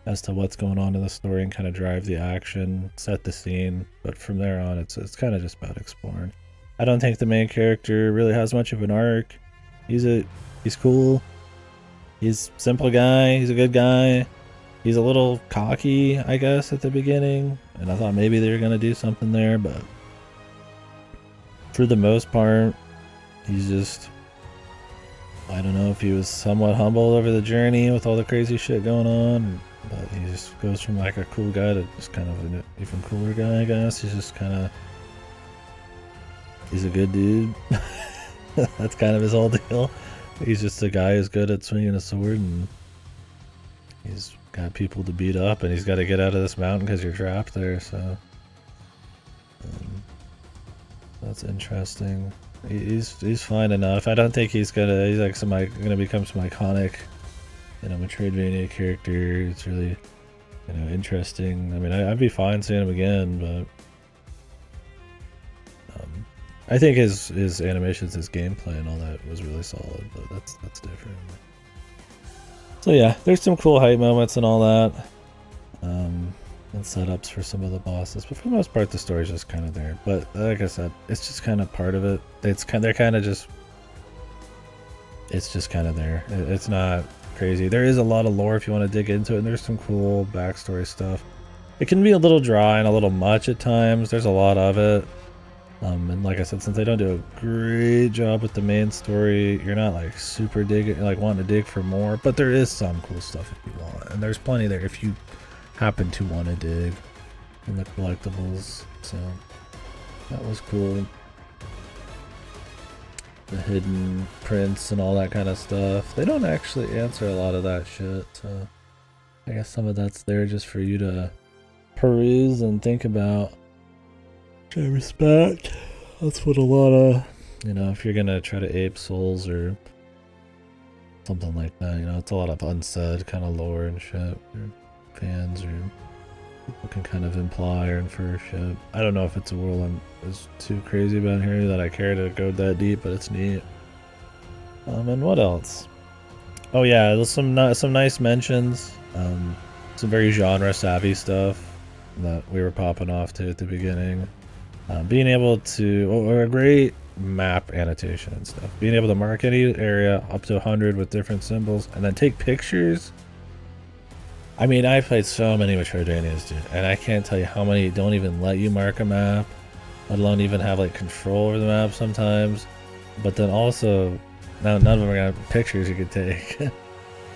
as to what's going on in the story and kind of drive the action, set the scene. But from there on, it's kind of just about exploring. I don't think the main character really has much of an arc. He's cool. He's a simple guy. He's a good guy. He's a little cocky, I guess, at the beginning. And I thought maybe they were going to do something there, but for the most part, he's just, I don't know if he was somewhat humble over the journey with all the crazy shit going on, but he just goes from like a cool guy to just kind of an even cooler guy, I guess. He's just kind of, he's a good dude. That's kind of his whole deal. He's just a guy who's good at swinging a sword, and he's got people to beat up, and he's got to get out of this mountain because you're trapped there, so that's interesting. He's fine enough. I don't think he's gonna become some iconic, you know, Metroidvania character. It's really, you know, interesting. I mean, I'd be fine seeing him again, but I think his animations, his gameplay, and all that was really solid. But that's different. So yeah, there's some cool hype moments and all that, and setups for some of the bosses. But for the most part, the story's just kind of there. But like I said, it's just kind of part of it. It's kind of just there. It's not crazy. There is a lot of lore if you want to dig into it, and there's some cool backstory stuff. It can be a little dry and a little much at times. There's a lot of it. And like I said, since they don't do a great job with the main story, you're not like super wanting to dig for more, but there is some cool stuff if you want, and there's plenty there if you happen to want to dig in the collectibles. So that was cool. the hidden prints and all that kind of stuff. They don't actually answer a lot of that shit, so I guess some of that's there just for you to peruse and think about. Which I respect. That's what a lot of, you know, if you're gonna try to ape Souls or something like that, you know, it's a lot of unsaid kind of lore and shit. Or fans or people can kind of imply or infer shit. I don't know if it's a world is too crazy about here that I care to go that deep, but it's neat. And what else? Oh yeah, there's some nice mentions. Some very genre savvy stuff that we were popping off to at the beginning. Being able to, or a great map annotation and stuff. Being able to mark any area up to 100 with different symbols and then take pictures. I mean, I played so many Metroidvanias, dude, and I can't tell you how many don't even let you mark a map, let alone even have like control over the map sometimes. But then also, now none of them are gonna have pictures you could take.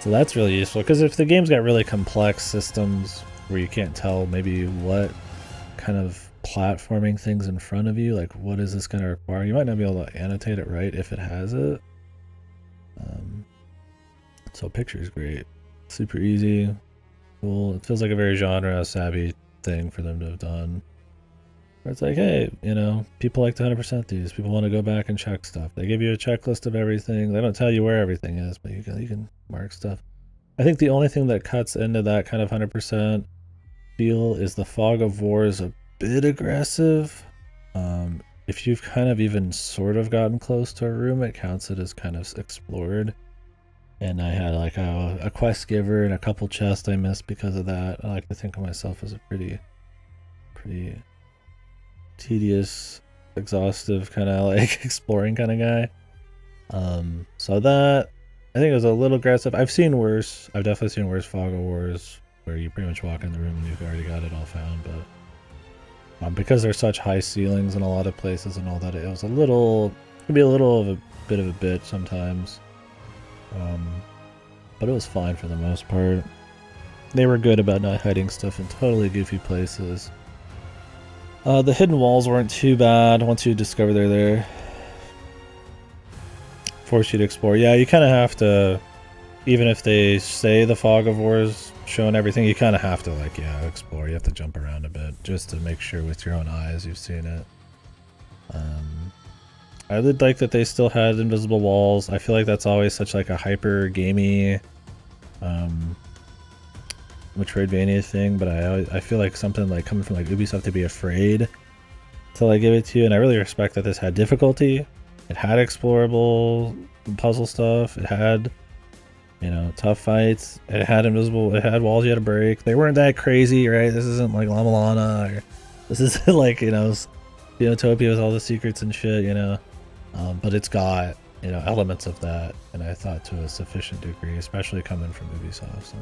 So that's really useful, because if the game's got really complex systems where you can't tell maybe what kind of platforming things in front of you, like what is this going to require, you might not be able to annotate it right if it has it. So picture is great, super easy, cool. It feels like a very genre savvy thing for them to have done, where it's like, hey, you know, people like to 100% these, people want to go back and check stuff. They give you a checklist of everything. They don't tell you where everything is, but you can mark stuff. I think the only thing that cuts into that kind of 100% feel is the fog of war is a bit aggressive. If you've kind of even sort of gotten close to a room, it counts it as kind of explored. And I had like a quest giver and a couple chests I missed because of that. I like to think of myself as a pretty tedious, exhaustive kind of like exploring kind of guy. So that, I think it was a little aggressive. I've seen worse. I've definitely seen worse fog of wars where you pretty much walk in the room and you've already got it all found, but because there's such high ceilings in a lot of places and all that, it was a little, it could be a little of a bit of a bitch sometimes. But it was fine for the most part. They were good about not hiding stuff in totally goofy places. The hidden walls weren't too bad once you discover they're there. Force you to explore. Yeah, you kind of have to, even if they say the fog of war is showing everything, you kind of have to, like, yeah, explore. You have to jump around a bit just to make sure with your own eyes you've seen it. I did like that they still had invisible walls. I feel like that's always such like a hyper gamey Metroidvania thing, but I feel like something like coming from like Ubisoft to be afraid till I give it to you, and I really respect that this had difficulty. It had explorable puzzle stuff. It had, you know, tough fights. It had invisible. It had walls you had to break. They weren't that crazy, right? This isn't like La Milana, or this isn't like, you know, Utopia with all the secrets and shit, you know. But it's got, you know, elements of that, and I thought to a sufficient degree, especially coming from Ubisoft. So.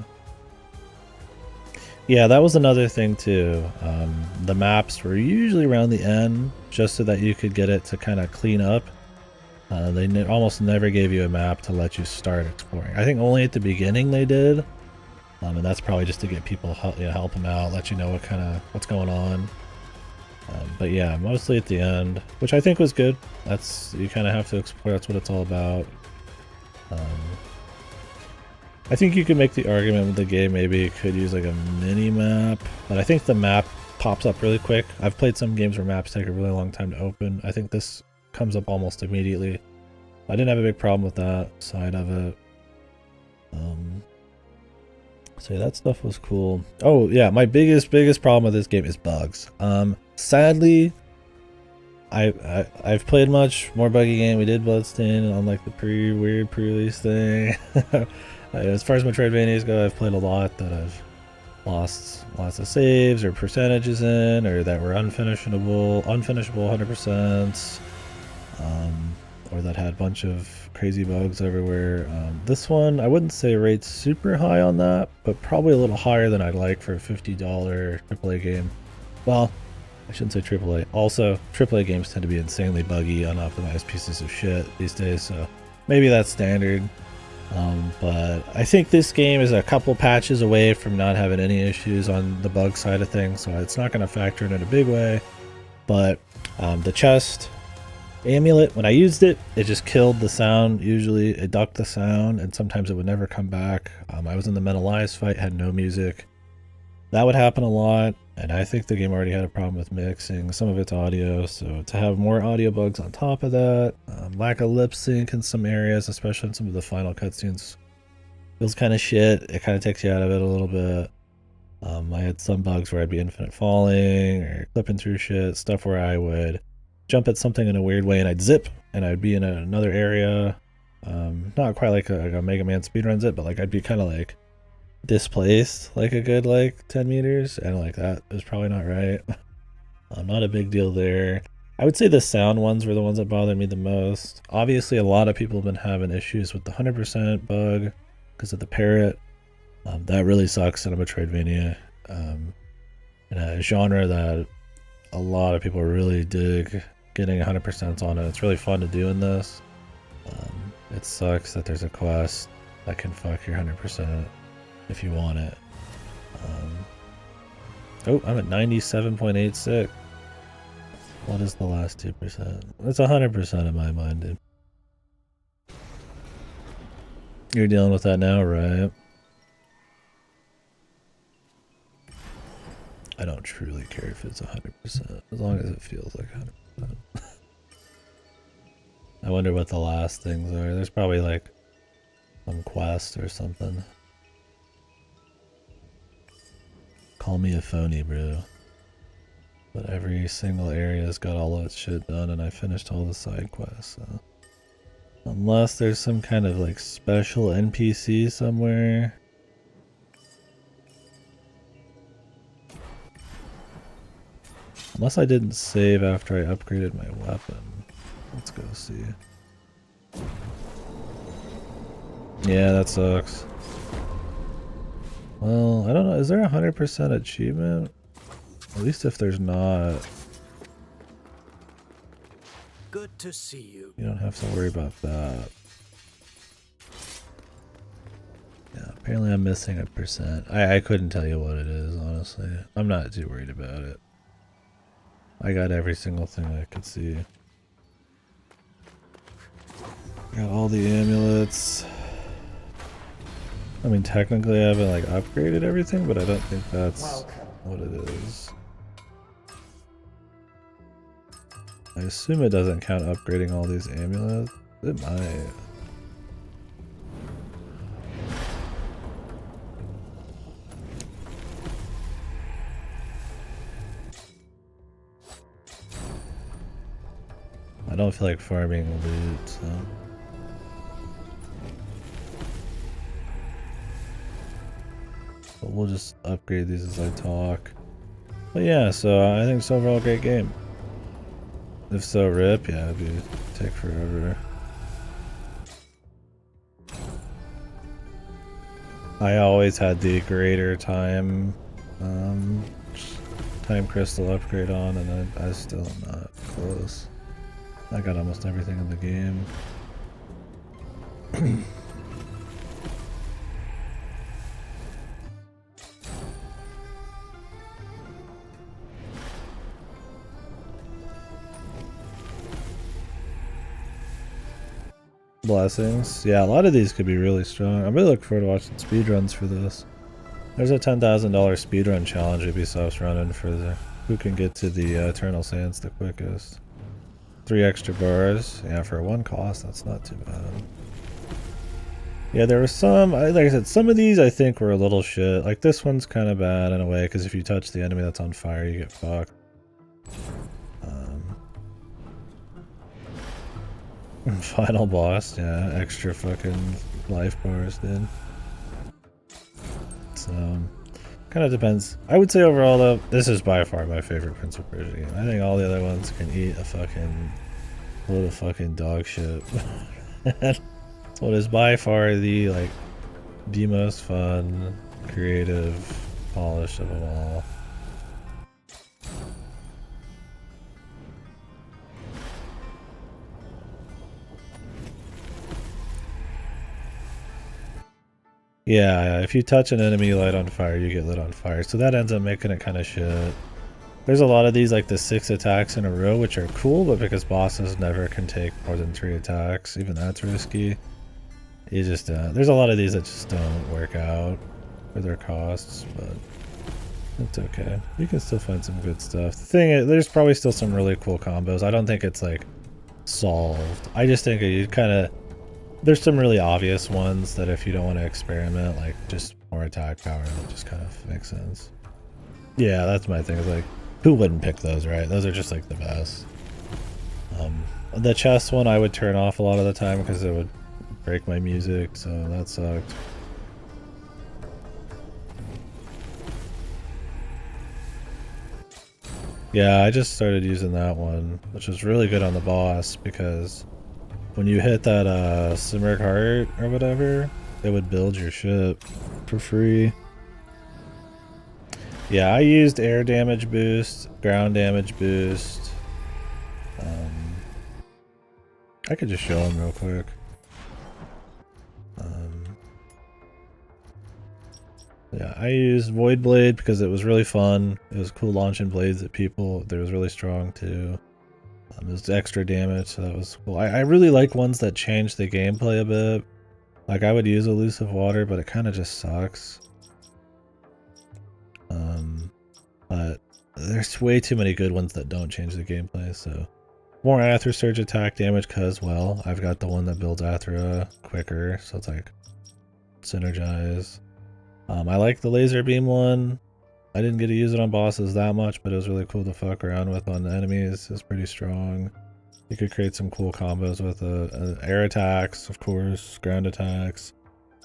Yeah, that was another thing too. The maps were usually around the end, just so that you could get it to kind of clean up. They almost never gave you a map to let you start exploring. I think only at the beginning they did, and that's probably just to get people help them out, let you know what's going on. But yeah, mostly at the end, which I think was good. You kind of have to explore. That's what it's all about. I think you could make the argument with the game maybe it could use like a mini map, but I think the map pops up really quick. I've played some games where maps take a really long time to open. I think this comes up almost immediately. I didn't have a big problem with that side of it. So yeah, that stuff was cool. Oh yeah, my biggest problem with this game is bugs. Sadly, I've played much more buggy game. We did Bloodstain on like the weird pre-release thing. As far as Metroidvanias go, I've played a lot that I've lost lots of saves or percentages in, or that were unfinishable 100%, or that had a bunch of crazy bugs everywhere. This one, I wouldn't say rates super high on that, but probably a little higher than I'd like for a $50 AAA game. Well, I shouldn't say AAA. Also, AAA games tend to be insanely buggy, unoptimized pieces of shit these days, so maybe that's standard. But I think this game is a couple patches away from not having any issues on the bug side of things, so it's not going to factor in a big way. But the chest amulet, when I used it, it just killed the sound. Usually it ducked the sound, and sometimes it would never come back. I was in the Menelaus fight, had no music. That would happen a lot, and I think the game already had a problem with mixing some of its audio, so to have more audio bugs on top of that, lack of lip sync in some areas, especially in some of the final cutscenes, feels kind of shit. It kind of takes you out of it a little bit. I had some bugs where I'd be infinite falling or clipping through shit, stuff where I would jump at something in a weird way and I'd zip and I'd be in another area. Not quite like a Mega Man speedrun zip, but like I'd be kind of like displaced like a good like 10 meters, and like that is probably not right. Not a big deal there. I would say the sound ones were the ones that bothered me the most. Obviously a lot of people have been having issues with the 100% bug because of the parrot. That really sucks in a Metroidvania, in a genre that a lot of people really dig getting 100% on it. It's really fun to do in this. It sucks that there's a quest that can fuck your 100% if you want it. Oh, I'm at 97.86. What is the last 2%? It's 100% in my mind, dude. You're dealing with that now, right? I don't truly care if it's 100%, as long as it feels like 100%. I wonder what the last things are. There's probably like some quest or something. Call me a phony, bro. But every single area's got all of its shit done, and I finished all the side quests, so. Unless there's some kind of like special NPC somewhere. Unless I didn't save after I upgraded my weapon. Let's go see. Yeah, that sucks. Well, I don't know. Is there a 100% achievement? At least if there's not. Good to see you. You don't have to worry about that. Yeah, apparently I'm missing a percent. I couldn't tell you what it is, honestly. I'm not too worried about it. I got every single thing I could see. Got all the amulets. I mean, technically I haven't like upgraded everything, but I don't think that's what it is. I assume it doesn't count upgrading all these amulets. It might. I don't feel like farming loot, so. But we'll just upgrade these as I talk. But yeah, so I think it's overall a great game. If so, rip, yeah, it'd take forever. I always had the greater time crystal upgrade on, and I still am not close. I got almost everything in the game. Blessings. Yeah, a lot of these could be really strong. I'm really looking forward to watching speedruns for this. There's a $10,000 speedrun challenge Ubisoft's running for the who can get to the Eternal Sands the quickest. 3 extra bars. Yeah, for one cost, that's not too bad. Yeah, there were some, like I said, some of these I think were a little shit. Like this one's kind of bad in a way, because if you touch the enemy that's on fire, you get fucked. Final boss, yeah, extra fucking life bars, dude. So, kind of depends. I would say overall though, this is by far my favorite Prince of Persia game. I think all the other ones can eat a fucking load of fucking dog shit. That's what is by far the most fun, creative, polished of them all. Yeah, if you touch an enemy you light on fire, you get lit on fire. So that ends up making it kind of shit. There's a lot of these, like the 6 attacks in a row, which are cool, but because bosses never can take more than 3 attacks, even that's risky. You just, there's a lot of these that just don't work out for their costs, but it's okay. You can still find some good stuff. The thing is, there's probably still some really cool combos. I don't think it's like solved. I just think you kind of, there's some really obvious ones that if you don't want to experiment, like just more attack power, that just kind of makes sense. Yeah, that's my thing. It's like, who wouldn't pick those, right? Those are just like the best. The chest one I would turn off a lot of the time because it would break my music, so that sucked. Yeah, I just started using that one, which was really good on the boss because when you hit that Simurgh Heart or whatever, it would build your ship for free. Yeah, I used air damage boost, ground damage boost. I could just show them real quick. Yeah, I used Void Blade because it was really fun. It was cool launching blades at people. It was really strong too. It was extra damage, so that was cool. I really like ones that change the gameplay a bit. Like I would use Elusive Water, but it kind of just sucks. But there's way too many good ones that don't change the gameplay, so more Athra Surge attack damage because, well, I've got the one that builds Athra quicker, so it's like synergize. I like the laser beam one. I didn't get to use it on bosses that much, but it was really cool to fuck around with on enemies. It's pretty strong. You could create some cool combos with air attacks, of course, ground attacks.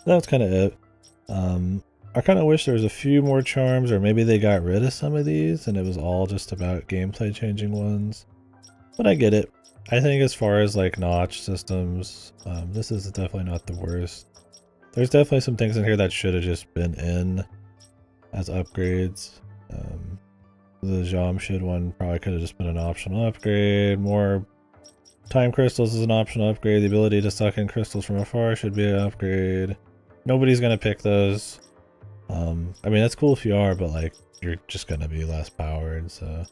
That's kind of it. I kind of wish there was a few more charms, or maybe they got rid of some of these and it was all just about gameplay changing ones. But I get it. I think as far as like notch systems, this is definitely not the worst. There's definitely some things in here that should have just been in as upgrades. The Jamshid one probably could have just been an optional upgrade. More time crystals is an optional upgrade. The ability to suck in crystals from afar should be an upgrade. Nobody's gonna pick those. I mean, that's cool if you are, but like, you're just gonna be less powered, so.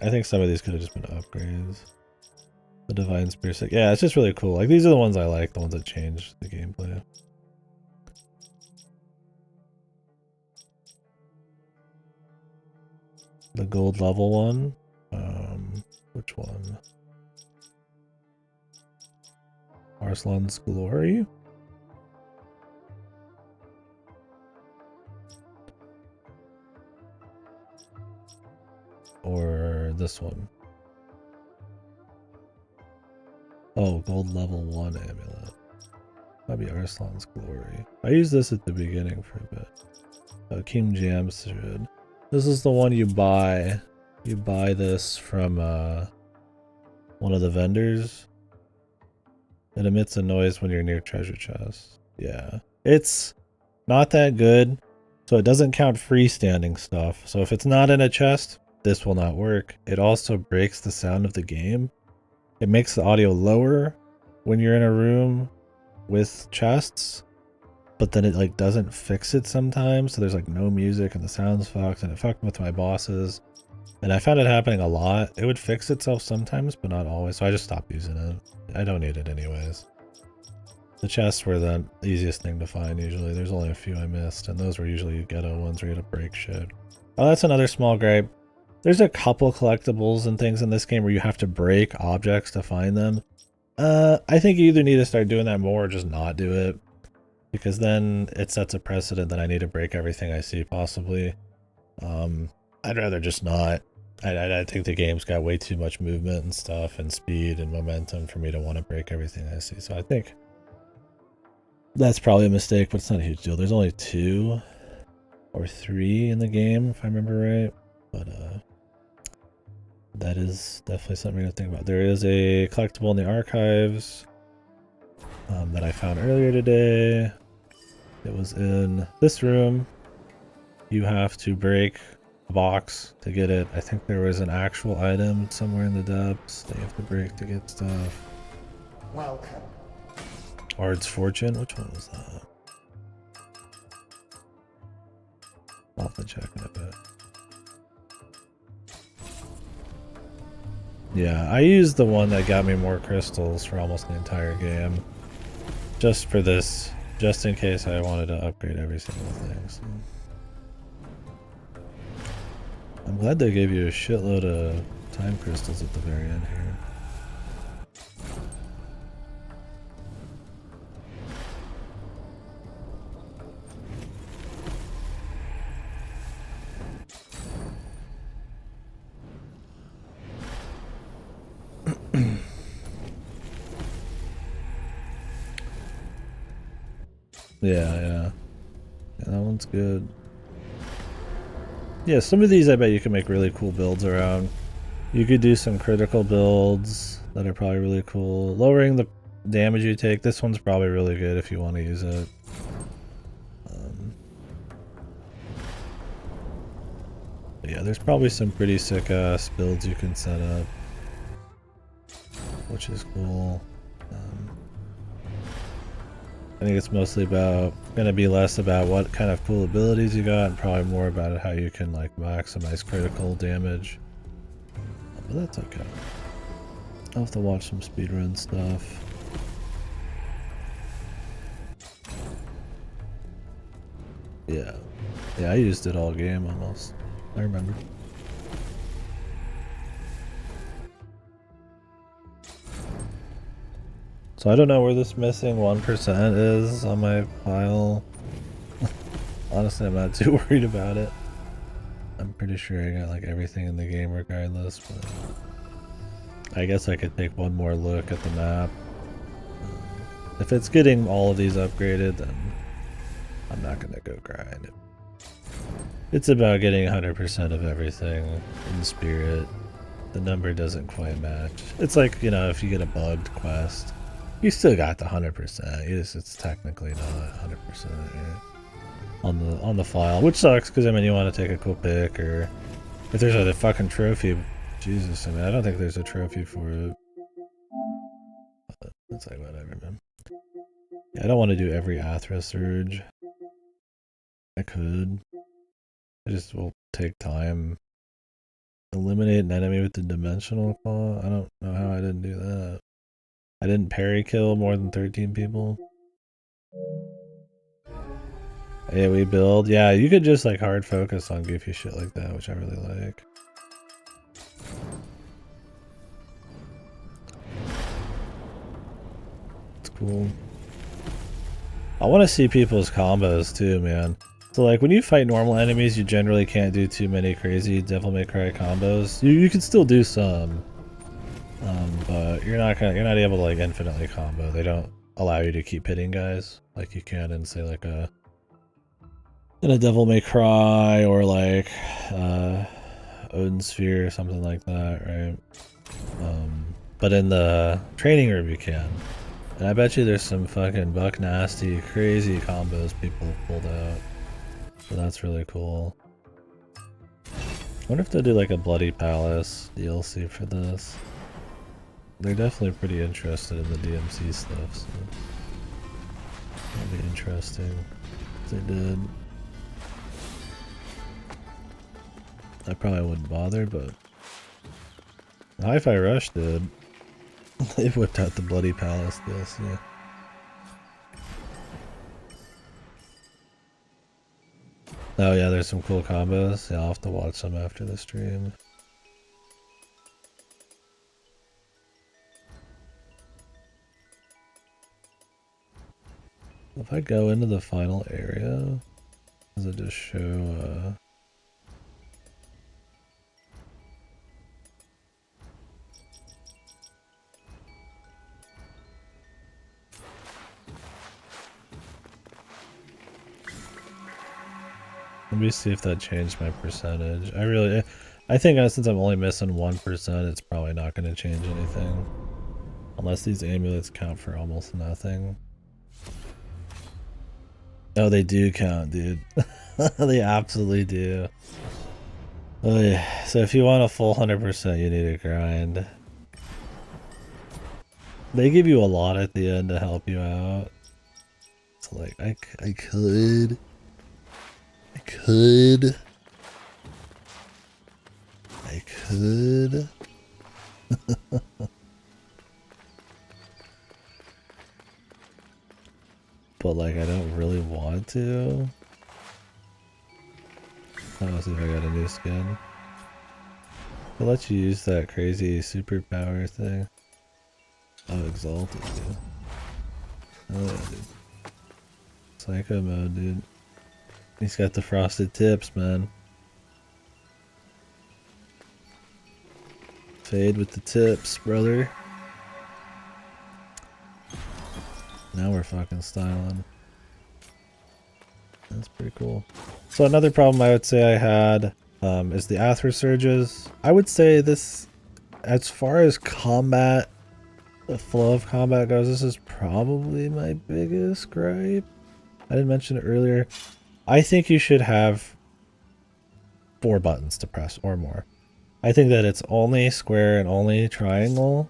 I think some of these could have just been upgrades. The Divine Spear Stick. Yeah, it's just really cool. Like, these are the ones I like, the ones that change the gameplay. The gold level one. Which one? Arslan's Glory? Or this one? Oh, gold level 1 amulet. That'd be Arslan's Glory. I used this at the beginning for a bit. King Jamshid. This is the one you buy. You buy this from one of the vendors. It emits a noise when you're near treasure chests. Yeah. It's not that good, so it doesn't count freestanding stuff. So if it's not in a chest, this will not work. It also breaks the sound of the game. It makes the audio lower when you're in a room with chests, but then it like doesn't fix it sometimes, so there's like no music and the sound's fucked, and it fucked with my bosses. And I found it happening a lot. It would fix itself sometimes, but not always, so I just stopped using it. I don't need it anyways. The chests were the easiest thing to find usually. There's only a few I missed, and those were usually ghetto ones where you had to break shit. Oh, that's another small gripe. There's a couple collectibles and things in this game where you have to break objects to find them. I think you either need to start doing that more or just not do it, because then it sets a precedent that I need to break everything I see possibly. I'd rather just not. I think the game's got way too much movement and stuff and speed and momentum for me to want to break everything I see. So I think that's probably a mistake, but it's not a huge deal. There's only 2 or 3 in the game, if I remember right. But that is definitely something to think about. There is a collectible in the archives that I found earlier today. It was in this room. You have to break a box to get it. I think there was an actual item somewhere in the depths that you have to break to get stuff. Welcome. Ard's Fortune? Which one was that? I'll have to check in a bit. Yeah, I used the one that got me more crystals for almost the entire game. Just for this, just in case I wanted to upgrade every single thing. So. I'm glad they gave you a shitload of time crystals at the very end here. Yeah, that one's good. Yeah, some of these I bet you can make really cool builds around. You could do some critical builds that are probably really cool. Lowering the damage you take, this one's probably really good if you want to use it. Yeah, there's probably some pretty sick ass builds you can set up, which is cool. I think it's mostly gonna be less about what kind of cool abilities you got and probably more about how you can like maximize critical damage. But that's okay. I'll have to watch some speedrun stuff. Yeah, I used it all game almost. I remember. So I don't know where this missing 1% is on my pile. Honestly, I'm not too worried about it. I'm pretty sure I got like everything in the game regardless, but I guess I could take one more look at the map. If it's getting all of these upgraded, then I'm not gonna go grind. It's about getting 100% of everything in spirit. The number doesn't quite match. It's like, you know, if you get a bugged quest, you still got the 100%. It's technically not 100% on the file, which sucks because I mean you want to take a cool pick, or if there's a fucking trophy. Jesus, I mean I don't think there's a trophy for it. But it's like whatever, man. Yeah, I don't want to do every Athra surge. I could. I just will take time. Eliminate an enemy with the dimensional claw. I don't know how I didn't do that. I didn't parry kill more than 13 people. Yeah, we build. Yeah, you could just like hard focus on goofy shit like that, which I really like. It's cool. I want to see people's combos too, man. So like when you fight normal enemies, you generally can't do too many crazy Devil May Cry combos. You can still do some, but you're not able to like infinitely combo. They don't allow you to keep hitting guys like you can in say like in a Devil May Cry or like Odin Sphere or something like that, right? But in the training room you can. And I bet you there's some fucking buck nasty, crazy combos people have pulled out. So that's really cool. I wonder if they'll do like a Bloody Palace DLC for this. They're definitely pretty interested in the DMC stuff, so that'll be interesting if they did. I probably wouldn't bother, but Hi-Fi Rush did. They whipped out the Bloody Palace DLC. Oh yeah, there's some cool combos. Yeah, I'll have to watch some after the stream. If I go into the final area, does it just show let me see if that changed my percentage. I think since I'm only missing 1%, it's probably not going to change anything. Unless these amulets count for almost nothing. Oh, they do count, dude. They absolutely do. Oh, yeah. So if you want a full 100%, you need to grind. They give you a lot at the end to help you out. So like, I could. But like, I don't really want to. I'll see if I got a new skin. I'll let you use that crazy superpower thing. Oh, exalted, dude. Oh yeah, dude. Psycho mode, dude. He's got the frosted tips, man. Fade with the tips, brother. Now we're fucking styling. That's pretty cool. So another problem I would say I had is the Athra surges. I would say this, as far as combat, the flow of combat goes, this is probably my biggest gripe. I didn't mention it earlier. I think you should have 4 buttons to press or more. I think that it's only square and only triangle,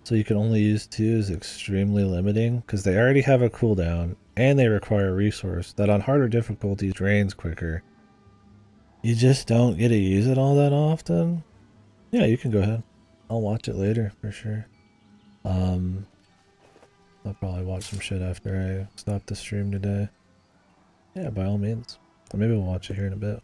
so you can only use 2 is extremely limiting because they already have a cooldown and they require a resource that on harder difficulties drains quicker. You just don't get to use it all that often. Yeah, you can go ahead. I'll watch it later for sure. I'll probably watch some shit after I stop the stream today. Yeah, by all means. Or maybe we'll watch it here in a bit.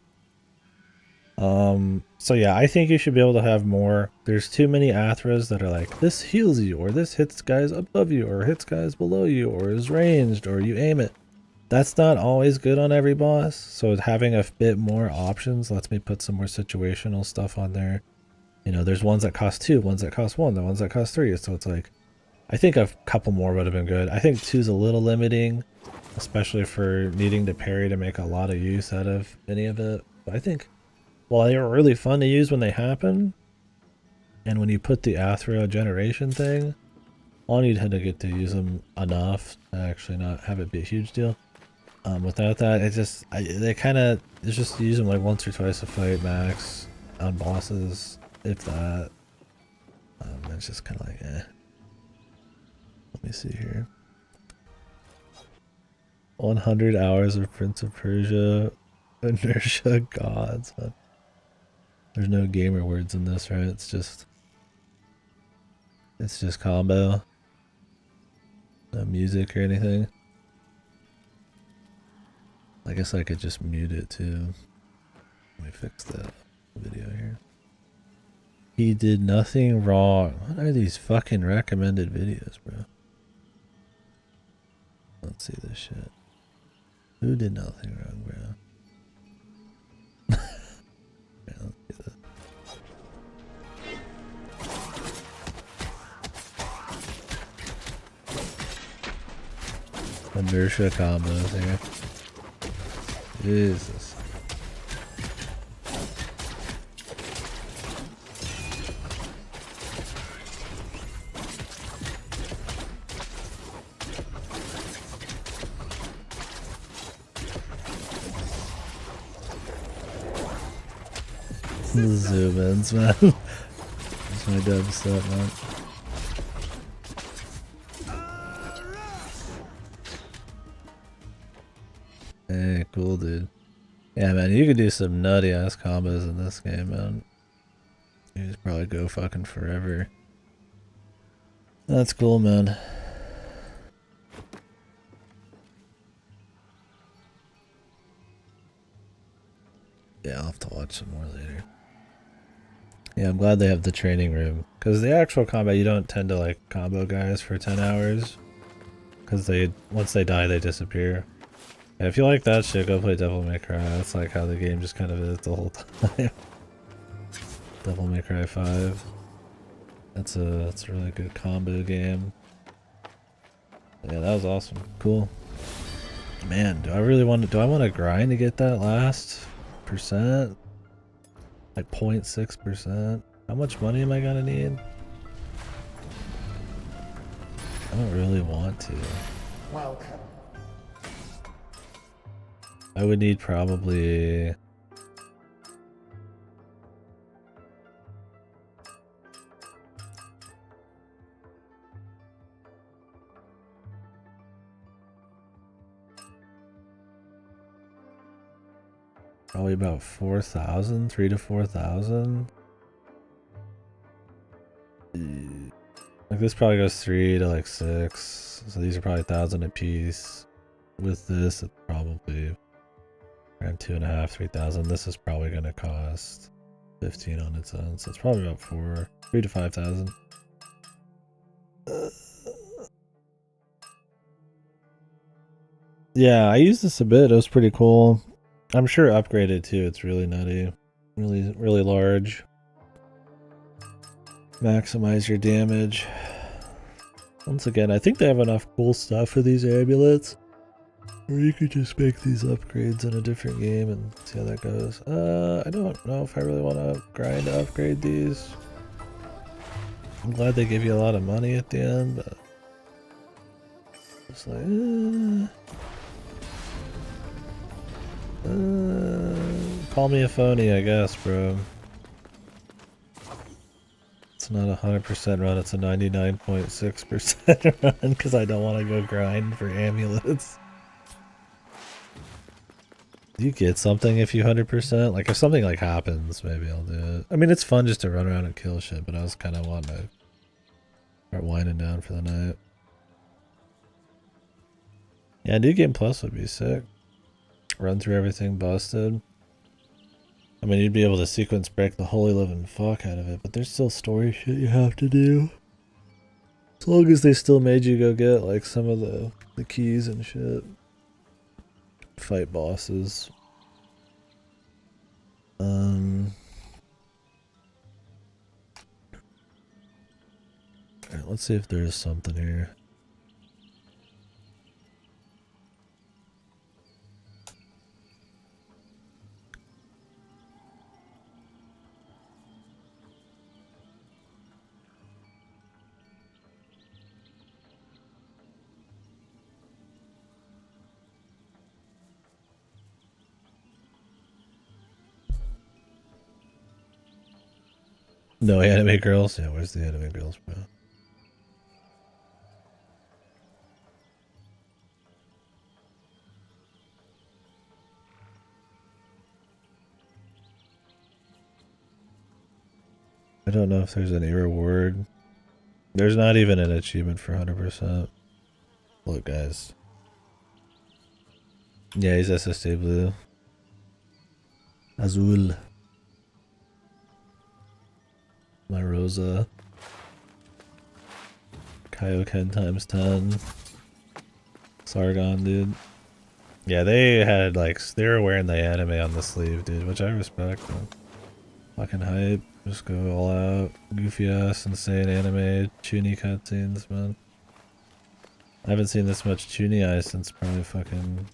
So yeah, I think you should be able to have more. There's too many Athras that are like, this heals you, or this hits guys above you, or hits guys below you, or is ranged, or you aim it. That's not always good on every boss, so having a bit more options lets me put some more situational stuff on there. You know, there's ones that cost 2, ones that cost 1, the ones that cost 3, so it's like, I think a couple more would have been good. I think 2 is a little limiting, especially for needing to parry to make a lot of use out of any of it. But I think, well, they were really fun to use when they happen, and when you put the Athra generation thing on, you tend to get to use them enough to actually not have it be a huge deal. Without that, they kind of, it's just use them like once or twice a fight max on bosses, if that. It's just kind of like, eh. Let me see here. 100 hours of Prince of Persia, inertia gods. There's no gamer words in this, right? It's just combo. No music or anything. I guess I could just mute it too. Let me fix that video here. He did nothing wrong. What are these fucking recommended videos, bro? Let's see this shit. Who did nothing wrong, bro? Yeah, let's do this. Inertia combos here. Jesus. Zoom ins, man. That's my dubstep, man. Hey, cool, dude. Yeah, man, you could do some nutty ass combos in this game, man. You just probably go fucking forever. That's cool, man. Yeah, I'll have to watch some more later. Yeah, I'm glad they have the training room. Because the actual combat, you don't tend to like combo guys for 10 hours. Because once they die, they disappear. Yeah, if you like that shit, go play Devil May Cry. That's like how the game just kind of is the whole time. Devil May Cry 5. That's a really good combo game. Yeah, that was awesome. Cool. Man, do I want to grind to get that last percent? Like 0.6%? How much money am I gonna need? I don't really want to. Welcome. I would need probably... Probably about 4,000, 3,000 to 4,000. this probably goes 3 to like 6. So these are probably 1,000 a piece. With this, it's probably around 2.5, 3,000. This is probably going to cost 15 on its own. So it's probably about 3 to 5,000. Yeah, I used this a bit. It was pretty cool. I'm sure upgraded too. It's really nutty. Really, really large. Maximize your damage. Once again, I think they have enough cool stuff for these amulets. Or you could just make these upgrades in a different game and see how that goes. I don't know if I really want to grind to upgrade these. I'm glad they give you a lot of money at the end, but it's like, call me a phony, I guess, bro. It's not a 100% run, it's a 99.6% run because I don't want to go grind for amulets. Do you get something if you 100%? Like if something like happens, maybe I'll do it. I mean, it's fun just to run around and kill shit, but I was kind of wanting to start winding down for the night. Yeah, New Game Plus would be sick. Run through everything busted. I mean, you'd be able to sequence break the holy living fuck out of it, but there's still story shit you have to do. As long as they still made you go get like some of the keys and shit. Fight bosses. Alright, let's see if there's something here. No anime girls? Yeah, where's the anime girls, bro? I don't know if there's any reward. There's not even an achievement for 100%. Look, guys. Yeah, he's SSD blue. Azul. My Rosa. Kaioken times 10. Sargon, dude. Yeah, they had like, they were wearing the anime on the sleeve, dude, which I respect, man. Fucking hype. Just go all out. Goofy ass, insane anime, Chuny cutscenes, man. I haven't seen this much Chuny eyes since probably fucking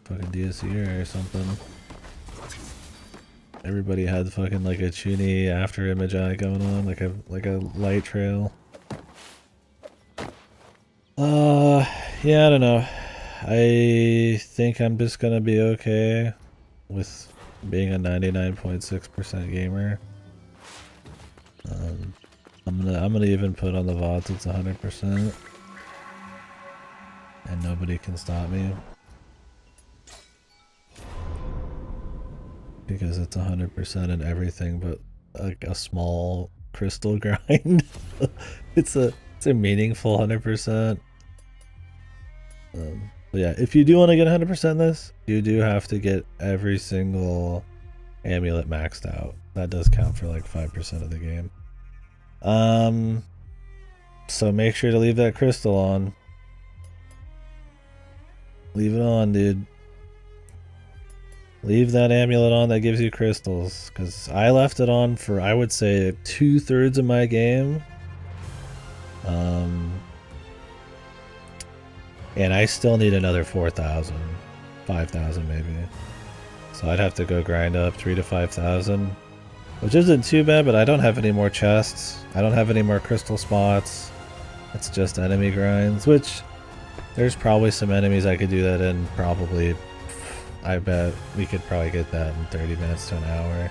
DSE or something. Everybody had fucking like a Chuny after image eye going on, like a light trail. Yeah, I don't know. I think I'm just gonna be okay with being a 99.6% gamer. I'm gonna even put on the VODs it's 100%, and nobody can stop me because it's 100% in everything but like a small crystal grind. it's a meaningful 100%. But yeah, if you do want to get 100% this, you do have to get every single amulet maxed out. That does count for like 5% of the game. So make sure to leave that crystal on. Leave it on, dude. Leave that amulet on that gives you crystals, because I left it on for, I would say, 2/3 of my game. And I still need another 4,000, 5,000 maybe. So I'd have to go grind up 3 to 5,000, which isn't too bad, but I don't have any more chests. I don't have any more crystal spots. It's just enemy grinds, which there's probably some enemies I could do that in. Probably, I bet we could probably get that in 30 minutes to an hour.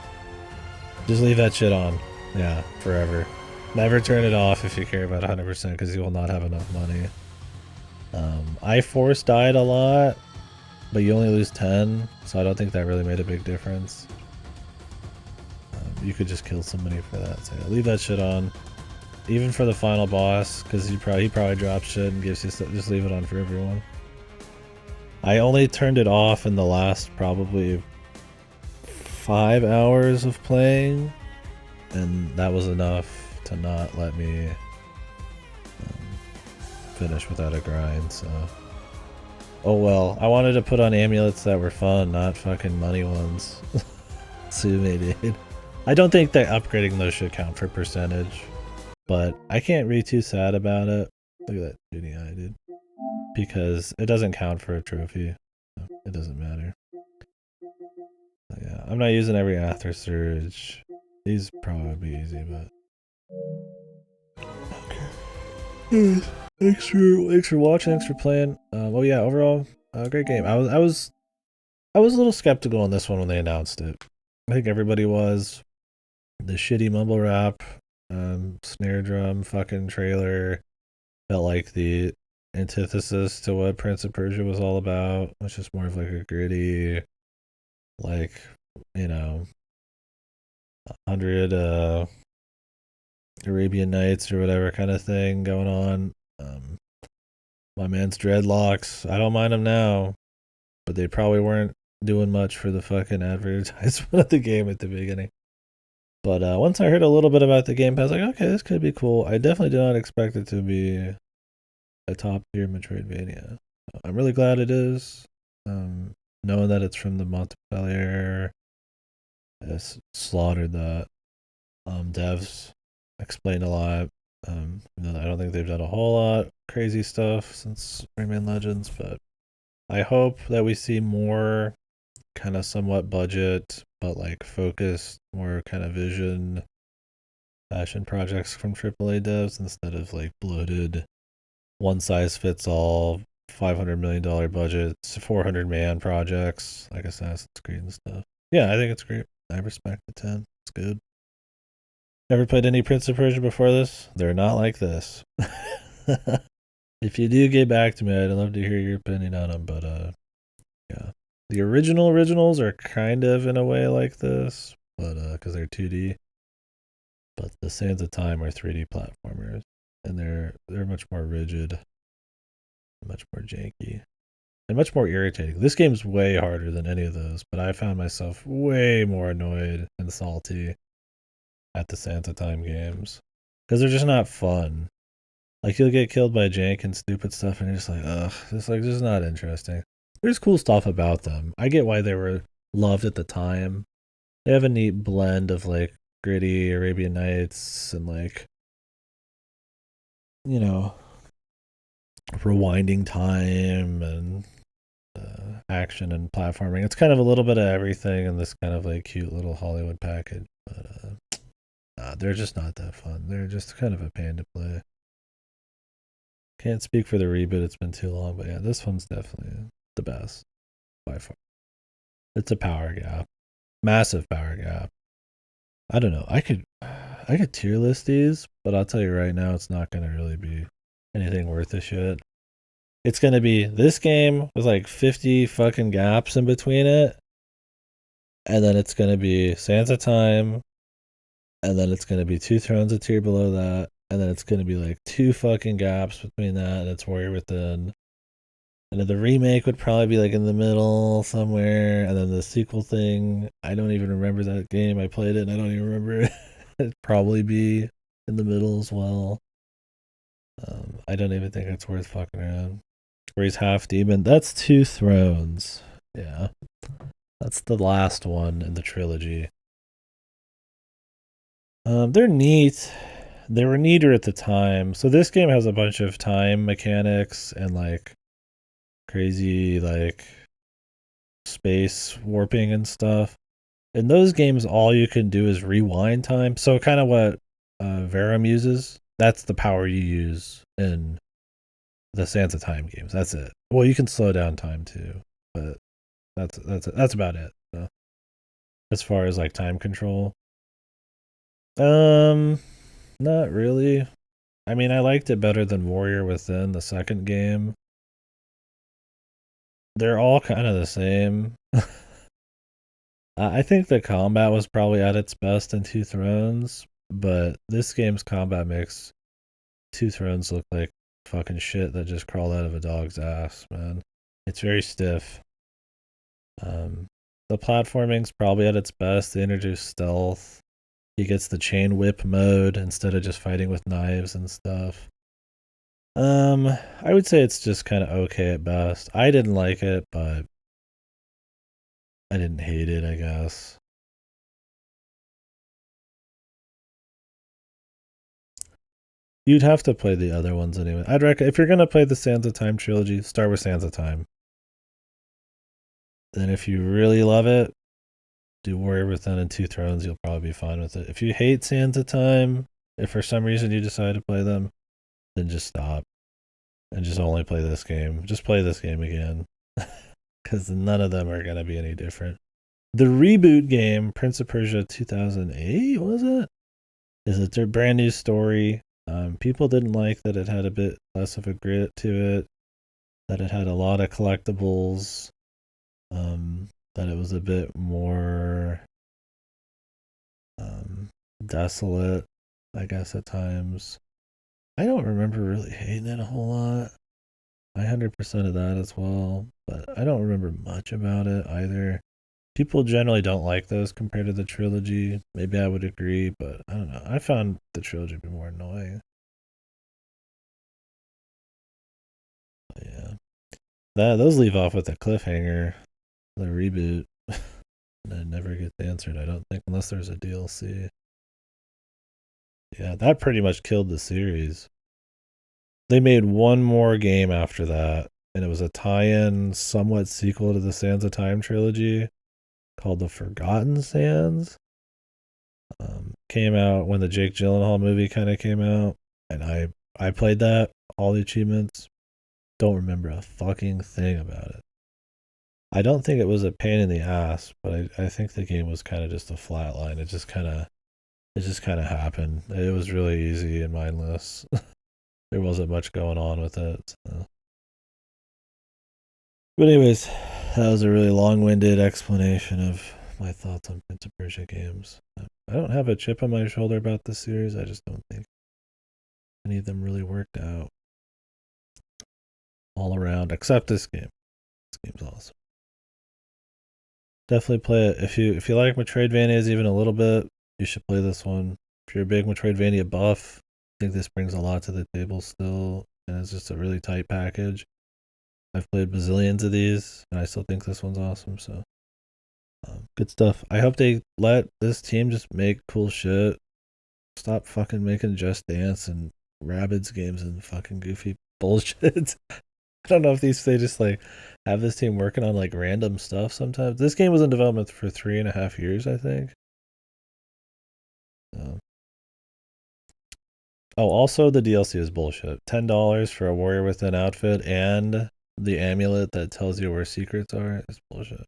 Just leave that shit on. Yeah, forever. Never turn it off if you care about 100%, because you will not have enough money. I force died a lot, but you only lose 10, so I don't think that really made a big difference. You could just kill somebody for that, so yeah, leave that shit on. even for the final boss, because he probably drops shit and gives you stuff. Just leave it on for everyone. I only turned it off in the last probably 5 hours of playing, and that was enough to not let me finish without a grind. So, oh well. I wanted to put on amulets that were fun, not fucking money ones. Sue me, dude. I don't think that upgrading those should count for percentage, but I can't be too sad about it. Look at that shitty eye, dude. Because it doesn't count for a trophy. So it doesn't matter. But yeah, I'm not using every Aether Surge. These probably be easy, but okay. Thanks for watching. Thanks for playing. Well, yeah. Overall, great game. I was a little skeptical on this one when they announced it. I think everybody was. The shitty mumble rap, snare drum, fucking trailer felt like the antithesis to what Prince of Persia was all about. It's just more of like a gritty, like, you know, 100 Arabian Nights or whatever kind of thing going on. My man's dreadlocks, I don't mind them now, but they probably weren't doing much for the fucking advertisement of the game at the beginning. But once I heard a little bit about the game, I was like, okay, this could be cool. I definitely did not expect it to be a top tier Metroidvania. I'm really glad it is. Knowing that it's from the Montpellier, slaughtered that. Devs explained a lot. I don't think they've done a whole lot crazy stuff since Rayman Legends, but I hope that we see more kind of somewhat budget, but like focused, more kind of vision fashion projects from AAA devs instead of like bloated, one size fits all, $500 million budgets, 400-man projects like Assassin's Creed and stuff. Yeah, I think it's great. I respect the 10. It's good. Never played any Prince of Persia before this? They're not like this. If you do get back to me, I'd love to hear your opinion on them, but yeah. The originals are kind of in a way like this, but because they're 2D. But the Sands of Time are 3D platformers, and they're much more rigid, much more janky, and much more irritating. This game's way harder than any of those, but I found myself way more annoyed and salty at the Sands of Time games because they're just not fun. Like, you'll get killed by jank and stupid stuff, and you're just like, ugh, this is not interesting. There's cool stuff about them. I get why they were loved at the time. They have a neat blend of like gritty Arabian Nights and like, you know, rewinding time and action and platforming. It's kind of a little bit of everything in this kind of like cute little Hollywood package. But they're just not that fun. They're just kind of a pain to play. Can't speak for the reboot. It's been too long, but yeah, this one's definitely the best by far. It's a power gap, massive power gap. I don't know. I could tier list these, but I'll tell you right now, it's not going to really be anything worth a shit. It's going to be this game with like 50 fucking gaps in between it, and then it's going to be Sands of Time, and then it's going to be Two Thrones a tier below that, and then it's going to be like 2 fucking gaps between that, and it's Warrior Within. And then the remake would probably be like in the middle somewhere, and then the sequel thing, I don't even remember that game. I played it and I don't even remember it. It'd probably be in the middle as well. I don't even think it's worth fucking around. Where he's half demon. That's Two Thrones. Yeah. That's the last one in the trilogy. They're neat. They were neater at the time. So this game has a bunch of time mechanics and like crazy like space warping and stuff. In those games, all you can do is rewind time. So kind of what Verum uses. That's the power you use in the Sands of Time games. That's it. Well, you can slow down time too, but that's about it. So, as far as like time control, not really. I mean, I liked it better than Warrior Within, the second game. They're all kind of the same. I think the combat was probably at its best in Two Thrones, but this game's combat makes Two Thrones look like fucking shit that just crawled out of a dog's ass, man. It's very stiff. The platforming's probably at its best. They introduce stealth. He gets the chain whip mode instead of just fighting with knives and stuff. I would say it's just kind of okay at best. I didn't like it, but I didn't hate it, I guess. You'd have to play the other ones anyway. I'd recommend, if you're gonna play the Sands of Time trilogy, start with Sands of Time. Then if you really love it, do Warrior Within and Two Thrones. You'll probably be fine with it. If you hate Sands of Time, if for some reason you decide to play them, then just stop and just only play this game. Just play this game again, because none of them are gonna be any different. The reboot game, Prince of Persia 2008, was it? Is a brand new story. People didn't like that it had a bit less of a grit to it, that it had a lot of collectibles, that it was a bit more desolate, I guess, at times. I don't remember really hating it a whole lot. I 100% of that as well, but I don't remember much about it either. People generally don't like those compared to the trilogy. Maybe I would agree, but I don't know. I found the trilogy to be more annoying. But yeah. Those leave off with a cliffhanger. The reboot. That never gets answered, I don't think, unless there's a DLC. Yeah, that pretty much killed the series. They made one more game after that, and it was a tie-in, somewhat sequel to the Sands of Time trilogy called The Forgotten Sands. Came out when the Jake Gyllenhaal movie kind of came out, and I played that, all the achievements. Don't remember a fucking thing about it. I don't think it was a pain in the ass, but I think the game was kind of just a flat line. It just kind of happened. It was really easy and mindless. There wasn't much going on with it. So. But anyways, that was a really long-winded explanation of my thoughts on Prince of Persia games. I don't have a chip on my shoulder about this series. I just don't think any of them really worked out all around, except this game. This game's awesome. Definitely play it. If you like Metroidvanias even a little bit, you should play this one. If you're a big Metroidvania buff, I think this brings a lot to the table still, and it's just a really tight package. I've played bazillions of these, and I still think this one's awesome, so good stuff. I hope they let this team just make cool shit. Stop fucking making Just Dance and Rabbids games and fucking goofy bullshit. I don't know if they just like have this team working on like random stuff sometimes. This game was in development for 3.5 years, I think. Oh, also the DLC is bullshit. $10 for a Warrior Within outfit and the amulet that tells you where secrets are is bullshit.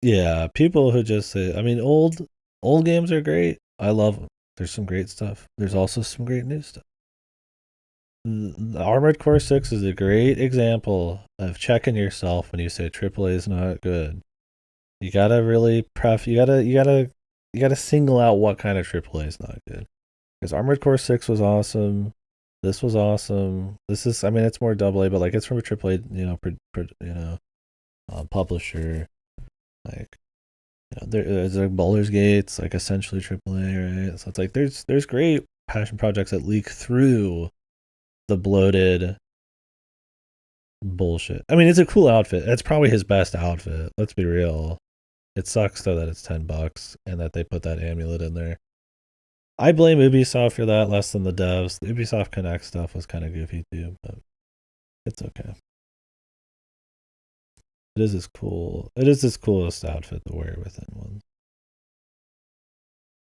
Yeah, people who just say, I mean, old games are great. I love them. There's some great stuff. There's also some great new stuff. The Armored Core 6 is a great example of checking yourself when you say AAA is not good. You gotta really you gotta single out what kind of AAA is not good. Because Armored Core 6 was awesome. This was awesome. This is, I mean, it's more AA, but like it's from a AAA, publisher. Like, there's like Baldur's Gate's like essentially AAA, right? So it's like there's great passion projects that leak through the bloated bullshit. I mean, it's a cool outfit. It's probably his best outfit. Let's be real. It sucks though that it's $10 and that they put that amulet in there. I blame Ubisoft for that less than the devs. The Ubisoft Connect stuff was kind of goofy too, but it's okay. It is as cool. It is this coolest outfit, the Warrior Within one.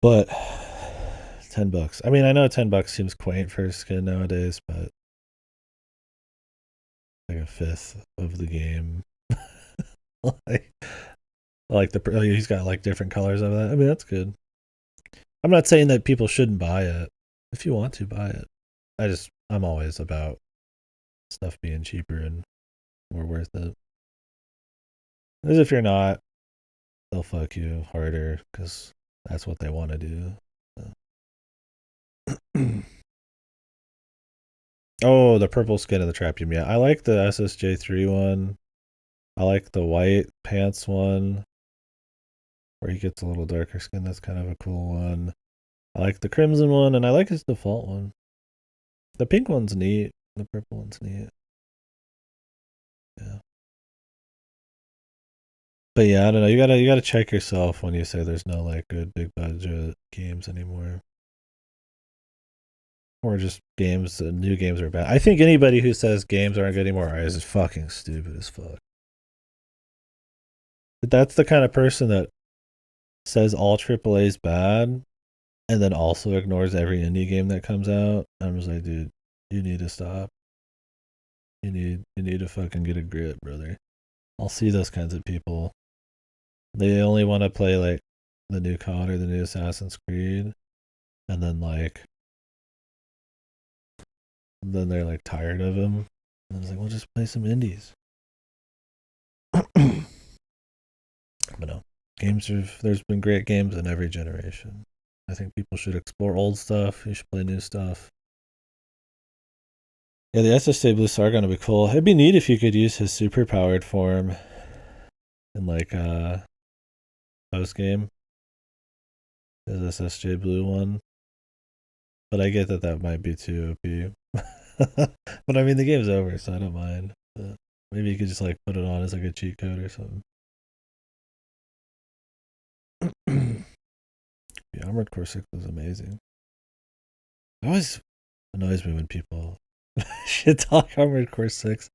But $10. I mean, I know $10 seems quaint for a skin nowadays, but like a fifth of the game. like he's got like different colors of that. I mean, that's good. I'm not saying that people shouldn't buy it. If you want to buy it, I'm always about stuff being cheaper and more worth it. As if you're not, they'll fuck you harder because that's what they want to do. Oh, the purple skin of the trap team. Yeah, I like the SSJ3 one. I like the white pants one, where he gets a little darker skin. That's kind of a cool one. I like the crimson one, and I like his default one. The pink one's neat. The purple one's neat. Yeah. But yeah, I don't know. You gotta check yourself when you say there's no like good big budget games anymore. Or just games, new games are bad. I think anybody who says games aren't good anymore is fucking stupid as fuck. But that's the kind of person that says all AAA is bad and then also ignores every indie game that comes out. I'm just like, dude, you need to stop. You need to fucking get a grip, brother. I'll see those kinds of people. They only want to play like the new COD or the new Assassin's Creed, and then they're like tired of him. And it's like, well, just play some indies. But no, there's been great games in every generation. I think people should explore old stuff. You should play new stuff. Yeah, the SSJ Blue Sargon would be cool. It'd be neat if you could use his super powered form in like post game. His SSJ Blue one. But I get that might be too OP. But I mean, the game's over, so I don't mind. But maybe you could just like put it on as like a cheat code or something. Yeah, Armored Core 6 was amazing. It always annoys me when people shit talk Armored Core 6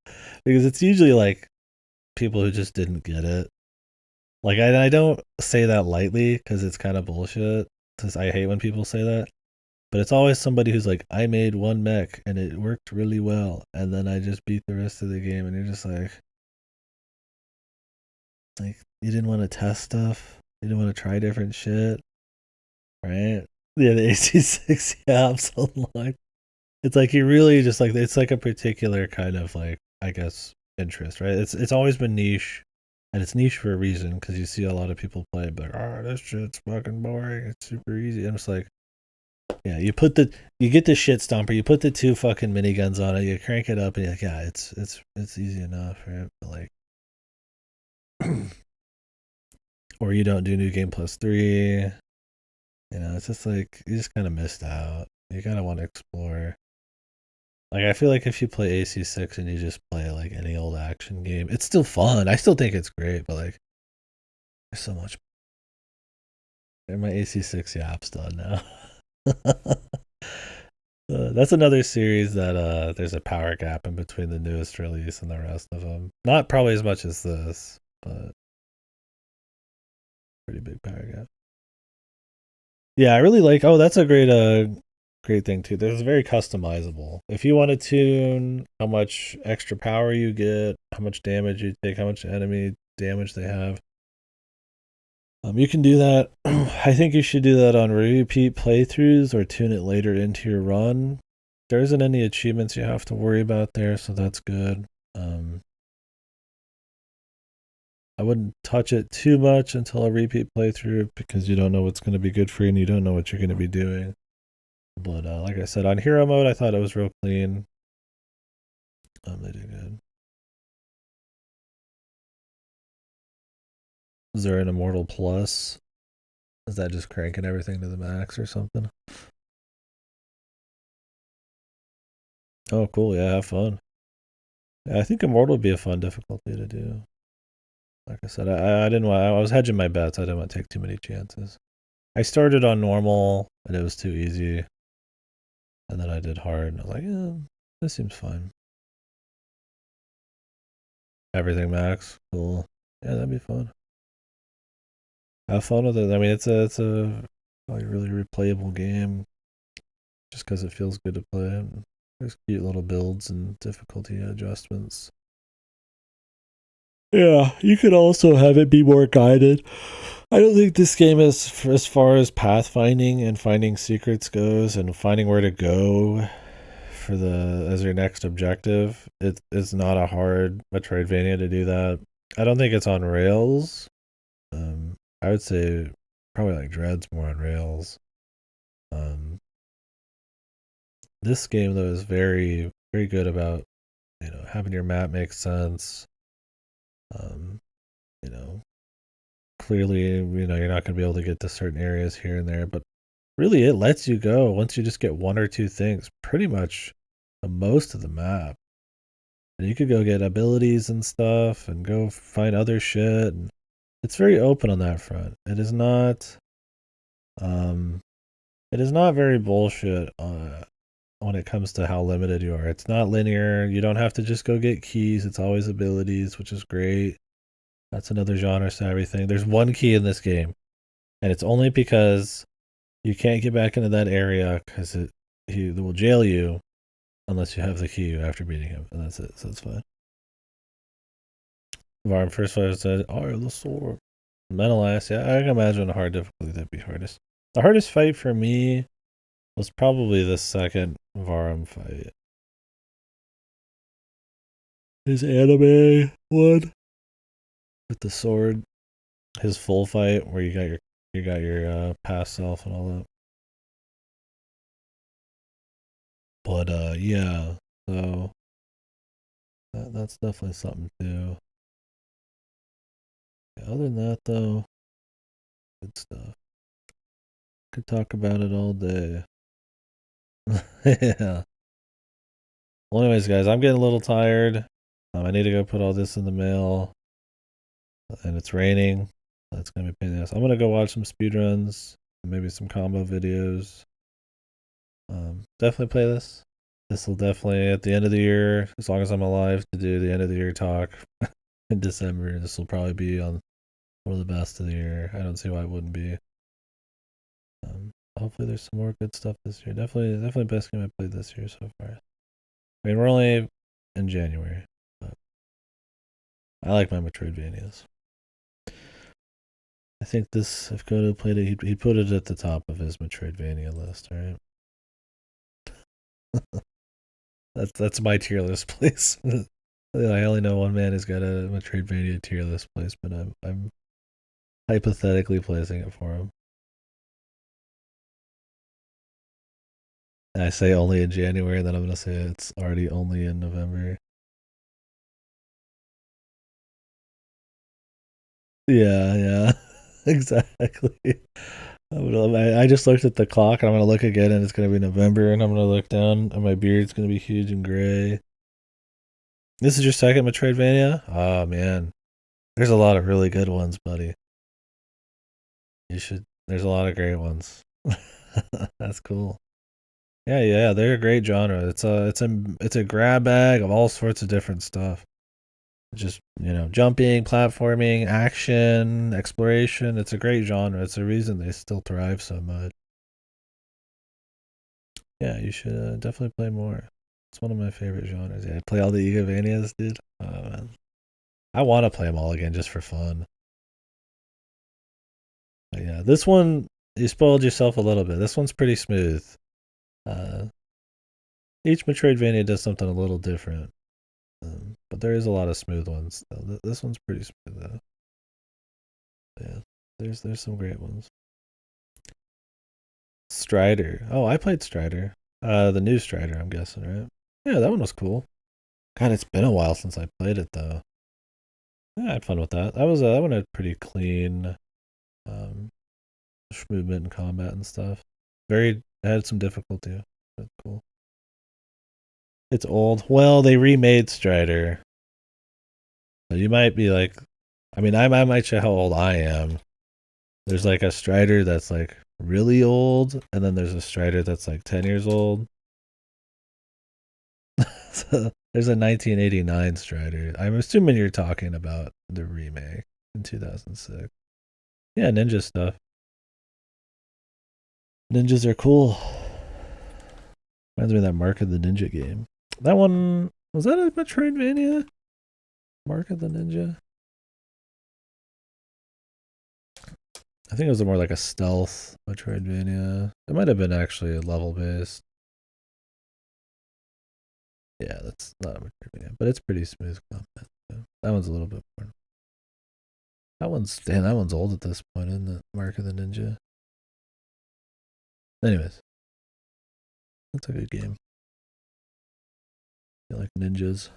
because it's usually like people who just didn't get it. Like I don't say that lightly because it's kind of bullshit. Because I hate when people say that. But it's always somebody who's like, I made one mech and it worked really well, and then I just beat the rest of the game, and you're just like you didn't want to test stuff, you didn't want to try different shit, right? Yeah, the AC6 apps unlocked. It's like you really just like it's like a particular kind of like I guess interest, right? It's always been niche, and it's niche for a reason because you see a lot of people play, but like, oh, this shit's fucking boring. It's super easy, and it's like. Yeah, you get the shit stomper, you put the 2 fucking miniguns on it, you crank it up, and you're like, yeah, it's easy enough, right? But like, or you don't do New Game Plus 3, you know, it's just like, you just kind of missed out. You kind of want to explore. Like, I feel like if you play AC6 and you just play like any old action game, it's still fun. I still think it's great, but like, there's so much. My AC6 yap's done now. That's another series that there's a power gap in between the newest release and the rest of them. Not probably as much as this, but pretty big power gap. Yeah, I really like. Oh, that's a great thing too. There's very customizable. If you want to tune how much extra power you get, how much damage you take, how much enemy damage they have, you can do that. I think you should do that on repeat playthroughs or tune it later into your run. There isn't any achievements you have to worry about there, so that's good. I wouldn't touch it too much until a repeat playthrough because you don't know what's going to be good for you and you don't know what you're going to be doing. But like I said, on hero mode, I thought it was real clean. They did good. Is there an Immortal Plus? Is that just cranking everything to the max or something? Oh, cool. Yeah, have fun. Yeah, I think Immortal would be a fun difficulty to do. Like I said, I didn't want. I was hedging my bets. I didn't want to take too many chances. I started on normal, and it was too easy. And then I did hard, and I was like, yeah, this seems fine. Everything max, cool. Yeah, that'd be fun. Have fun with it. I mean, it's a like really replayable game, just because it feels good to play. There's cute little builds and difficulty adjustments. Yeah, you could also have it be more guided. I don't think this game is as far as pathfinding and finding secrets goes and finding where to go for as your next objective. It's not a hard Metroidvania to do that. I don't think it's on rails. I would say probably like Dread's more on rails. This game though is very, very good about, you know, having your map make sense. You know, clearly, you know, you're not going to be able to get to certain areas here and there, but really it lets you go once you just get one or two things, pretty much most of the map. And you could go get abilities and stuff and go find other shit. And it's very open on that front. It is not very bullshit when it comes to how limited you are. It's not linear. You don't have to just go get keys. It's always abilities, which is great. That's another genre savvy thing. There's one key in this game, and it's only because you can't get back into that area because he will jail you unless you have the key after beating him, and that's it. So it's fine. Varm first fighter said, "Oh, the sword." Mental ass. Yeah, I can imagine a hard difficulty that'd be hardest. The hardest fight for me was probably the second Varum fight. His anime one with the sword, his full fight where you got your past self and all that. But yeah, so that's definitely something too. Yeah, other than that though, good stuff. Could talk about it all day. Yeah. Well, anyways, guys, I'm getting a little tired. I need to go put all this in the mail, and it's raining. That's gonna be a pain in the ass. I'm gonna go watch some speedruns, maybe some combo videos. Definitely play this. This will definitely at the end of the year, as long as I'm alive to do the end of the year talk in December. This will probably be on one of the best of the year. I don't see why it wouldn't be. Hopefully, there's some more good stuff this year. Definitely best game I played this year so far. I mean, we're only in January, but I like my Metroidvanias. I think this, if Kodo played it, he'd put it at the top of his Metroidvania list, right? That's my tier list place. I only know one man who's got a Metroidvania tier list place, but I'm hypothetically placing it for him. And I say only in January, then I'm gonna say it's already only in November. Yeah, exactly. I just looked at the clock and I'm gonna look again and it's gonna be November and I'm gonna look down and my beard's gonna be huge and gray. This is your second Metroidvania? Oh man. There's a lot of really good ones, buddy. There's a lot of great ones. That's cool. Yeah, they're a great genre. It's a grab bag of all sorts of different stuff. Just, you know, jumping, platforming, action, exploration. It's a great genre. It's a reason they still thrive so much. Yeah, you should definitely play more. It's one of my favorite genres. Yeah, I play all the Egovanias, dude. Oh, man. I want to play them all again just for fun. But yeah, this one, you spoiled yourself a little bit. This one's pretty smooth. Each Metroidvania does something a little different. But there is a lot of smooth ones. This one's pretty smooth, though. Yeah, there's some great ones. Strider. Oh, I played Strider. The new Strider, I'm guessing, right? Yeah, that one was cool. God, it's been a while since I played it though. Yeah, I had fun with that. That one had pretty clean movement and combat and stuff. It had some difficulty. But cool. It's old. Well, they remade Strider. So you might be like, I mean, I might show how old I am. There's like a Strider that's like really old, and then there's a Strider that's like 10 years old. So there's a 1989 Strider. I'm assuming you're talking about the remake in 2006. Yeah, ninja stuff. Ninjas are cool. Reminds me of that Mark of the Ninja game. That one, was that a Metroidvania? Mark of the Ninja? I think it was more like a stealth Metroidvania. It might have been actually level based. Yeah, that's not a Metroidvania, but it's pretty smooth combat. So that one's a little bit more. That one's old at this point, isn't it? Mark of the Ninja. Anyways, that's a good game. I like ninjas.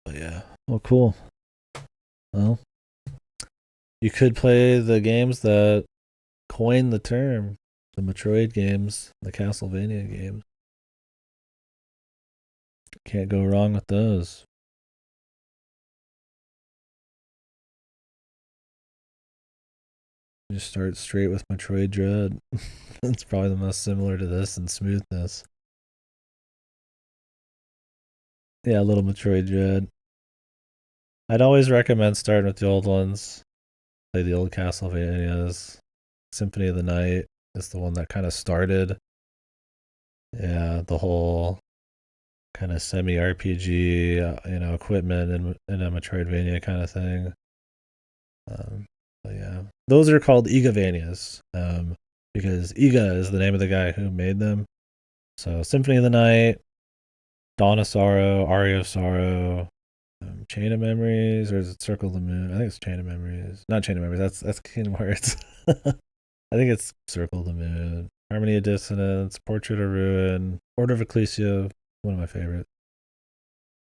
But yeah. Well, cool. Well, you could play the games that coined the term, the Metroid games, the Castlevania games. Can't go wrong with those. Just start straight with Metroid Dread. It's probably the most similar to this in smoothness. Yeah, little Metroid Dread. I'd always recommend starting with the old ones. Play the old Castlevanias. Symphony of the Night is the one that kind of started. Yeah, the whole kind of semi RPG, equipment and a Metroidvania kind of thing. But yeah, those are called Igavanias, because Iga is the name of the guy who made them. So Symphony of the Night, Dawn of Sorrow, Aria of Sorrow, Chain of Memories, or is it Circle of the Moon? I think it's Chain of Memories. Not Chain of Memories. That's Kingdom Hearts. I think it's Circle of the Moon, Harmony of Dissonance, Portrait of Ruin, Order of Ecclesia, one of my favorites.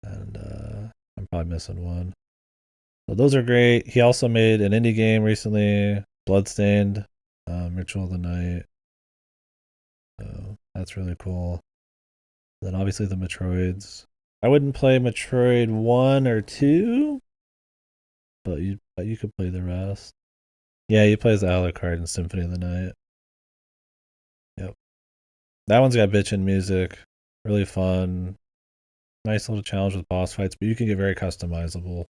And I'm probably missing one. So those are great. He also made an indie game recently, Bloodstained, Ritual of the Night. So that's really cool. Then obviously the Metroids. I wouldn't play Metroid 1 or 2, but you could play the rest. Yeah, you play as Alucard in Symphony of the Night. Yep. That one's got bitchin' music. Really fun. Nice little challenge with boss fights, but you can get very customizable.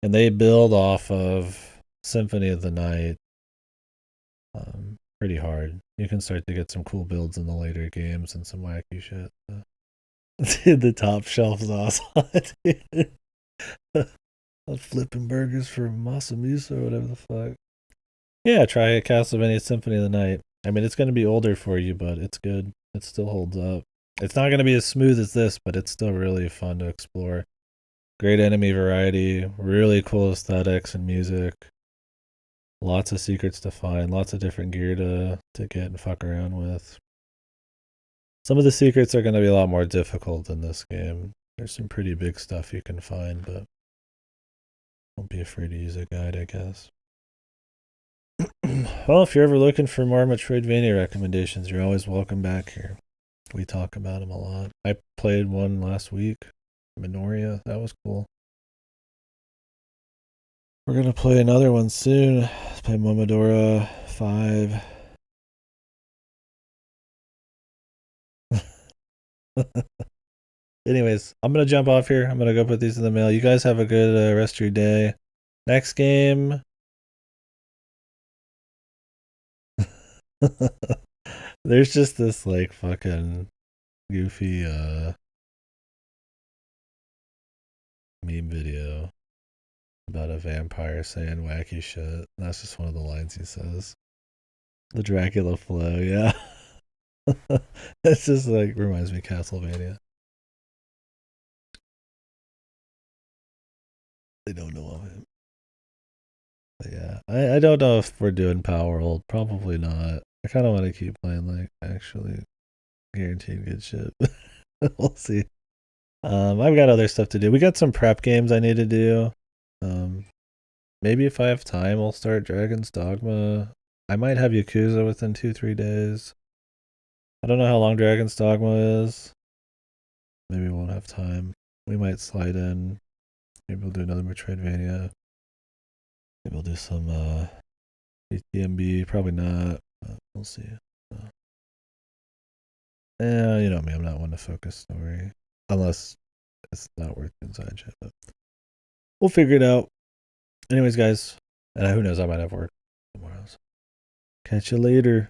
And they build off of Symphony of the Night pretty hard. You can start to get some cool builds in the later games and some wacky shit. Dude, the top shelf is awesome. I'm flipping burgers for Masamusa or whatever the fuck. Yeah, try Castlevania Symphony of the Night. I mean, it's going to be older for you, but it's good. It still holds up. It's not going to be as smooth as this, but it's still really fun to explore. Great enemy variety, really cool aesthetics and music. Lots of secrets to find, lots of different gear to get and fuck around with. Some of the secrets are going to be a lot more difficult in this game. There's some pretty big stuff you can find, but don't be afraid to use a guide, I guess. Well, if you're ever looking for more Metroidvania recommendations, you're always welcome back here. We talk about them a lot. I played one last week, Minoria. That was cool. We're going to play another one soon. Let's play Momodora 5. Anyways, I'm going to jump off here. I'm going to go put these in the mail. You guys have a good rest of your day. Next game. There's just this like fucking goofy meme video about a vampire saying wacky shit. That's just one of the lines he says. The Dracula flow, yeah. It's just like reminds me of Castlevania. They don't know of him. But yeah, I don't know if we're doing Power World. Probably not. I kind of want to keep playing like actually guaranteed good shit. We'll see. I've got other stuff to do. We got some prep games I need to do. Maybe if I have time, I'll start Dragon's Dogma. I might have Yakuza within 2-3 days. I don't know how long Dragon's Dogma is. Maybe we won't have time. We might slide in. Maybe we'll do another Metroidvania. Maybe we'll do some TMB. Probably not. But we'll see. You know me. I'm not one to focus story. Unless it's not worth inside shit. But we'll figure it out. Anyways, guys. And who knows? I might have work tomorrow. So. Catch you later.